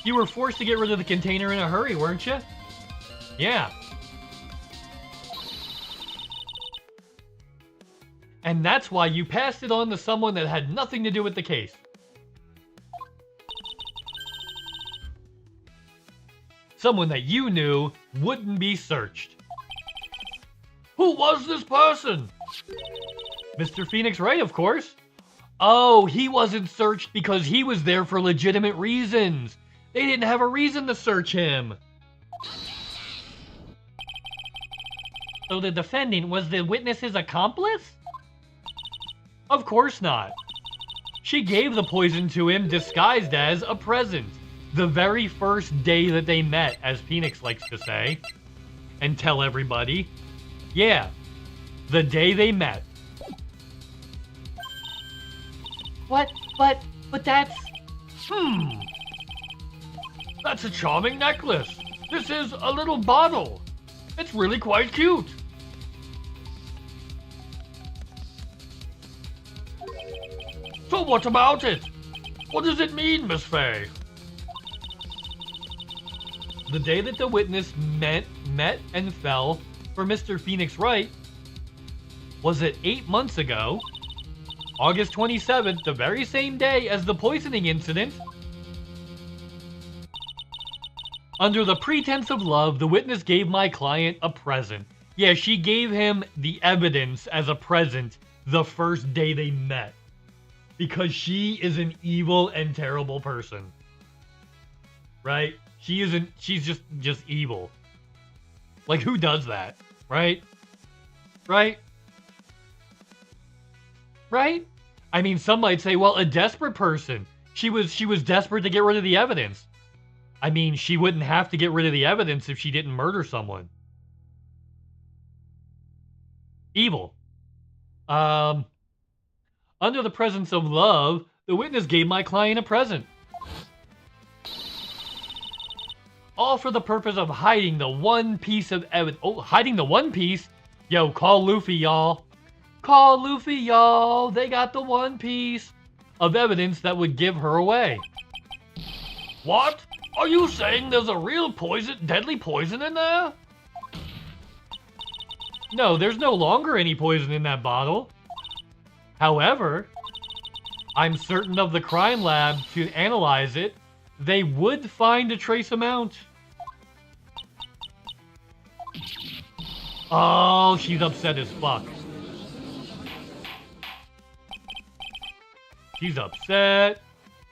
You were forced to get rid of the container in a hurry, weren't you? Yeah. And that's why you passed it on to someone that had nothing to do with the case. Someone that you knew wouldn't be searched. Who was this person? Mr. Phoenix Wright, of course. Oh, he wasn't searched because he was there for legitimate reasons. They didn't have a reason to search him. So the defendant was the witness's accomplice? Of course not. She gave the poison to him disguised as a present. The very first day that they met, as Phoenix likes to say. And tell everybody. Yeah, the day they met. What? But that's... That's a charming necklace. This is a little bottle. It's really quite cute. So what about it? What does it mean, Miss Faye? The day that the witness met and fell for Mr. Phoenix Wright was it 8 months ago, August 27th, the very same day as the poisoning incident. Under the pretense of love, the witness gave my client a present. Yeah, she gave him the evidence as a present the first day they met. Because she is an evil and terrible person. Right? She's just evil. Like, who does that? Right? Right? Right? I mean, some might say, well, a desperate person. She was desperate to get rid of the evidence. I mean, she wouldn't have to get rid of the evidence if she didn't murder someone. Evil. Under the presence of love, the witness gave my client a present. All for the purpose of hiding the one piece of evidence. Oh, hiding the one piece? Yo, call Luffy, y'all. Call Luffy, y'all. They got the one piece of evidence that would give her away. What? Are you saying there's a real deadly poison in there? No, there's no longer any poison in that bottle. However, I'm certain of the crime lab to analyze it, they would find a trace amount. Oh, she's upset as fuck. She's upset.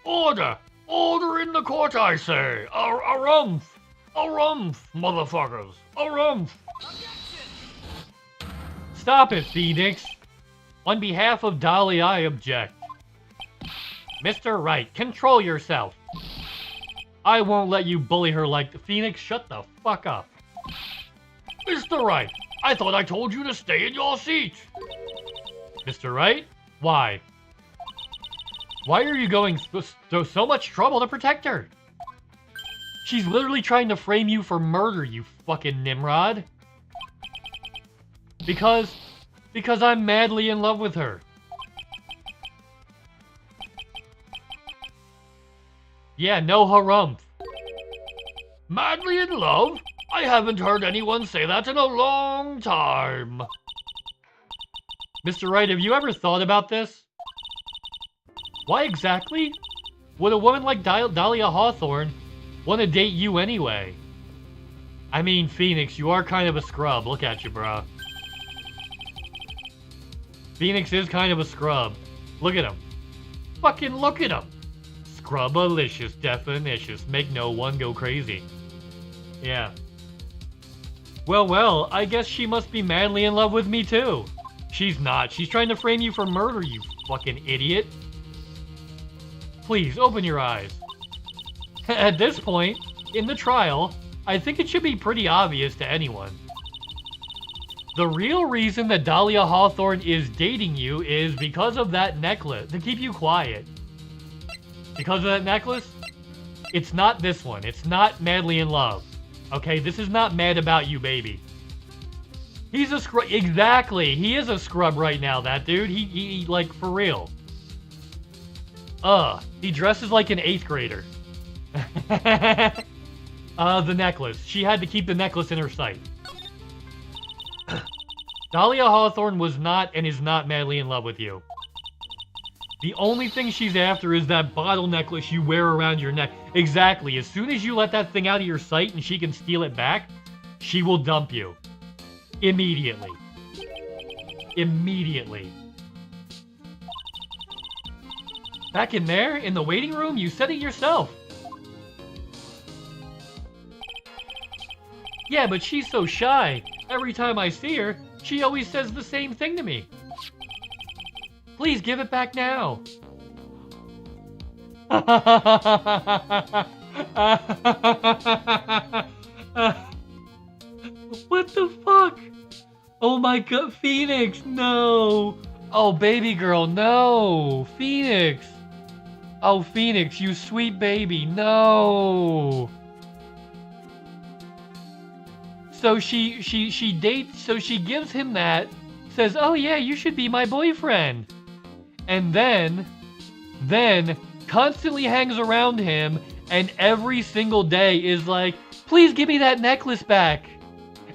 Order! Order in the court, I say! A rumph! A rumph, motherfuckers! A rumph! Stop it, Phoenix! On behalf of Dolly, I object. Mr. Wright, control yourself. I won't let you bully her like the Phoenix. Shut the fuck up. Mr. Wright, I thought I told you to stay in your seat. Mr. Wright, why? Why are you going through so much trouble to protect her? She's literally trying to frame you for murder, you fucking Nimrod. Because I'm madly in love with her. Yeah, no harumph. Madly in love? I haven't heard anyone say that in a long time. Mr. Wright, have you ever thought about this? Why exactly would a woman like Dahlia Hawthorne want to date you anyway? I mean, Phoenix, you are kind of a scrub. Look at you, bro. Phoenix is kind of a scrub. Look at him. Fucking look at him. Scrubalicious definitions. Make no one go crazy. Yeah. Well, I guess she must be madly in love with me too. She's not. She's trying to frame you for murder, you fucking idiot. Please, open your eyes. At this point, in the trial, I think it should be pretty obvious to anyone. The real reason that Dahlia Hawthorne is dating you is because of that necklace, to keep you quiet. Because of that necklace? It's not this one. It's not madly in love. Okay, this is not mad about you, baby. He's a scrub. Exactly. He is a scrub right now, that dude. He like, for real. He dresses like an 8th grader. The necklace. She had to keep the necklace in her sight. Dahlia Hawthorne was not and is not madly in love with you. The only thing she's after is that bottle necklace you wear around your neck. Exactly. As soon as you let that thing out of your sight and she can steal it back, she will dump you. Immediately. Immediately. Back in there, in the waiting room, you said it yourself. Yeah, but she's so shy. Every time I see her, she always says the same thing to me. Please give it back now. What the fuck? Oh my god, Phoenix, no. Oh, baby girl, no. Phoenix. Oh, Phoenix, you sweet baby, no. So she dates, so she gives him that, says, oh yeah, you should be my boyfriend. And then constantly hangs around him and every single day is like, please give me that necklace back.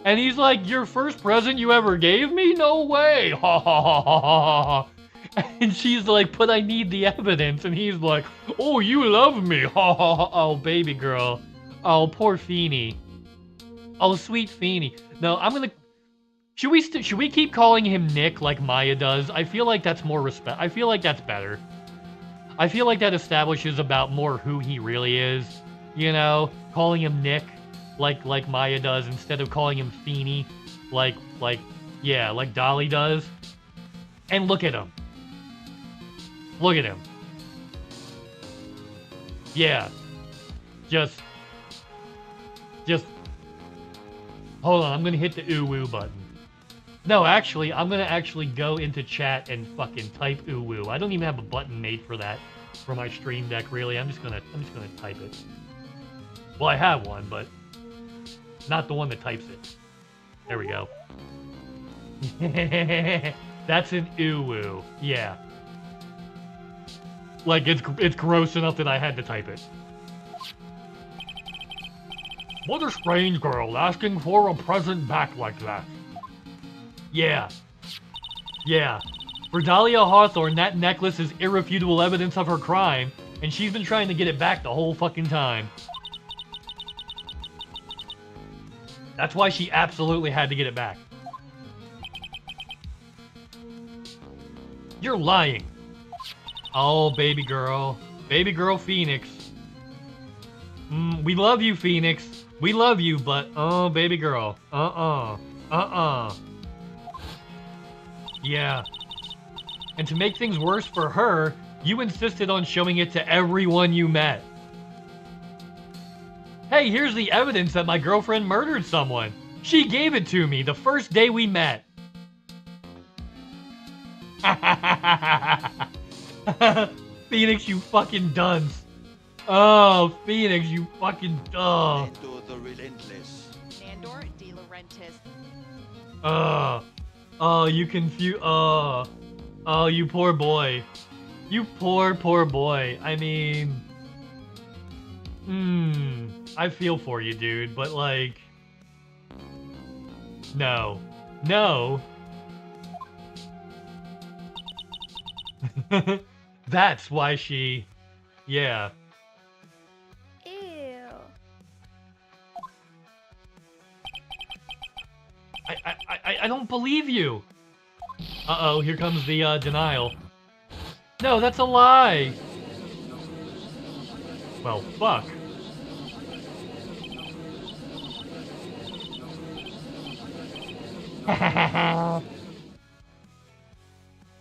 And he's like, your first present you ever gave me? No way. Ha ha ha ha ha ha. And she's like, but I need the evidence. And he's like, oh, you love me. Ha ha ha. Oh, baby girl. Oh, poor Feeny. Oh, sweet Feeny. No, I'm gonna... Should we keep calling him Nick like Maya does? I feel like that's more respect. I feel like that's better. I feel like that establishes about more who he really is. You know, calling him Nick like Maya does instead of calling him Feeny like Dolly does. And look at him. Look at him. Yeah. Just hold on, I'm gonna hit the ooh-woo button. No, actually, I'm gonna actually go into chat and fucking type ooh-woo. I don't even have a button made for that for my stream deck, really. I'm just gonna type it. Well, I have one, but not the one that types it. There we go. That's an ooh-woo. Yeah. Like, it's gross enough that I had to type it. What a strange girl, asking for a present back like that. Yeah. Yeah. For Dahlia Hawthorne, that necklace is irrefutable evidence of her crime, and she's been trying to get it back the whole fucking time. That's why she absolutely had to get it back. You're lying. Oh, baby girl. Baby girl Phoenix. We love you, Phoenix. We love you, but, oh, baby girl. Yeah. And to make things worse for her, you insisted on showing it to everyone you met. Hey, here's the evidence that my girlfriend murdered someone. She gave it to me the first day we met. Phoenix, you fucking dunce. Oh, Phoenix, you fucking dumb. Nandor the Relentless. Nandor de Laurentiis. Oh, you confuse. Oh, you poor boy. You poor boy. I mean, I feel for you, dude, but like, no. That's why she, yeah. Ew. I don't believe you. Uh-oh, here comes the denial. No, that's a lie. Well, fuck.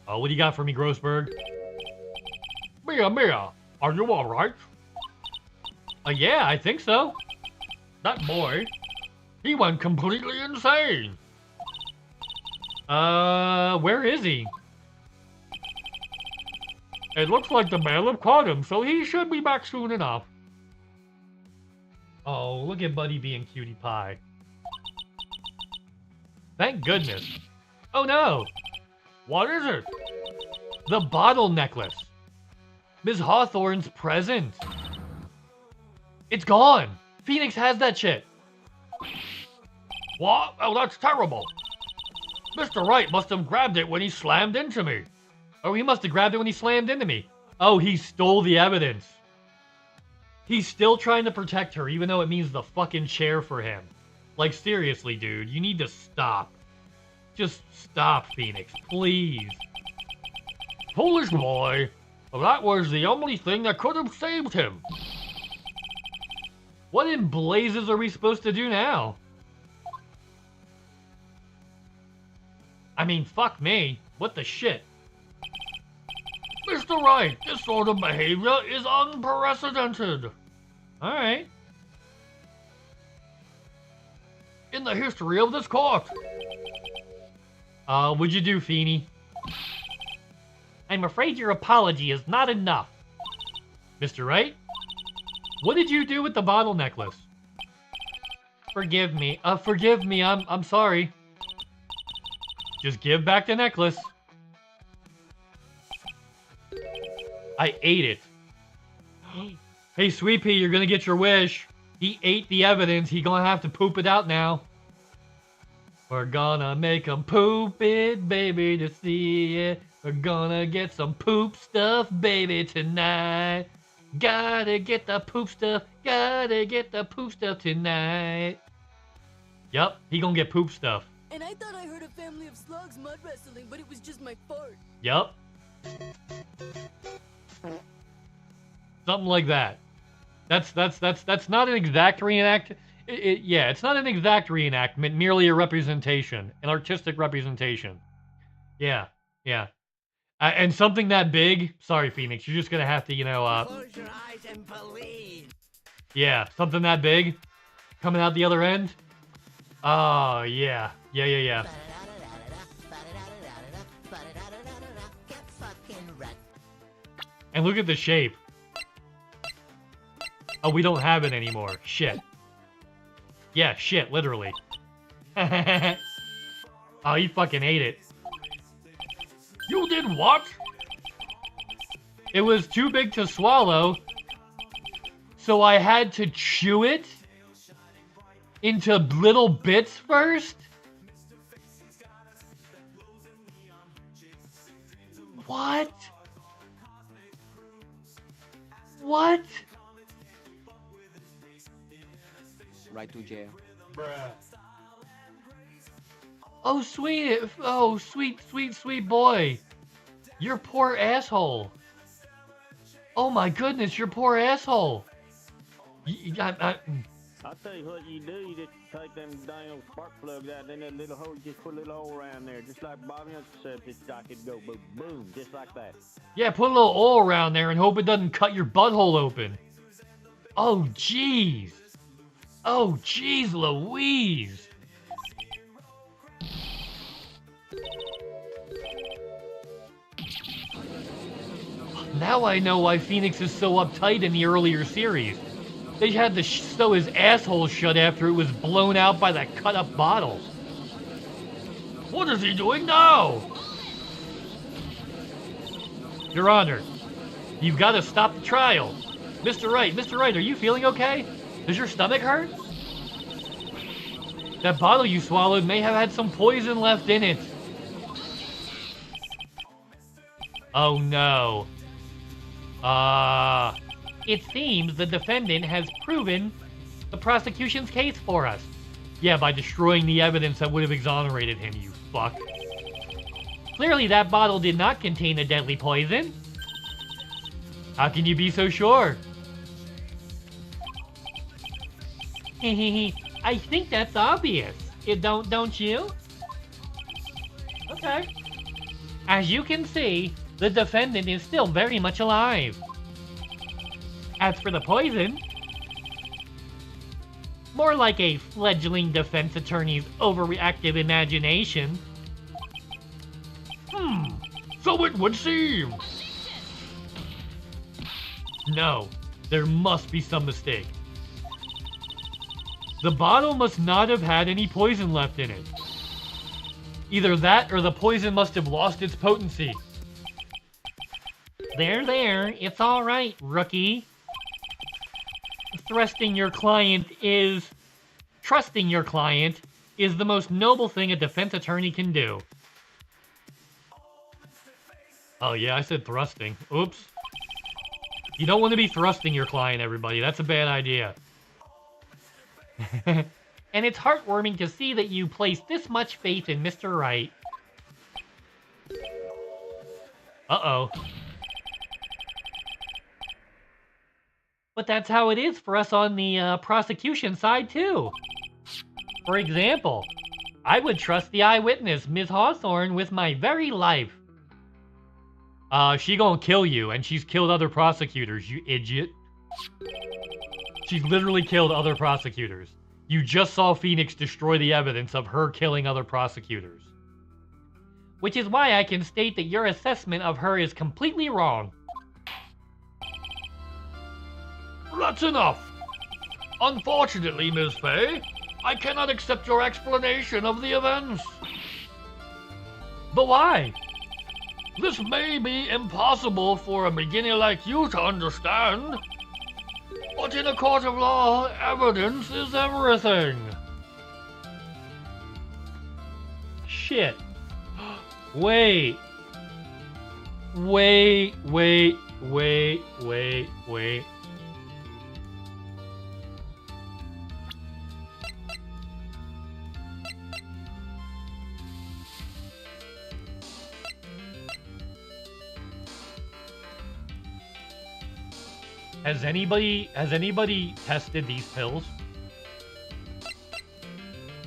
Oh, what do you got for me, Grossberg? Mia, are you alright? Yeah, I think so. That boy, he went completely insane. Where is he? It looks like the bailiff caught him, so he should be back soon enough. Oh, look at Buddy being cutie pie. Thank goodness. Oh no! What is it? The bottle necklace. Ms. Hawthorne's present. It's gone! Phoenix has that shit. What? Oh, that's terrible. Mr. Wright must have grabbed it when he slammed into me. Oh, he must have grabbed it when he slammed into me. Oh, he stole the evidence. He's still trying to protect her, even though it means the fucking chair for him. Like, seriously, dude, you need to stop. Just stop, Phoenix, please. Foolish boy. That was the only thing that could have saved him. What in blazes are we supposed to do now? I mean, fuck me. What the shit? Mr. Wright, this sort of behavior is unprecedented. Alright. In the history of this court. What'd you do, Feeny? I'm afraid your apology is not enough. Mr. Wright? What did you do with the bottle necklace? Forgive me. Forgive me. I'm sorry. Just give back the necklace. I ate it. Hey, Sweet Pea, you're gonna get your wish. He ate the evidence. He gonna have to poop it out now. We're gonna make him poop it, baby, to see it. We're gonna get some poop stuff, baby, tonight. Gotta get the poop stuff. Gotta get the poop stuff tonight. Yup, he gonna get poop stuff. And I thought I heard a family of slugs mud wrestling, but it was just my fart. Yup. Something like that. That's not an exact reenact. Yeah, it's not an exact reenactment, merely a representation, an artistic representation. Yeah, yeah. And something that big. Sorry, Phoenix. You're just gonna have to, Close your eyes and believe. Yeah, something that big, coming out the other end. Oh yeah, yeah. And look at the shape. Oh, we don't have it anymore. Shit. Yeah, shit, literally. Oh, he fucking ate it. You did what? It was too big to swallow, so I had to chew it into little bits first? What? What? Right to jail. Bruh. Oh, sweet boy. Your poor asshole. Oh my goodness, your poor asshole. I'll tell you what you do. You just take them damn spark plugs out in that little hole. You just put a little hole around there, just like Bobby Uncle said. Just like it go boom, boom, just like that. Yeah, put a little oil around there and hope it doesn't cut your butthole open. Oh, jeez. Oh, jeez Louise. Now I know why Phoenix is so uptight in the earlier series. They had to sew his asshole shut after it was blown out by that cut-up bottle. What is he doing now? Your Honor, you've got to stop the trial. Mr. Wright, are you feeling okay? Does your stomach hurt? That bottle you swallowed may have had some poison left in it. Oh no. It seems the defendant has proven the prosecution's case for us. Yeah, by destroying the evidence that would have exonerated him, you fuck. Clearly that bottle did not contain a deadly poison. How can you be so sure? I think that's obvious. Don't you? Okay. As you can see, the defendant is still very much alive. As for the poison, more like a fledgling defense attorney's overreactive imagination. So it would seem. No, there must be some mistake. The bottle must not have had any poison left in it. Either that or the poison must have lost its potency. There, it's all right, rookie. Trusting your client is the most noble thing a defense attorney can do. Oh yeah, I said thrusting. Oops. You don't want to be thrusting your client, everybody. That's a bad idea. And it's heartwarming to see that you place this much faith in Mr. Wright. Uh-oh. But that's how it is for us on the prosecution side, too. For example, I would trust the eyewitness, Ms. Hawthorne, with my very life. She gonna kill you, and she's killed other prosecutors, you idiot. She's literally killed other prosecutors. You just saw Phoenix destroy the evidence of her killing other prosecutors. Which is why I can state that your assessment of her is completely wrong. That's enough. Unfortunately, Ms. Fay, I cannot accept your explanation of the events. But why? This may be impossible for a beginner like you to understand. But in a court of law, evidence is everything. Shit. Wait. Has anybody tested these pills?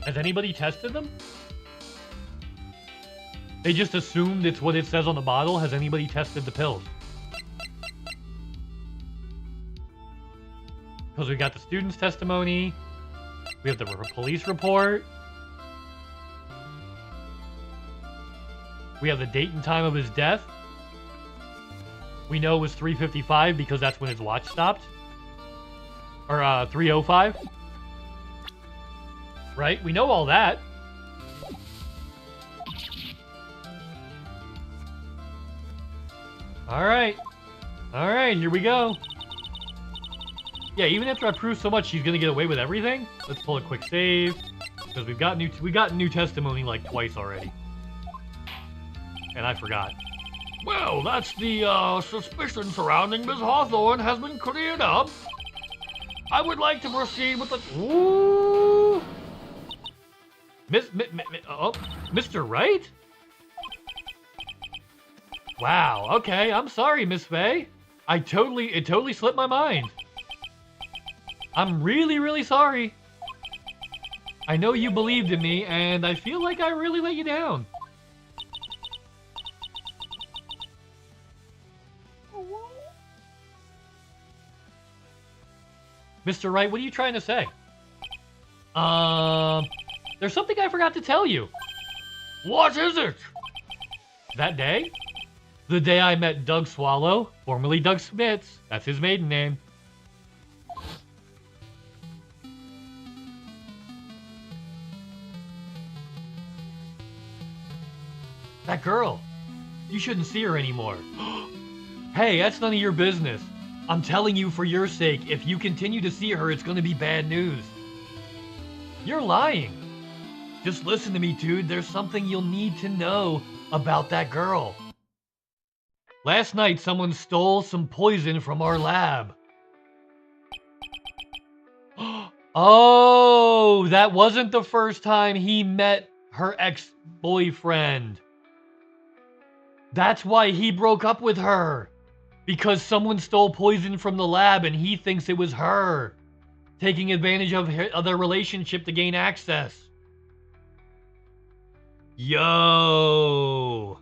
Has anybody tested them? They just assumed it's what it says on the bottle. Has anybody tested the pills? Because we got the student's testimony. We have the police report. We have the date and time of his death. We know it was 3:55 because that's when his watch stopped. Or 3:05. Right? We know all that. Alright, here we go. Yeah, even after I prove so much she's gonna get away with everything, let's pull a quick save. Because we got new testimony like twice already. And I forgot. Well, that's the suspicion surrounding Ms. Hawthorne has been cleared up. I would like to proceed with the... Ooh! Mr. Wright? Wow, okay, I'm sorry, Miss Faye. It totally slipped my mind. I'm really, really sorry. I know you believed in me, and I feel like I really let you down. Mr. Wright, what are you trying to say? There's something I forgot to tell you. What is it? That day? The day I met Doug Swallow, formerly Doug Smits. That's his maiden name. That girl. You shouldn't see her anymore. Hey, that's none of your business. I'm telling you for your sake, if you continue to see her, it's gonna be bad news. You're lying. Just listen to me, dude. There's something you'll need to know about that girl. Last night, someone stole some poison from our lab. Oh, that wasn't the first time he met her ex-boyfriend. That's why he broke up with her. Because someone stole poison from the lab and he thinks it was her. Taking advantage of their relationship to gain access. Yo.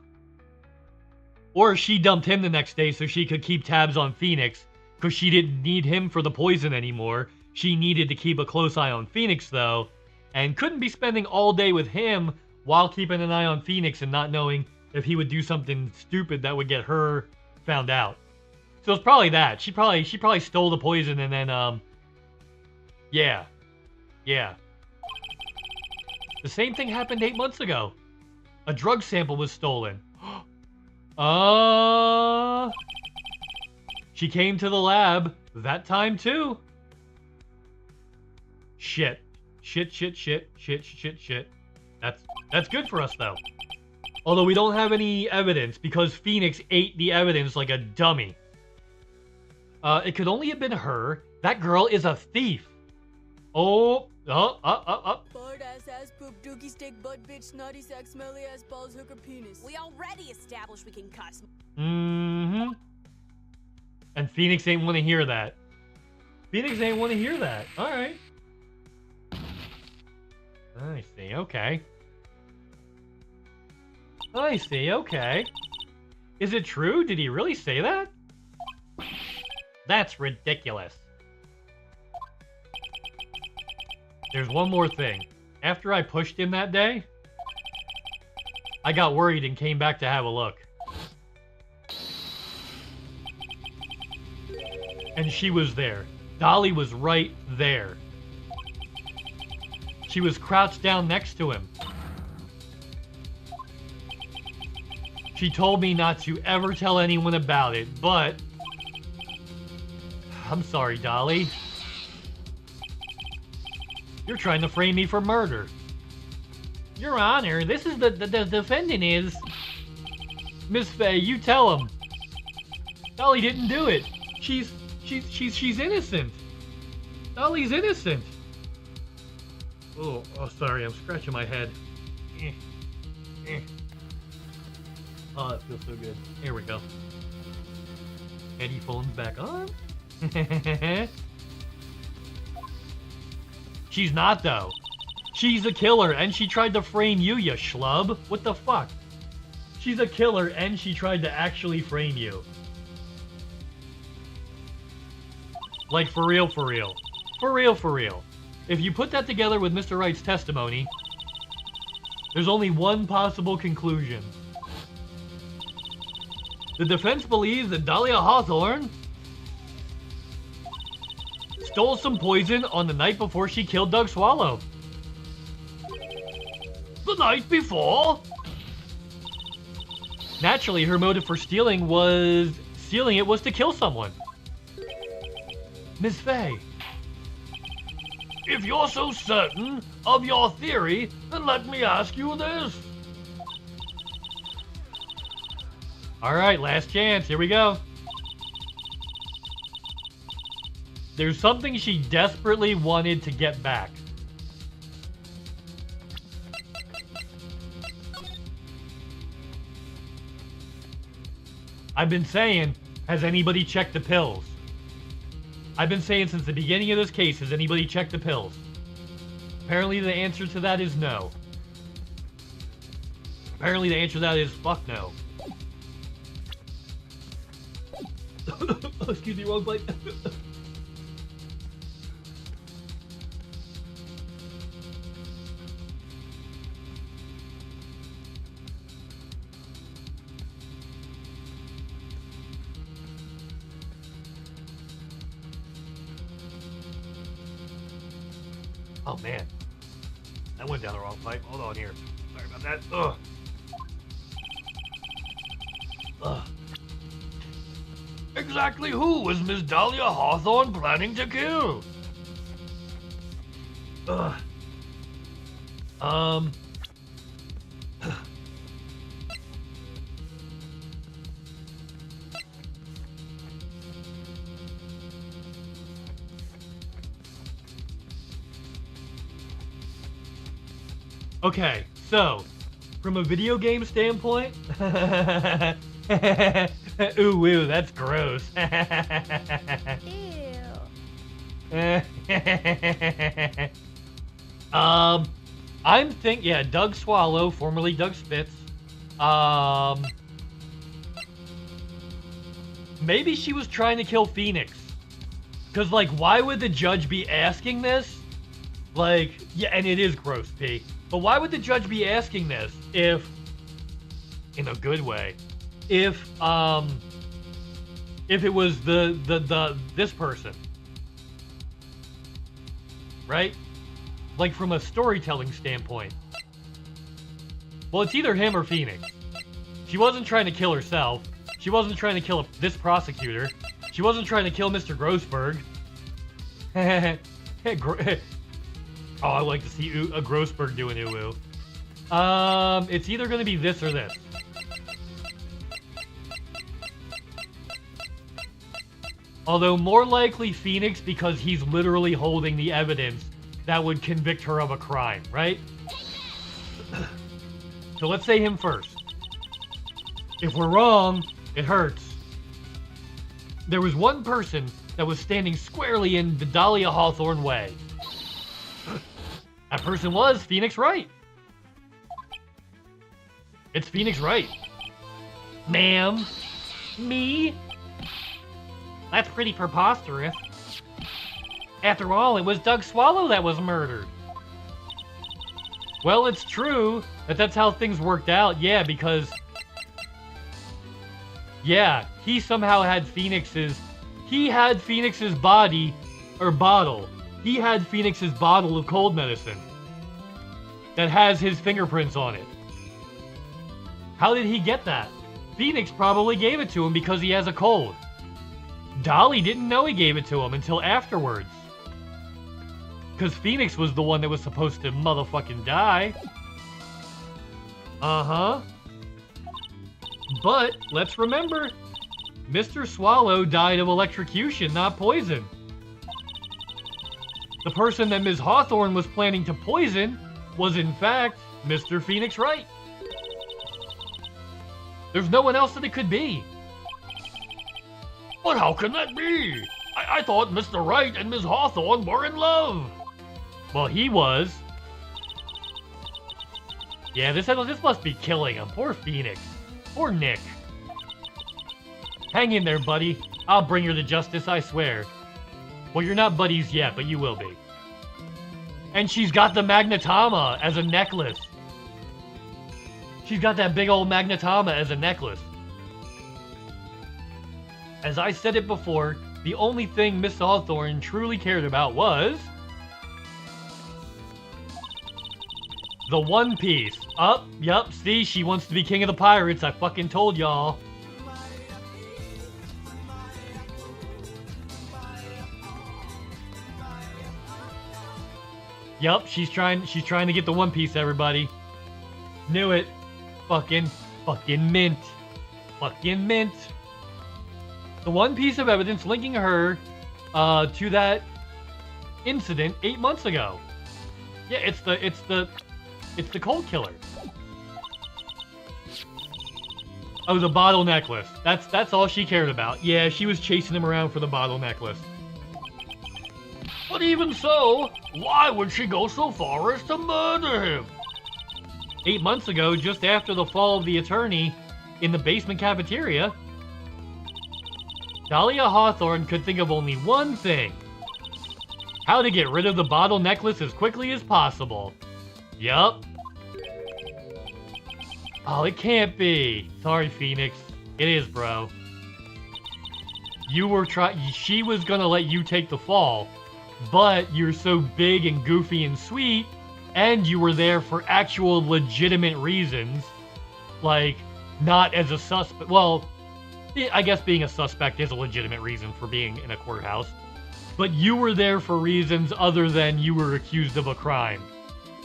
Or she dumped him the next day so she could keep tabs on Phoenix. Because she didn't need him for the poison anymore. She needed to keep a close eye on Phoenix though. And couldn't be spending all day with him while keeping an eye on Phoenix and not knowing if he would do something stupid that would get her found out. So it's probably that. She probably stole the poison and then yeah. The same thing happened 8 months ago. A drug sample was stolen. She came to the lab that time too. Shit. That's good for us though. Although we don't have any evidence because Phoenix ate the evidence like a dummy. It could only have been her. That girl is a thief. Fart ass poop dookie stick butt bitch snotty sack smelly ass balls hooker penis. We already established we can cuss. Mm-hmm. And Phoenix ain't want to hear that. All right. I see. Okay. Is it true? Did he really say that? That's ridiculous. There's one more thing. After I pushed him that day, I got worried and came back to have a look. And she was there. Dolly was right there. She was crouched down next to him. She told me not to ever tell anyone about it, but... I'm sorry, Dolly. You're trying to frame me for murder. Your Honor, this is the defendant is... Miss Faye, you tell him. Dolly didn't do it. She's innocent. Dolly's innocent. Oh, sorry, I'm scratching my head. Oh, it feels so good. Here we go. Headphones back on. She's not, though. She's a killer, and she tried to frame you, you schlub. What the fuck? She's a killer, and she tried to actually frame you. Like, for real, for real. For real, for real. If you put that together with Mr. Wright's testimony, there's only one possible conclusion. The defense believes that Dahlia Hawthorne stole some poison on the night before she killed Doug Swallow. The night before? Naturally, her motive for stealing it was to kill someone. Miss Faye, if you're so certain of your theory, then let me ask you this. All right, last chance. Here we go. There's something she desperately wanted to get back. I've been saying, has anybody checked the pills? I've been saying since the beginning of this case, has anybody checked the pills? Apparently the answer to that is no. Apparently the answer to that is fuck no. Excuse me, wrong bite. Oh man, that went down the wrong pipe. Hold on here. Sorry about that. Ugh. Ugh. Exactly who was Miss Dahlia Hawthorne planning to kill? Okay, so, from a video game standpoint, Ooh, ooh, that's gross. I'm yeah, Doug Swallow, formerly Doug Spitz. Maybe she was trying to kill Phoenix. Cause like, why would the judge be asking this? Like, yeah, and it is gross, P. But why would the judge be asking this if, in a good way, if it was this person, right? Like from a storytelling standpoint. Well, it's either him or Phoenix. She wasn't trying to kill herself. She wasn't trying to kill this prosecutor. She wasn't trying to kill Mr. Grossberg. Oh, I like to see a Grossberg doing ooh-ooh. It's either going to be this or this. Although more likely Phoenix, because he's literally holding the evidence that would convict her of a crime, right? So let's say him first. If we're wrong, it hurts. There was one person that was standing squarely in the Dahlia Hawthorne way. That person was Phoenix Wright. It's Phoenix Wright. Ma'am? Me? That's pretty preposterous. After all, it was Doug Swallow that was murdered. Well, it's true that that's how things worked out, yeah, because... Yeah, he somehow had Phoenix's... He had Phoenix's body, or bottle. He had Phoenix's bottle of cold medicine that has his fingerprints on it. How did he get that? Phoenix probably gave it to him because he has a cold. Dolly didn't know he gave it to him until afterwards. Because Phoenix was the one that was supposed to motherfucking die. Uh-huh. But, let's remember, Mr. Swallow died of electrocution, not poison. The person that Ms. Hawthorne was planning to poison was, in fact, Mr. Phoenix Wright. There's no one else that it could be. But how can that be? I thought Mr. Wright and Ms. Hawthorne were in love. Well, he was. Yeah, this must be killing him. Poor Phoenix. Poor Nick. Hang in there, buddy. I'll bring her to justice, I swear. Well, you're not buddies yet, but you will be. And she's got the magnetama as a necklace. She's got that big old magnetama as a necklace. As I said it before, the only thing Miss Hawthorne truly cared about was... the One Piece. Yup, see, she wants to be king of the pirates, I fucking told y'all. Yup, she's trying to get the One Piece, everybody. Knew it. Fucking mint. Fucking mint. The one piece of evidence linking her to that incident 8 months ago. Yeah, it's the cold killer. Oh, the bottle necklace. That's all she cared about. Yeah, she was chasing him around for the bottle necklace. But even so, why would she go so far as to murder him? 8 months ago, just after the fall of the attorney in the basement cafeteria, Dahlia Hawthorne could think of only one thing. How to get rid of the bottle necklace as quickly as possible. Yup. Oh, it can't be. Sorry, Phoenix. It is, bro. She was gonna let you take the fall, but you're so big and goofy and sweet, and you were there for actual legitimate reasons. Like, not as a suspect. Well, I guess being a suspect is a legitimate reason for being in a courthouse. But you were there for reasons other than you were accused of a crime.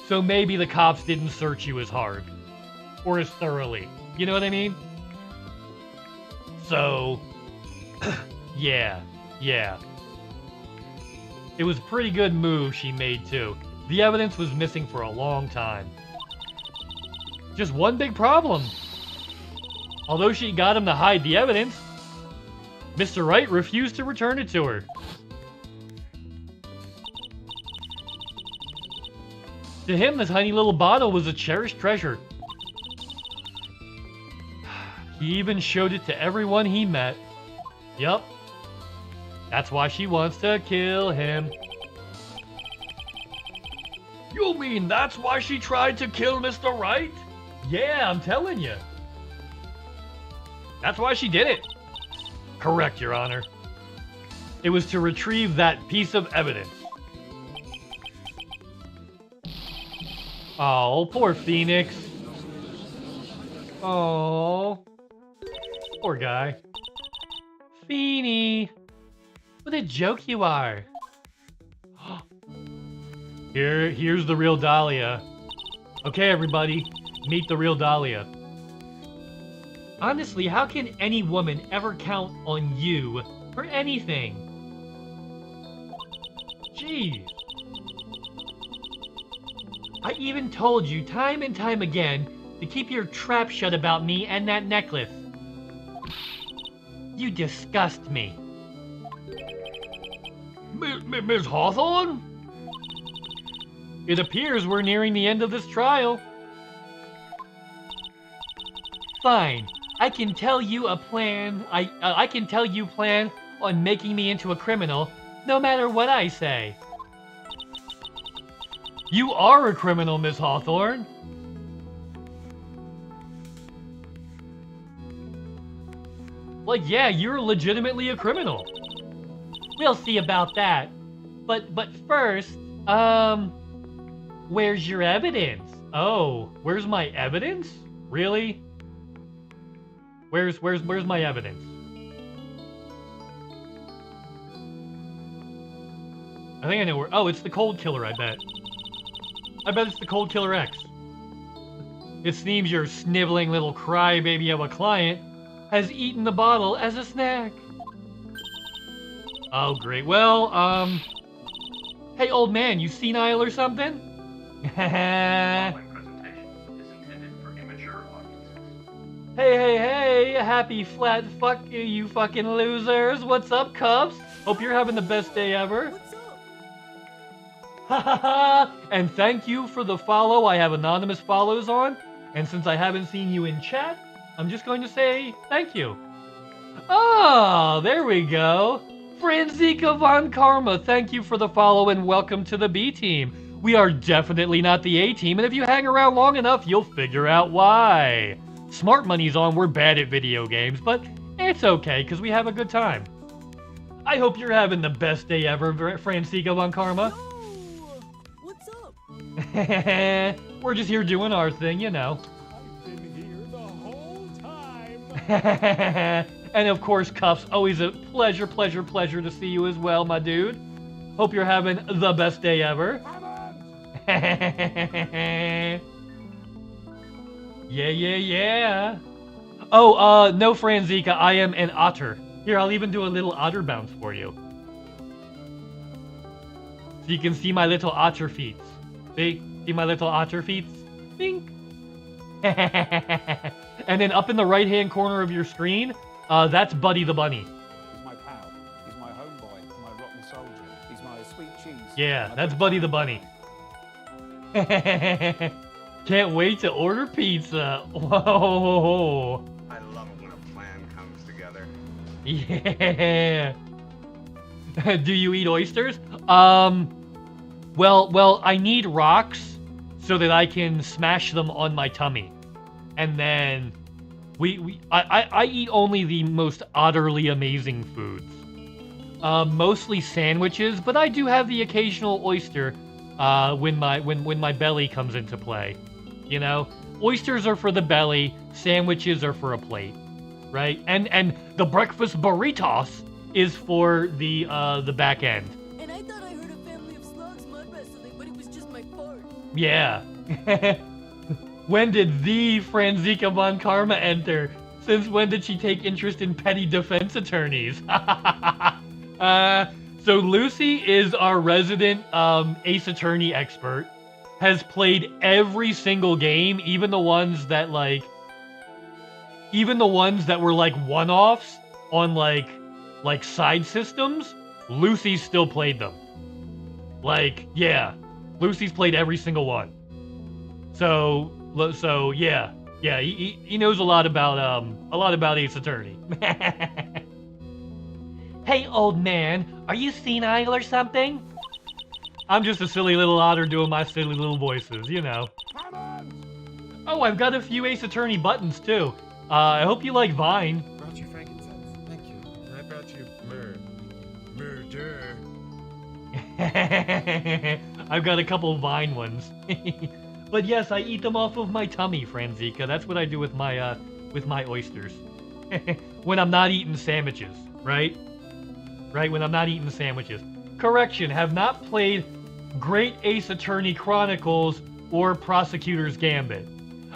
So maybe the cops didn't search you as hard. Or as thoroughly. You know what I mean? So, yeah. It was a pretty good move she made, too. The evidence was missing for a long time. Just one big problem. Although she got him to hide the evidence, Mr. Wright refused to return it to her. To him, the tiny little bottle was a cherished treasure. He even showed it to everyone he met. Yup. That's why she wants to kill him. You mean that's why she tried to kill Mr. Wright? Yeah, I'm telling you. That's why she did it. Correct, Your Honor. It was to retrieve that piece of evidence. Oh, poor Phoenix. Oh, poor guy. Feeny. What a joke you are. Here's the real Dahlia. Okay, everybody, meet the real Dahlia. Honestly, how can any woman ever count on you for anything? Jeez. I even told you time and time again to keep your trap shut about me and that necklace. You disgust me. Ms. Hawthorne? It appears we're nearing the end of this trial. Fine. I can tell you a plan. I can tell you plan on making me into a criminal, no matter what I say. You are a criminal, Miss Hawthorne. Like, yeah, you're legitimately a criminal. We'll see about that. But first, where's your evidence? Oh, where's my evidence? Really? Where's my evidence? I think I know where. Oh, it's the Cold Killer, I bet. I bet it's the Cold Killer X. It seems your sniveling little crybaby of a client has eaten the bottle as a snack. Oh, great. Well, hey, old man, you senile or something? Hey, happy flat fuck you fucking losers. What's up, Cubs? Hope you're having the best day ever. And thank you for the follow. I have anonymous follows on, and since I haven't seen you in chat, I'm just going to say thank you. Oh, there we go. Franzika Von Karma, thank you for the follow and welcome to the B team. We are definitely not the A team, and if you hang around long enough, you'll figure out why. Smart Money's on, we're bad at video games, but it's okay, because we have a good time. I hope you're having the best day ever, Franzika Von Karma. What's up? We're just here doing our thing, you know. I've been here the whole time. And of course, Cuffs, always a pleasure to see you as well, my dude. Hope you're having the best day ever. Yeah. Oh, no, Franzika, I am an otter. Here, I'll even do a little otter bounce for you. So you can see my little otter feet. See my little otter feet? Bink. And then up in the right-hand corner of your screen, that's Buddy the Bunny. He's my pal. He's my homeboy. My rotten soldier. He's my sweet cheese. Yeah, that's Buddy the Bunny. Can't wait to order pizza. Whoa. I love it when a plan comes together. Yeah. Do you eat oysters? Well, I need rocks so that I can smash them on my tummy. And then I eat only the most utterly amazing foods. Mostly sandwiches, but I do have the occasional oyster when my belly comes into play. You know, oysters are for the belly, sandwiches are for a plate, right? And the breakfast burritos is for the back end. And I thought I heard a family of slugs mud wrestling, but it was just my fart. Yeah. When did the Franzika Von Karma enter? Since when did she take interest in petty defense attorneys? So Lucy is our resident Ace Attorney expert. Has played every single game, even the ones that, like, even the ones that were like one-offs on like side systems, Lucy's still played them. Like, yeah, Lucy's played every single one. So yeah, he knows a lot about Ace Attorney. Hey, old man, are you senile or something? I'm just a silly little otter doing my silly little voices, you know. Oh, I've got a few Ace Attorney buttons too. I hope you like Vine. Brought you frankincense. Thank you. And I brought you murder. I've got a couple Vine ones. But yes, I eat them off of my tummy, Franzica. That's what I do with my oysters. When I'm not eating sandwiches, right? Right, when I'm not eating sandwiches. Correction, have not played Great Ace Attorney Chronicles or Prosecutor's Gambit.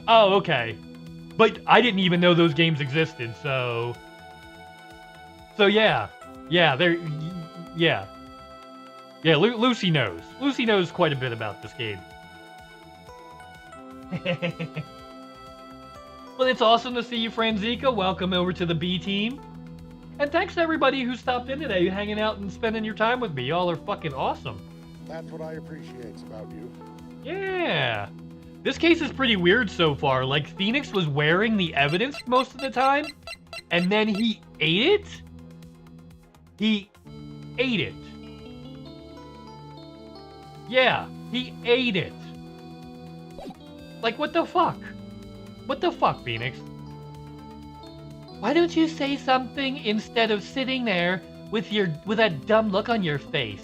Oh, okay. But I didn't even know those games existed, so yeah. Yeah, Lucy knows. Lucy knows quite a bit about this game. Well, it's awesome to see you, Franzica. Welcome over to the B team. And thanks to everybody who stopped in today, hanging out and spending your time with me. Y'all are fucking awesome. That's what I appreciate about you. Yeah. This case is pretty weird so far. Like, Phoenix was wearing the evidence most of the time, and then he ate it? He ate it. Yeah, he ate it. Like, what the fuck? What the fuck, Phoenix? Why don't you say something instead of sitting there with that dumb look on your face?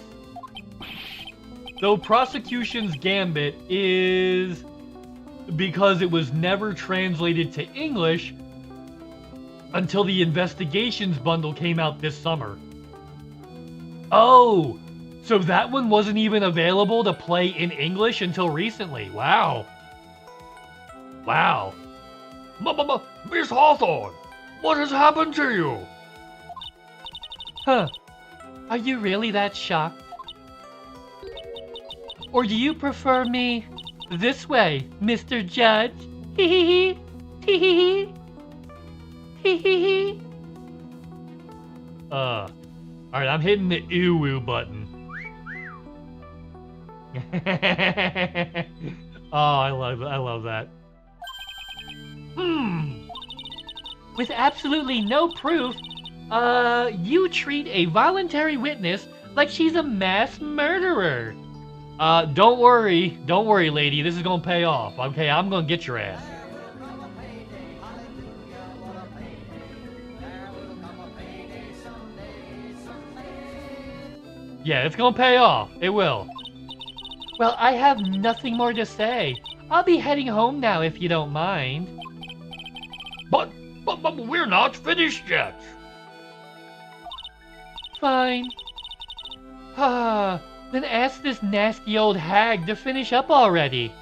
So Prosecution's Gambit is because it was never translated to English until the Investigations bundle came out this summer. Oh, so that one wasn't even available to play in English until recently. Wow. Wow. Miss Hawthorne, what has happened to you? Huh. Are you really that shocked? Or do you prefer me this way, Mr. Judge? Hee hee hee. Hee hee hee. Hee hee hee. Alright, I'm hitting the ew button. Oh, I love that. With absolutely no proof, you treat a voluntary witness like she's a mass murderer. Don't worry, lady. This is gonna pay off. Okay, I'm gonna get your ass. Yeah, it's gonna pay off. It will. Well, I have nothing more to say. I'll be heading home now if you don't mind. But we're not finished yet. Fine. Then ask this nasty old hag to finish up already.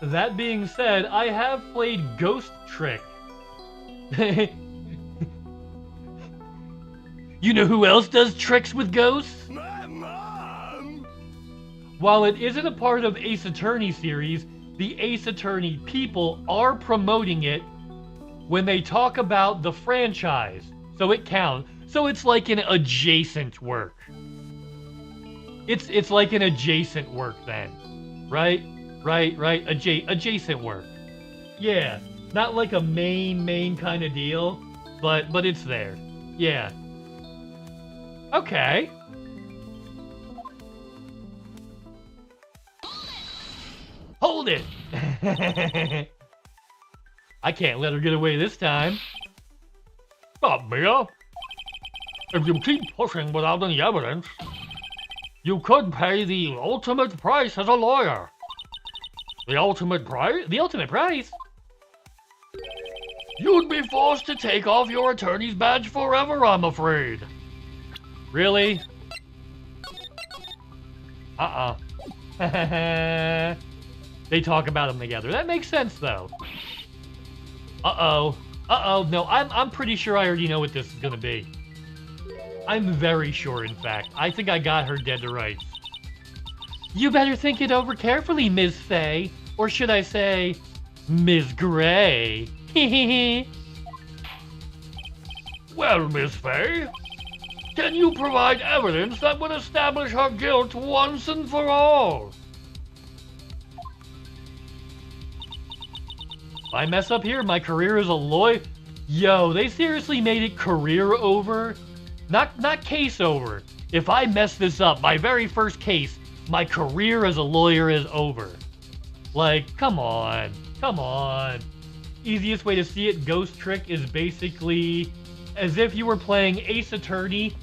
That being said, I have played Ghost Trick. You know who else does tricks with ghosts? My mom! While it isn't a part of Ace Attorney series, the Ace Attorney people are promoting it when they talk about the franchise. So it counts. So it's like an adjacent work. It's like an adjacent work then. Right? Adjacent work. Yeah. Not like a main kind of deal, but it's there. Yeah. Okay. Hold it! I can't let her get away this time. Stop, Mia. If you keep pushing without any evidence, you could pay the ultimate price as a lawyer. The ultimate price? The ultimate price? You'd be forced to take off your attorney's badge forever, I'm afraid. Really? They talk about them together. That makes sense, though. Uh-oh. No, I'm pretty sure I already know what this is gonna be. I'm very sure, in fact. I think I got her dead to rights. You better think it over carefully, Ms. Faye. Or should I say, Ms. Gray. Well, Miss Faye, can you provide evidence that would establish her guilt once and for all? If I mess up here, my career as a lawyer... Yo, they seriously made it career over? Not case over. If I mess this up, my very first case, my career as a lawyer is over. Like, come on. Come on. Easiest way to see it, Ghost Trick is basically as if you were playing Ace Attorney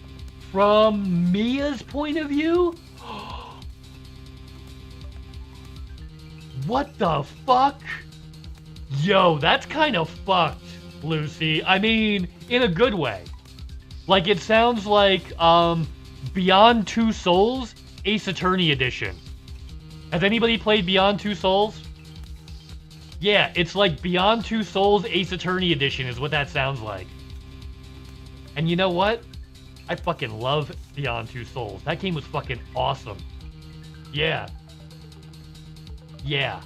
from Mia's point of view? What the fuck? Yo, that's kind of fucked, Lucy. I mean, in a good way. Like, it sounds like, Beyond Two Souls, Ace Attorney Edition. Has anybody played Beyond Two Souls? Yeah, it's like Beyond Two Souls, Ace Attorney Edition is what that sounds like. And you know what? I fucking love Beyond Two Souls. That game was fucking awesome. Yeah. Yeah.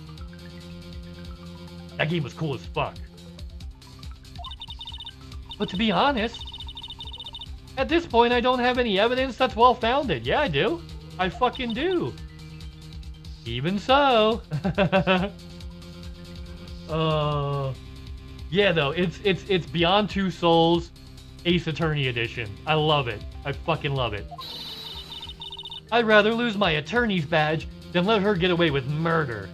That game was cool as fuck. But to be honest, at this point I don't have any evidence that's well-founded. Yeah, I do. I fucking do. Even so. Yeah, though, it's Beyond Two Souls, Ace Attorney Edition. I love it. I fucking love it. I'd rather lose my attorney's badge than let her get away with murder.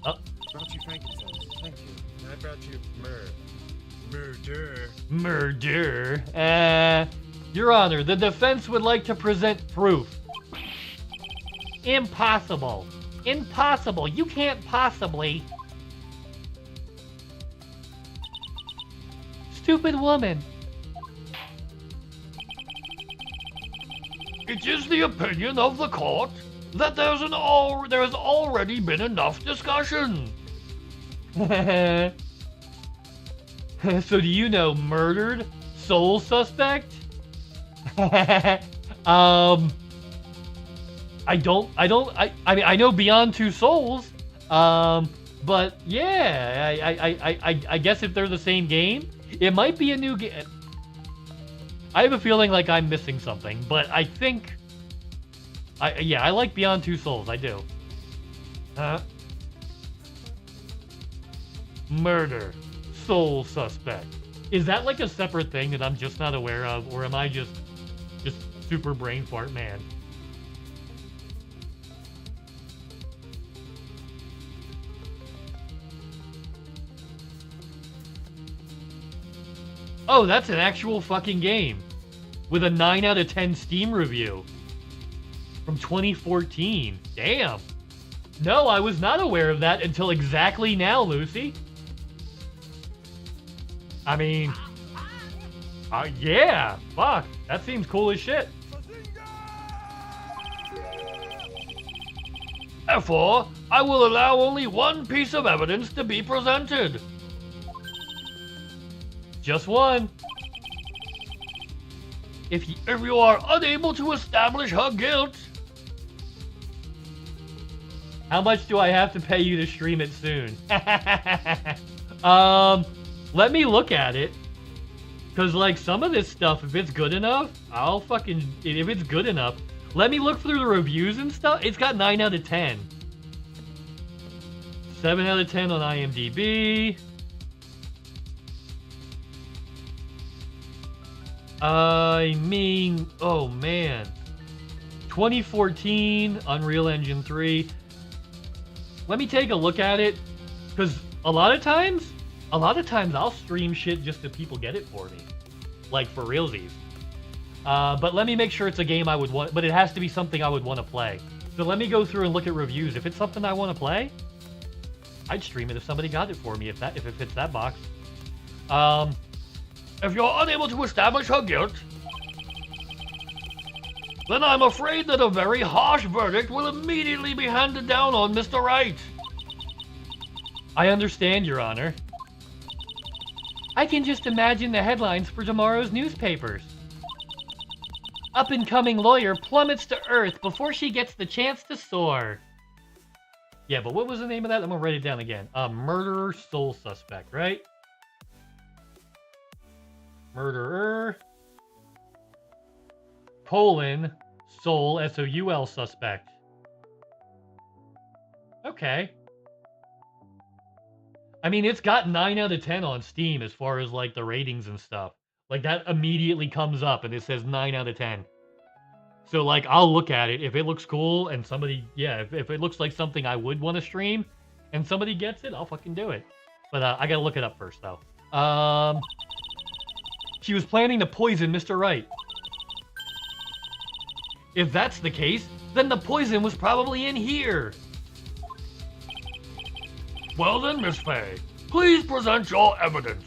Oh. Brought you frankincense. Thank you. And I brought you murder. Murder. Your Honor, the defense would like to present proof. Impossible. Impossible. You can't possibly. Stupid woman. It is the opinion of the court that there has already been enough discussion. So do you know murdered soul suspect? I mean I know Beyond Two Souls. But yeah, I guess if they're the same game, it might be a new game. I have a feeling like I'm missing something, but I think... I like Beyond Two Souls, I do. Murder. Soul suspect. Is that like a separate thing that I'm just not aware of, or am I just super brain fart man? Oh, that's an actual fucking game. With a 9 out of 10 Steam review. From 2014. Damn. No, I was not aware of that until exactly now, Lucy. I mean... yeah. Fuck. That seems cool as shit. Therefore, I will allow only one piece of evidence to be presented. Just one. If you are unable to establish her guilt... How much do I have to pay you to stream it soon? Let me look at it. Because, like, some of this stuff, if it's good enough, I'll fucking... If it's good enough, let me look through the reviews and stuff. It's got 9 out of 10. 7 out of 10 on IMDb. I mean, oh man. 2014, Unreal Engine 3. Let me take a look at it, because a lot of times I'll stream shit just so people get it for me. Like, for realsies. But let me make sure it's a game I would want, but it has to be something I would want to play. So let me go through and look at reviews. If it's something I want to play, I'd stream it if somebody got it for me, if it fits that box. If you're unable to establish her guilt, then I'm afraid that a very harsh verdict will immediately be handed down on Mr. Wright. I understand, Your Honor. I can just imagine the headlines for tomorrow's newspapers. Up-and-coming lawyer plummets to earth before she gets the chance to soar. Yeah, but what was the name of that? I'm gonna write it down again. Murderer, sole suspect, right? Murderer, colon, sole, S-O-U-L suspect. Okay. I mean, it's got 9 out of 10 on Steam as far as, like, the ratings and stuff. Like, that immediately comes up and it says 9 out of 10. So, like, I'll look at it. If it looks cool and somebody, yeah, if it looks like something I would want to stream and somebody gets it, I'll fucking do it. But I gotta look it up first, though. She was planning to poison Mr. Wright. If that's the case, then the poison was probably in here. Well then, Miss Faye, please present your evidence.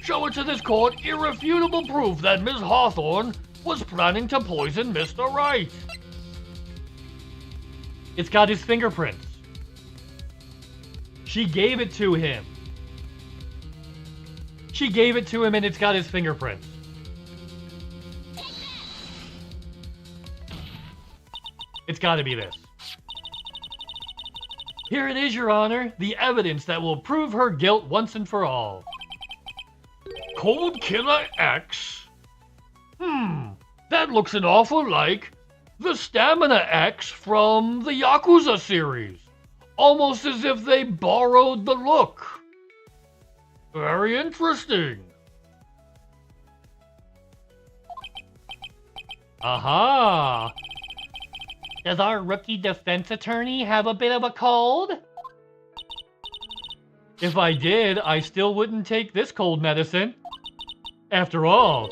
Show it to this court irrefutable proof that Ms. Hawthorne was planning to poison Mr. Wright. It's got his fingerprints. She gave it to him. She gave it to him and it's got his fingerprints. It's gotta be this. Here it is, Your Honor, the evidence that will prove her guilt once and for all. Cold Killer X? That looks an awful like the Stamina X from the Yakuza series. Almost as if they borrowed the look. Very interesting. Aha! Does our rookie defense attorney have a bit of a cold? If I did, I still wouldn't take this cold medicine. After all,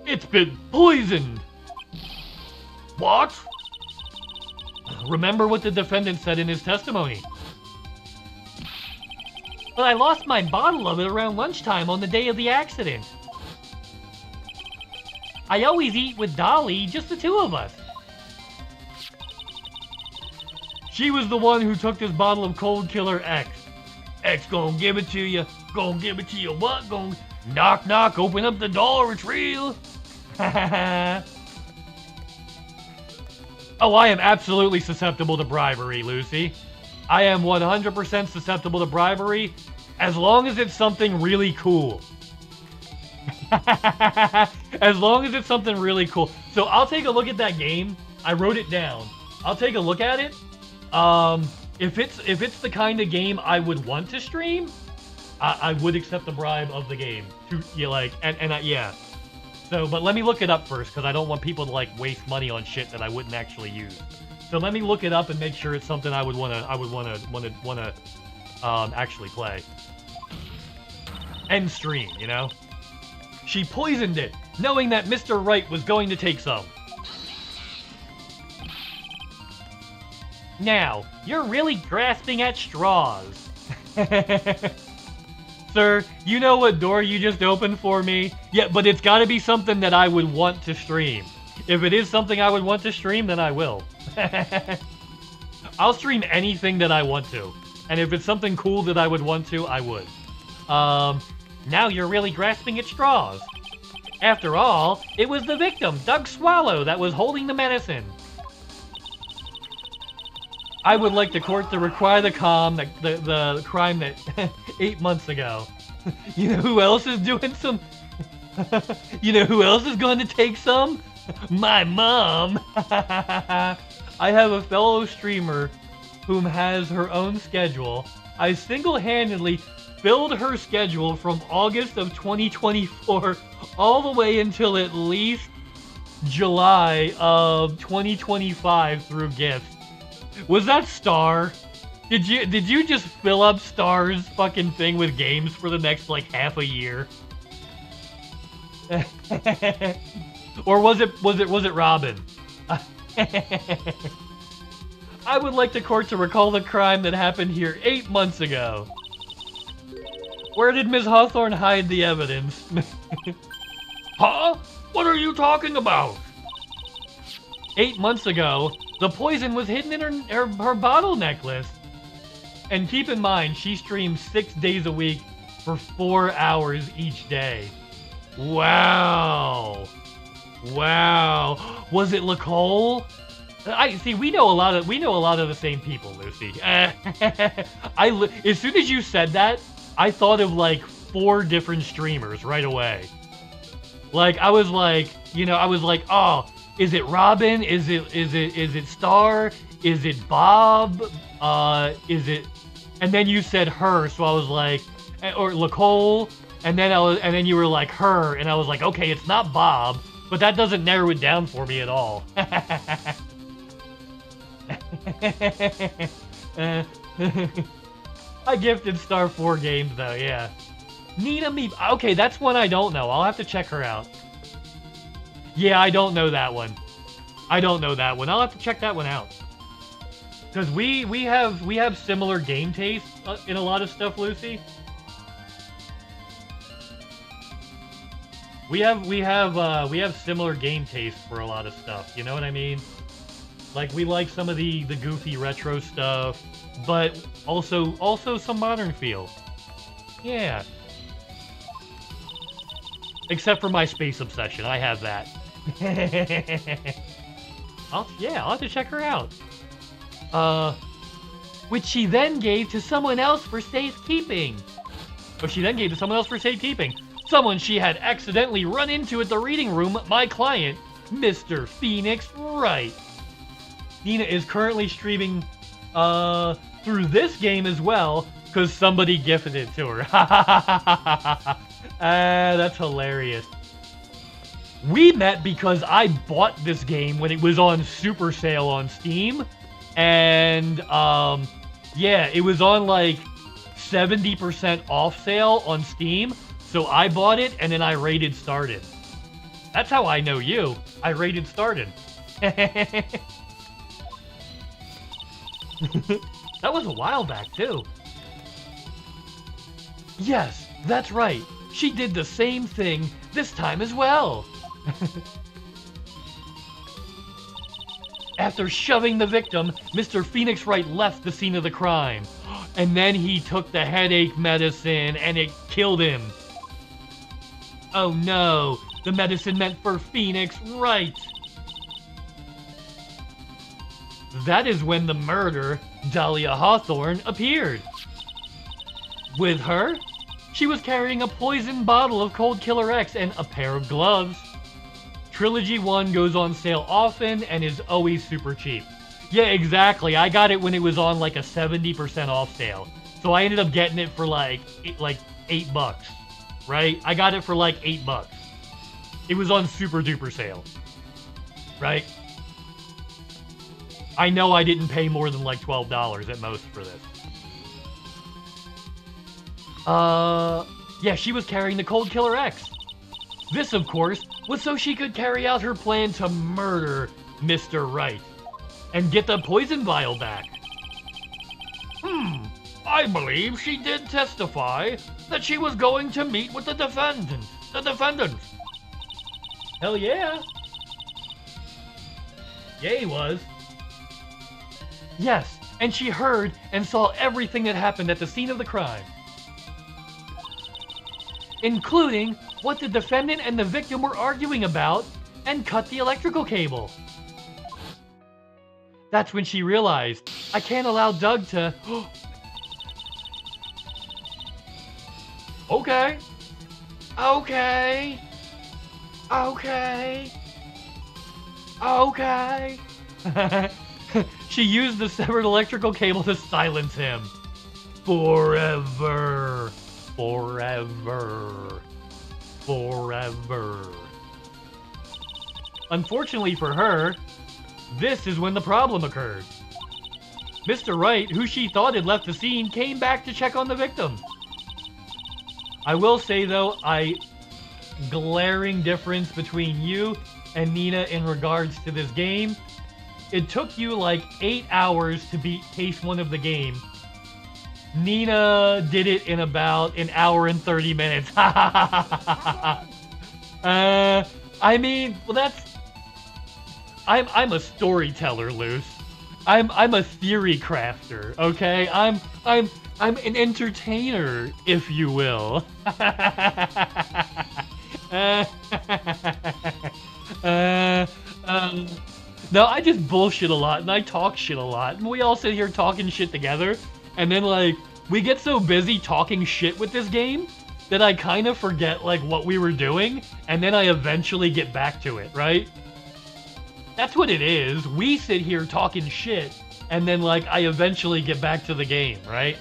it's been poisoned. What? Remember what the defendant said in his testimony. But I lost my bottle of it around lunchtime on the day of the accident. I always eat with Dolly, just the two of us. She was the one who took this bottle of Cold Killer X. X gon' give it to you. Gon' give it to you what? Gon' knock knock, open up the door, it's real. Oh, I am absolutely susceptible to bribery, Lucy. I am 100% susceptible to bribery as long as it's something really cool. As long as it's something really cool. So I'll take a look at that game. I wrote it down. I'll take a look at it. If it's the kind of game I would want to stream, I would accept the bribe of the game. Yeah. So, but let me look it up first because I don't want people to like waste money on shit that I wouldn't actually use. So let me look it up and make sure it's something I would wanna actually play and stream. You know. She poisoned it, knowing that Mr. Wright was going to take some. Now, you're really grasping at straws. Sir, you know what door you just opened for me? Yeah, but it's gotta be something that I would want to stream. If it is something I would want to stream, then I will. I'll stream anything that I want to. And if it's something cool that I would want to, I would. Now you're really grasping at straws. After all, it was the victim, Doug Swallow, that was holding the medicine. I would like the court to require the crime that 8 months ago. You know who else is doing some? You know who else is going to take some? My mom. I have a fellow streamer whom has her own schedule. I single-handedly filled her schedule from August of 2024 all the way until at least July of 2025 through gifts. Was that Star? Did you just fill up Star's fucking thing with games for the next like half a year? Or was it Robin? I would like the court to recall the crime that happened here 8 months ago. Where did Ms. Hawthorne hide the evidence? Huh? What are you talking about? 8 months ago, the poison was hidden in her bottle necklace. And keep in mind, she streams 6 days a week for 4 hours each day. Wow. Wow. Was it Nicole? I see. We know a lot of the same people, Lucy. As soon as you said that, I thought of like 4 different streamers right away. Like I was like, oh, is it Robin? Is it Star? Is it Bob? Is it? And then you said her, so I was like, or Nicole, and then you were like her, and I was like, okay, it's not Bob, but that doesn't narrow it down for me at all. I gifted Star 4 games though, yeah. Nina Me. Okay, that's one I don't know. I'll have to check her out. Yeah, I don't know that one. I'll have to check that one out. Because we have similar game tastes in a lot of stuff, Lucy. We have similar game tastes for a lot of stuff. You know what I mean? Like we like some of the goofy retro stuff, but also some modern feel. Yeah. Except for my space obsession, I have that. I'll have to check her out. Which she then gave to someone else for safekeeping. Someone she had accidentally run into at the reading room, my client, Mr. Phoenix Wright. Nina is currently streaming through this game as well, because somebody gifted it to her. That's hilarious. We met because I bought this game when it was on super sale on Steam. And, yeah, it was on like 70% off sale on Steam. So I bought it and then I raided started. That's how I know you. I raided started. That was a while back too. Yes, that's right. She did the same thing this time as well. After shoving the victim, Mr. Phoenix Wright left the scene of the crime. And then he took the headache medicine and it killed him. Oh no, the medicine meant for Phoenix Wright. That is when the murderer, Dahlia Hawthorne, appeared. With her, she was carrying a poisoned bottle of Cold Killer X and a pair of gloves. Trilogy 1 goes on sale often and is always super cheap. Yeah, exactly. I got it when it was on like a 70% off sale. So I ended up getting it for like $8, right? I got it for like $8. It was on super duper sale, right? I know I didn't pay more than like $12 at most for this. Yeah, she was carrying the Cold Killer X. This, of course, was so she could carry out her plan to murder Mr. Wright and get the poison vial back. I believe she did testify that she was going to meet with the defendant. Hell yeah. Yeah, he was. Yes, and she heard and saw everything that happened at the scene of the crime, including what the defendant and the victim were arguing about, and cut the electrical cable. That's when she realized, I can't allow Doug to... Okay. She used the severed electrical cable to silence him. Forever. Unfortunately for her, this is when the problem occurred. Mr. Wright, who she thought had left the scene, came back to check on the victim. I will say though, glaring difference between you and Nina in regards to this game. It took you like 8 hours to beat Case 1 of the game. Nina did it in about an hour and 30 minutes. I mean, well, that's... I'm a storyteller, Luce. I'm a theory crafter, okay? I'm an entertainer, if you will. No, I just bullshit a lot, and I talk shit a lot, and we all sit here talking shit together, and then, like, we get so busy talking shit with this game that I kind of forget, like, what we were doing, and then I eventually get back to it, right? That's what it is. We sit here talking shit, and then, like, I eventually get back to the game, right?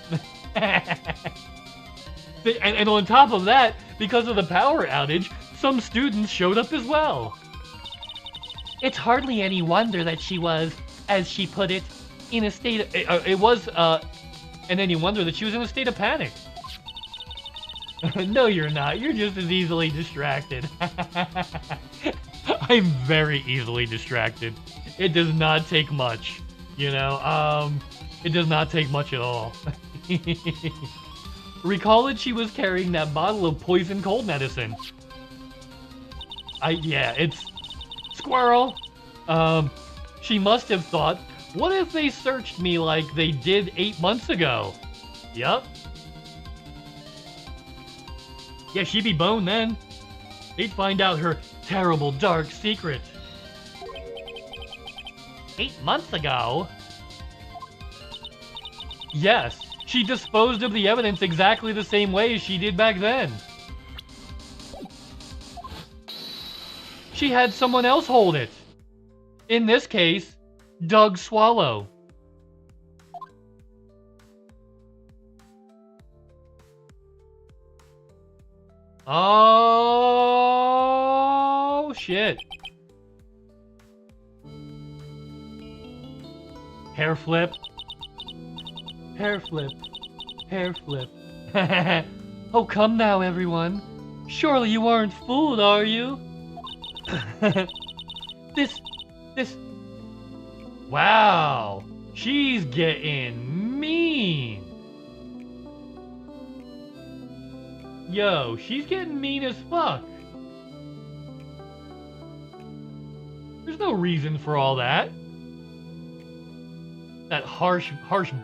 and on top of that, because of the power outage, some students showed up as well. It's hardly any wonder that she was, as she put it, in a state of... and any wonder that she was in a state of panic. No, you're not. You're just as easily distracted. I'm very easily distracted. It does not take much, you know? It does not take much at all. Recall that she was carrying that bottle of poison cold medicine. Yeah, it's... Squirrel! She must have thought, what if they searched me like they did 8 months ago? Yup. Yeah, she'd be boned then. They'd find out her terrible, dark secret. 8 months ago? Yes, she disposed of the evidence exactly the same way as she did back then. She had someone else hold it. In this case, Doug Swallow. Oh, shit. Hair flip. Hair flip. Hair flip. Oh, come now, everyone. Surely you aren't fooled, are you? This... Wow. She's getting mean. Yo, she's getting mean as fuck. There's no reason for all that. That harsh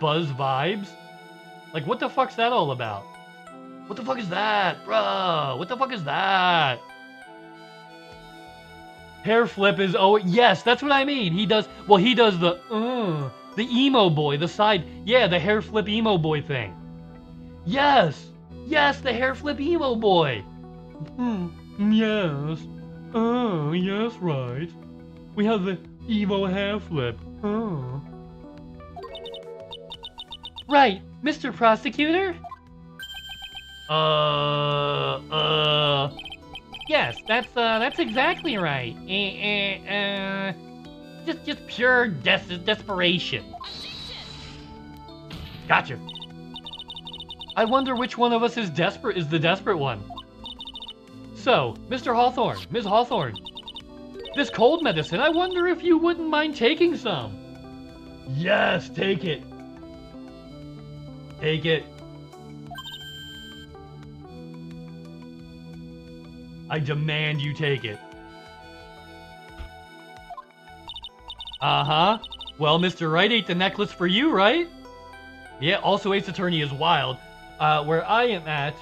buzz vibes. Like, what the fuck's that all about? What the fuck is that, bro? What the fuck is that? Hair flip is, oh, yes, that's what I mean. He does the emo boy, the side, yeah, the hair flip emo boy thing. Yes, the hair flip emo boy. Yes, oh, yes, right. We have the emo hair flip, Right, Mr. Prosecutor? Yes, that's exactly right. Just pure desperation. Gotcha. I wonder which one of us is the desperate one. So, Mr. Hawthorne, Ms. Hawthorne, this cold medicine, I wonder if you wouldn't mind taking some. Yes, take it. Take it. I demand you take it. Uh-huh. Well, Mr. Wright ate the necklace for you, right? Yeah, also Ace Attorney is wild. Where I am at,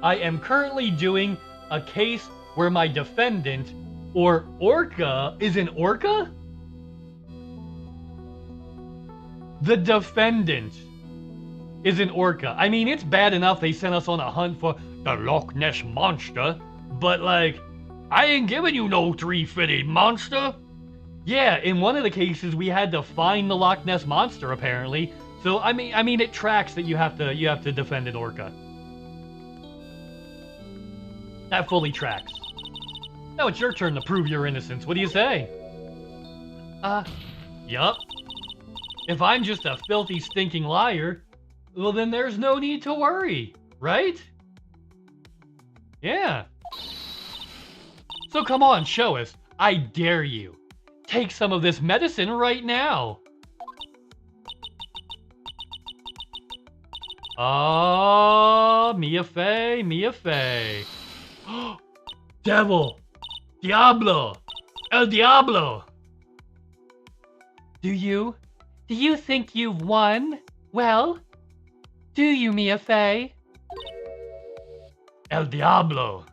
I am currently doing a case where my defendant, or orca, is an orca? The defendant is an orca. I mean, it's bad enough they sent us on a hunt for the Loch Ness Monster, but, like, I ain't giving you no three-footed monster. Yeah, in one of the cases, we had to find the Loch Ness Monster, apparently. So, I mean, it tracks that you have to defend an orca. That fully tracks. Now it's your turn to prove your innocence. What do you say? Yup. If I'm just a filthy, stinking liar, well, then there's no need to worry, right? Yeah. So come on, show us. I dare you. Take some of this medicine right now. Oh, Mia Fey, Mia Fey. Devil. Diablo. El Diablo. Do you think you've won? Well, do you, Mia Fey? El Diablo.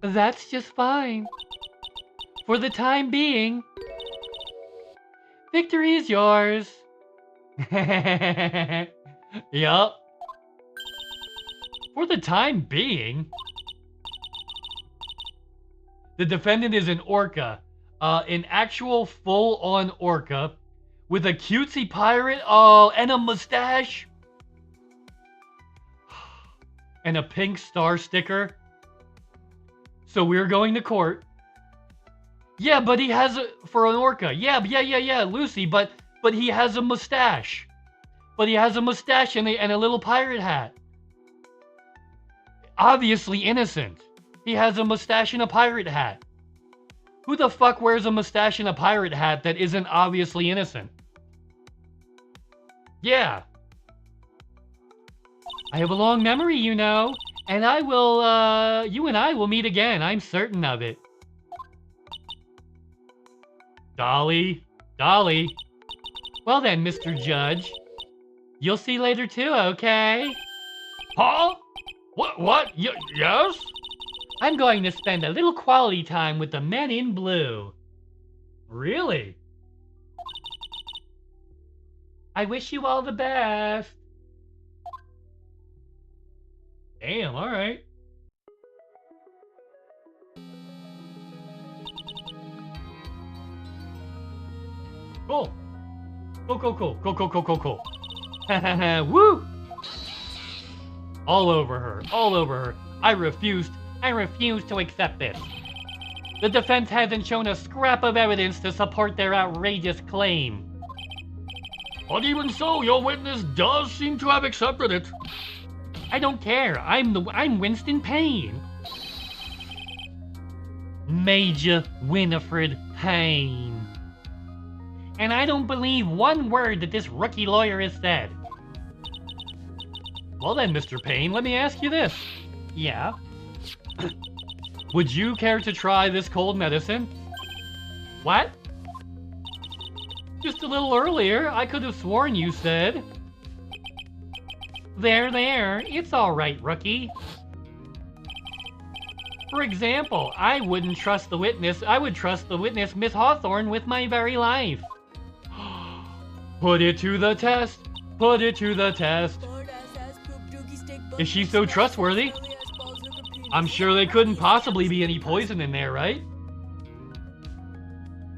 That's just fine. For the time being, victory is yours. Yup. For the time being, the defendant is an orca. An actual full-on orca with a cutesy pirate, and a mustache. And a pink star sticker. So we're going to court. Yeah, but he has for an orca. Yeah, Lucy, but he has a mustache. But he has a mustache and a little pirate hat. Obviously innocent. He has a mustache and a pirate hat. Who the fuck wears a mustache and a pirate hat that isn't obviously innocent? Yeah. I have a long memory, you know. And I will, you and I will meet again. I'm certain of it. Dolly. Well then, Mr. Judge. You'll see later too, okay? Huh? What? Yes? I'm going to spend a little quality time with the men in blue. Really? I wish you all the best. Damn, alright. Cool. Cool. Woo! All over her. I refuse to accept this. The defense hasn't shown a scrap of evidence to support their outrageous claim. But even so, your witness does seem to have accepted it. I don't care. I'm Winston Payne. Major Winifred Payne. And I don't believe one word that this rookie lawyer has said. Well then, Mr. Payne, let me ask you this. Yeah? Would you care to try this cold medicine? What? Just a little earlier, I could have sworn you said. There, it's alright, rookie. For example, I wouldn't trust the witness. I would trust the witness, Miss Hawthorne, with my very life. Put it to the test. Put it to the test. Is she so trustworthy? I'm sure there couldn't possibly be any poison in there, right?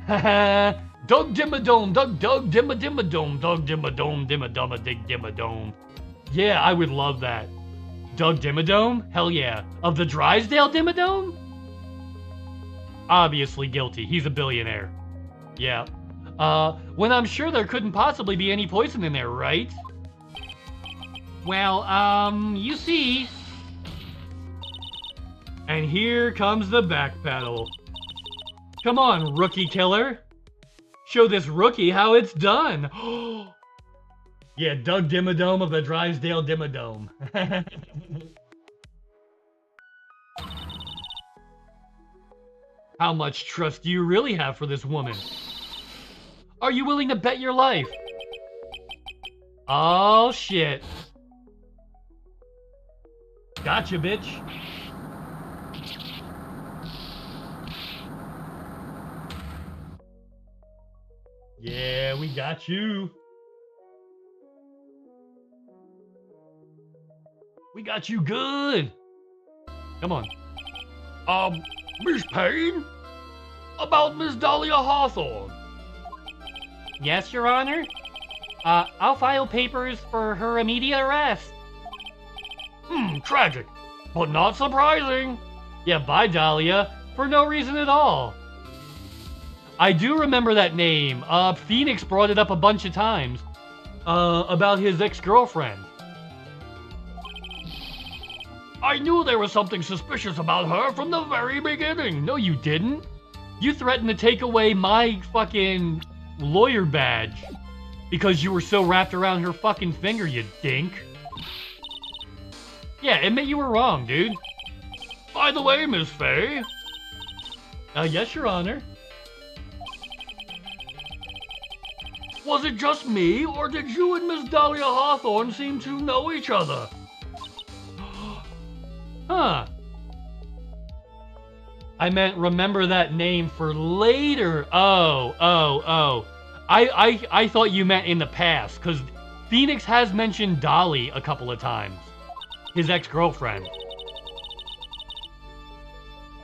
Haha. Doug Dimmadome, Doug Dimmadome, Doug Dimmadome, Dimmadoma Dig Dimmadome. Yeah, I would love that. Doug Dimmadome? Hell yeah. Of the Drysdale Dimmadome? Obviously guilty. He's a billionaire. Yeah. When I'm sure there couldn't possibly be any poison in there, right? Well, you see. And here comes the backpedal. Come on, rookie killer. Show this rookie how it's done. Yeah, Doug Dimmadome of the Drysdale Dimmadome. How much trust do you really have for this woman? Are you willing to bet your life? Oh, shit. Gotcha, bitch. Yeah, we got you. We got you good. Come on. Miss Payne? About Miss Dahlia Hawthorne. Yes, Your Honor? I'll file papers for her immediate arrest. Tragic, but not surprising. Yeah, bye, Dahlia. For no reason at all. I do remember that name. Phoenix brought it up a bunch of times. About his ex-girlfriend. I knew there was something suspicious about her from the very beginning. No, you didn't. You threatened to take away my fucking lawyer badge because you were so wrapped around her fucking finger, you dink. Yeah, admit you were wrong, dude. By the way, Miss Faye. Yes, Your Honor. Was it just me, or did you and Miss Dahlia Hawthorne seem to know each other? Huh. I meant remember that name for later. Oh. I thought you meant in the past, because Phoenix has mentioned Dolly a couple of times. His ex-girlfriend.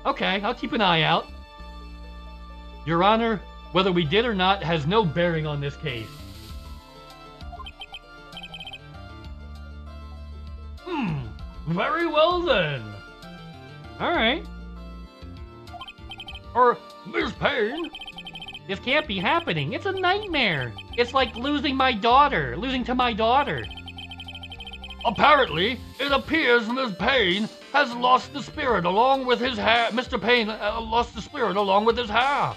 Okay, I'll keep an eye out. Your Honor, whether we did or not has no bearing on this case. Very well then. Alright. Miss Payne? This can't be happening. It's a nightmare. It's like losing to my daughter. Apparently, it appears Miss Payne has lost the spirit along with his hair. Mr. Payne lost the spirit along with his hair.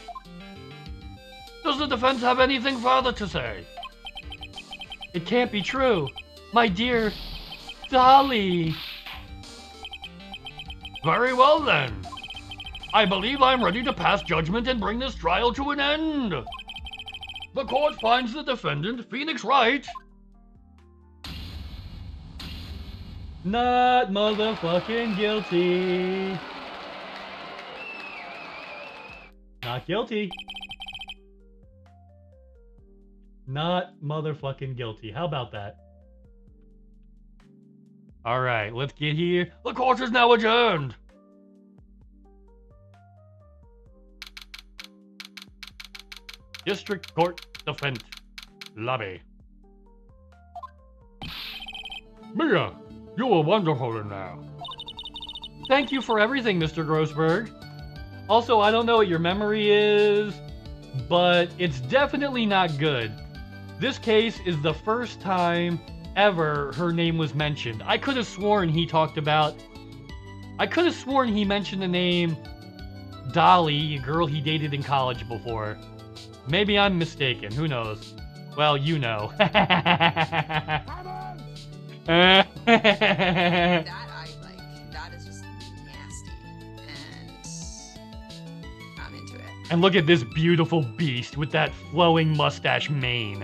Does the defense have anything further to say? It can't be true. My dear Dolly. Very well then. I believe I'm ready to pass judgment and bring this trial to an end. The court finds the defendant, Phoenix Wright, not motherfucking guilty. Not guilty. Not motherfucking guilty. How about that? Alright, let's get here. The court is now adjourned. District Court Defense Lobby. Mia, you were wonderful in there. Thank you for everything, Mr. Grossberg. Also, I don't know what your memory is, but it's definitely not good. This case is the first time ever her name was mentioned. I could have sworn he mentioned the name Dolly, a girl he dated in college before. Maybe I'm mistaken. Who knows? Well, you know. That I like. That is just nasty. And I'm into it. And look at this beautiful beast with that flowing mustache mane.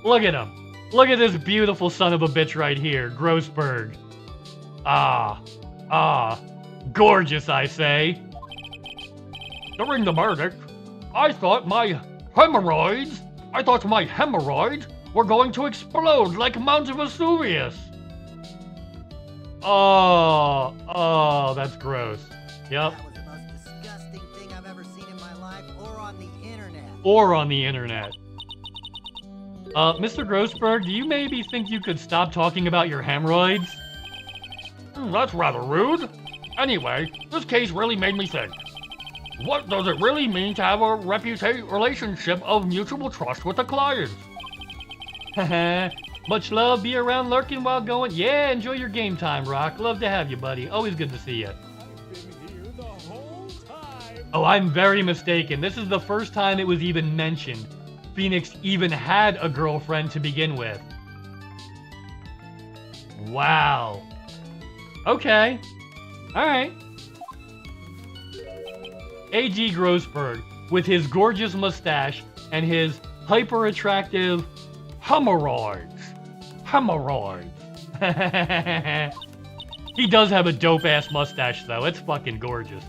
Look at him. Look at this beautiful son of a bitch right here, Grossberg. Gorgeous, I say. During the verdict, I thought my hemorrhoids were going to explode like Mount Vesuvius. Oh, that's gross. Yep. That was the most disgusting thing I've ever seen in my life, or on the internet. Mr. Grossberg, do you maybe think you could stop talking about your hemorrhoids? That's rather rude. Anyway, this case really made me think. What does it really mean to have a relationship of mutual trust with a client? Much love, be around lurking while going. Yeah, enjoy your game time, Rock. Love to have you, buddy. Always good to see you. Oh, I'm very mistaken. This is the first time it was even mentioned. Phoenix even had a girlfriend to begin with. Wow. Okay. Alright. A.G. Grossberg, with his gorgeous mustache and his hyper-attractive hemorrhoids. He does have a dope-ass mustache, though. It's fucking gorgeous.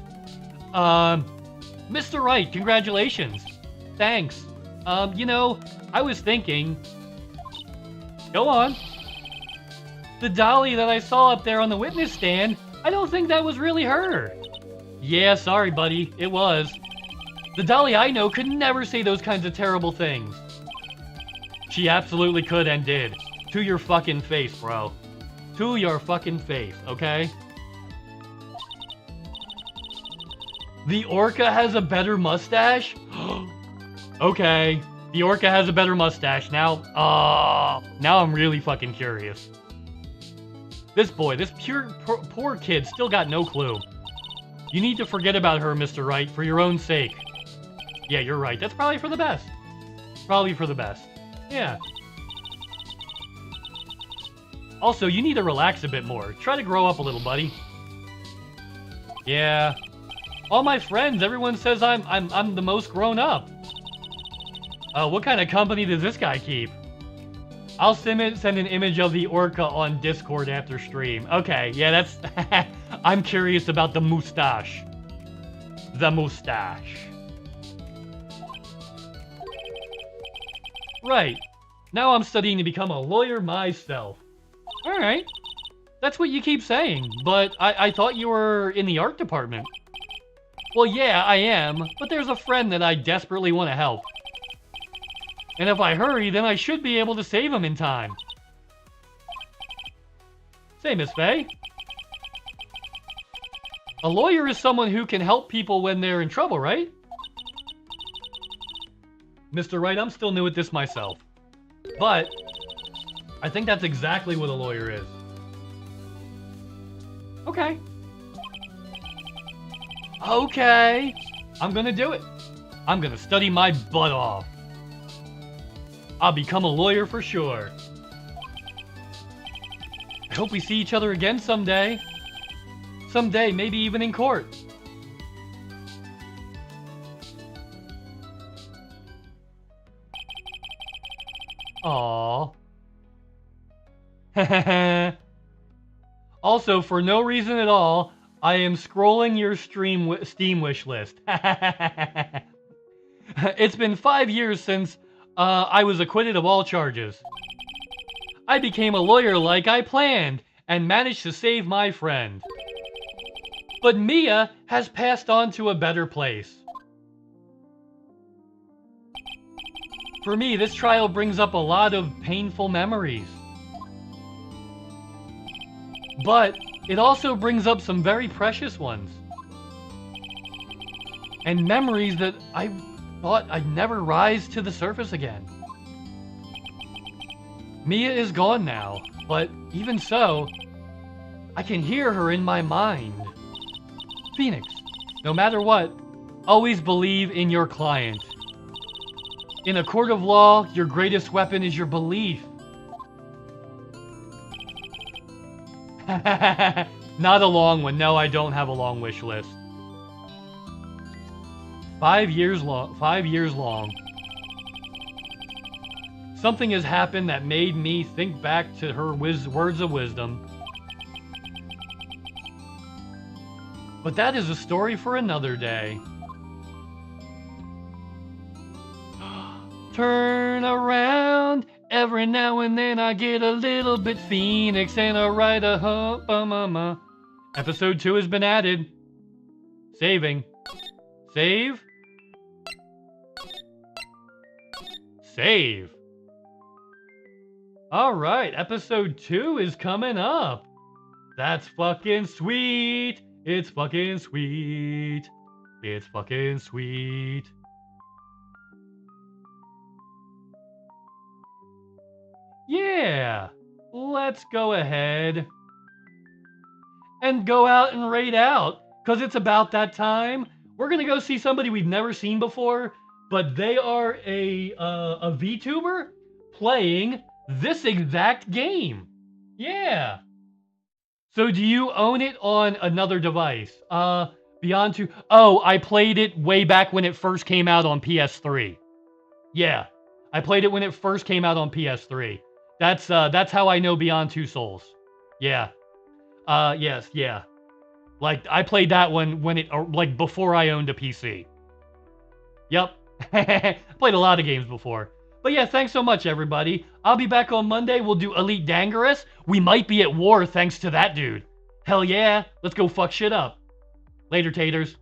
Mr. Wright, congratulations. Thanks. You know, I was thinking... Go on. The Dolly that I saw up there on the witness stand, I don't think that was really her. Yeah, sorry, buddy. It was. The Dolly I know could never say those kinds of terrible things. She absolutely could and did. To your fucking face, bro. To your fucking face, okay? The orca has a better mustache? Okay. The orca has a better mustache. Now I'm really fucking curious. This boy, this poor kid still got no clue. You need to forget about her, Mr. Wright, for your own sake. Yeah, you're right. That's probably for the best. Probably for the best. Yeah. Also, you need to relax a bit more. Try to grow up a little, buddy. Yeah. All my friends, everyone says I'm the most grown up. What kind of company does this guy keep? I'll send an image of the orca on Discord after stream. Okay, yeah, that's... I'm curious about the mustache. the mustache. Right. Now I'm studying to become a lawyer myself. Alright. That's what you keep saying, but I thought you were in the art department. Well, yeah, I am, but there's a friend that I desperately want to help. And if I hurry, then I should be able to save him in time. Say, Miss Faye. A lawyer is someone who can help people when they're in trouble, right? Mr. Wright, I'm still new at this myself. But I think that's exactly what a lawyer is. Okay. Okay. I'm gonna do it. I'm gonna study my butt off. I'll become a lawyer for sure. I hope we see each other again someday. Someday, maybe even in court. Aww. Also, for no reason at all, I am scrolling your Steam wish list. It's been 5 years since I was acquitted of all charges. I became a lawyer like I planned and managed to save my friend. But Mia has passed on to a better place. For me, this trial brings up a lot of painful memories. But it also brings up some very precious ones. And memories that I thought I'd never rise to the surface again. Mia is gone now, but even so, I can hear her in my mind. Phoenix, no matter what, always believe in your client. In a court of law, your greatest weapon is your belief. Not a long one. No, I don't have a long wish list. 5 years long. 5 years long. Something has happened that made me think back to her words of wisdom. But that is a story for another day. Turn around. Every now and then I get a little bit Phoenix and I write a hump. Episode 2 has been added. Saving. Save. Save. Alright, episode 2 is coming up. That's fucking sweet. It's fucking sweet. It's fucking sweet. Yeah, let's go ahead and go out and raid out, because it's about that time. We're going to go see somebody we've never seen before, but they are a VTuber playing this exact game. Yeah. So do you own it on another device? Beyond 2... Oh, I played it way back when it first came out on PS3. Yeah, I played it when it first came out on PS3. That's how I know Beyond Two Souls. Yeah. Yes, yeah. Like, I played that one when it, like, before I owned a PC. Yep. Played a lot of games before. But yeah, thanks so much, everybody. I'll be back on Monday. We'll do Elite Dangerous. We might be at war thanks to that dude. Hell yeah. Let's go fuck shit up. Later, taters.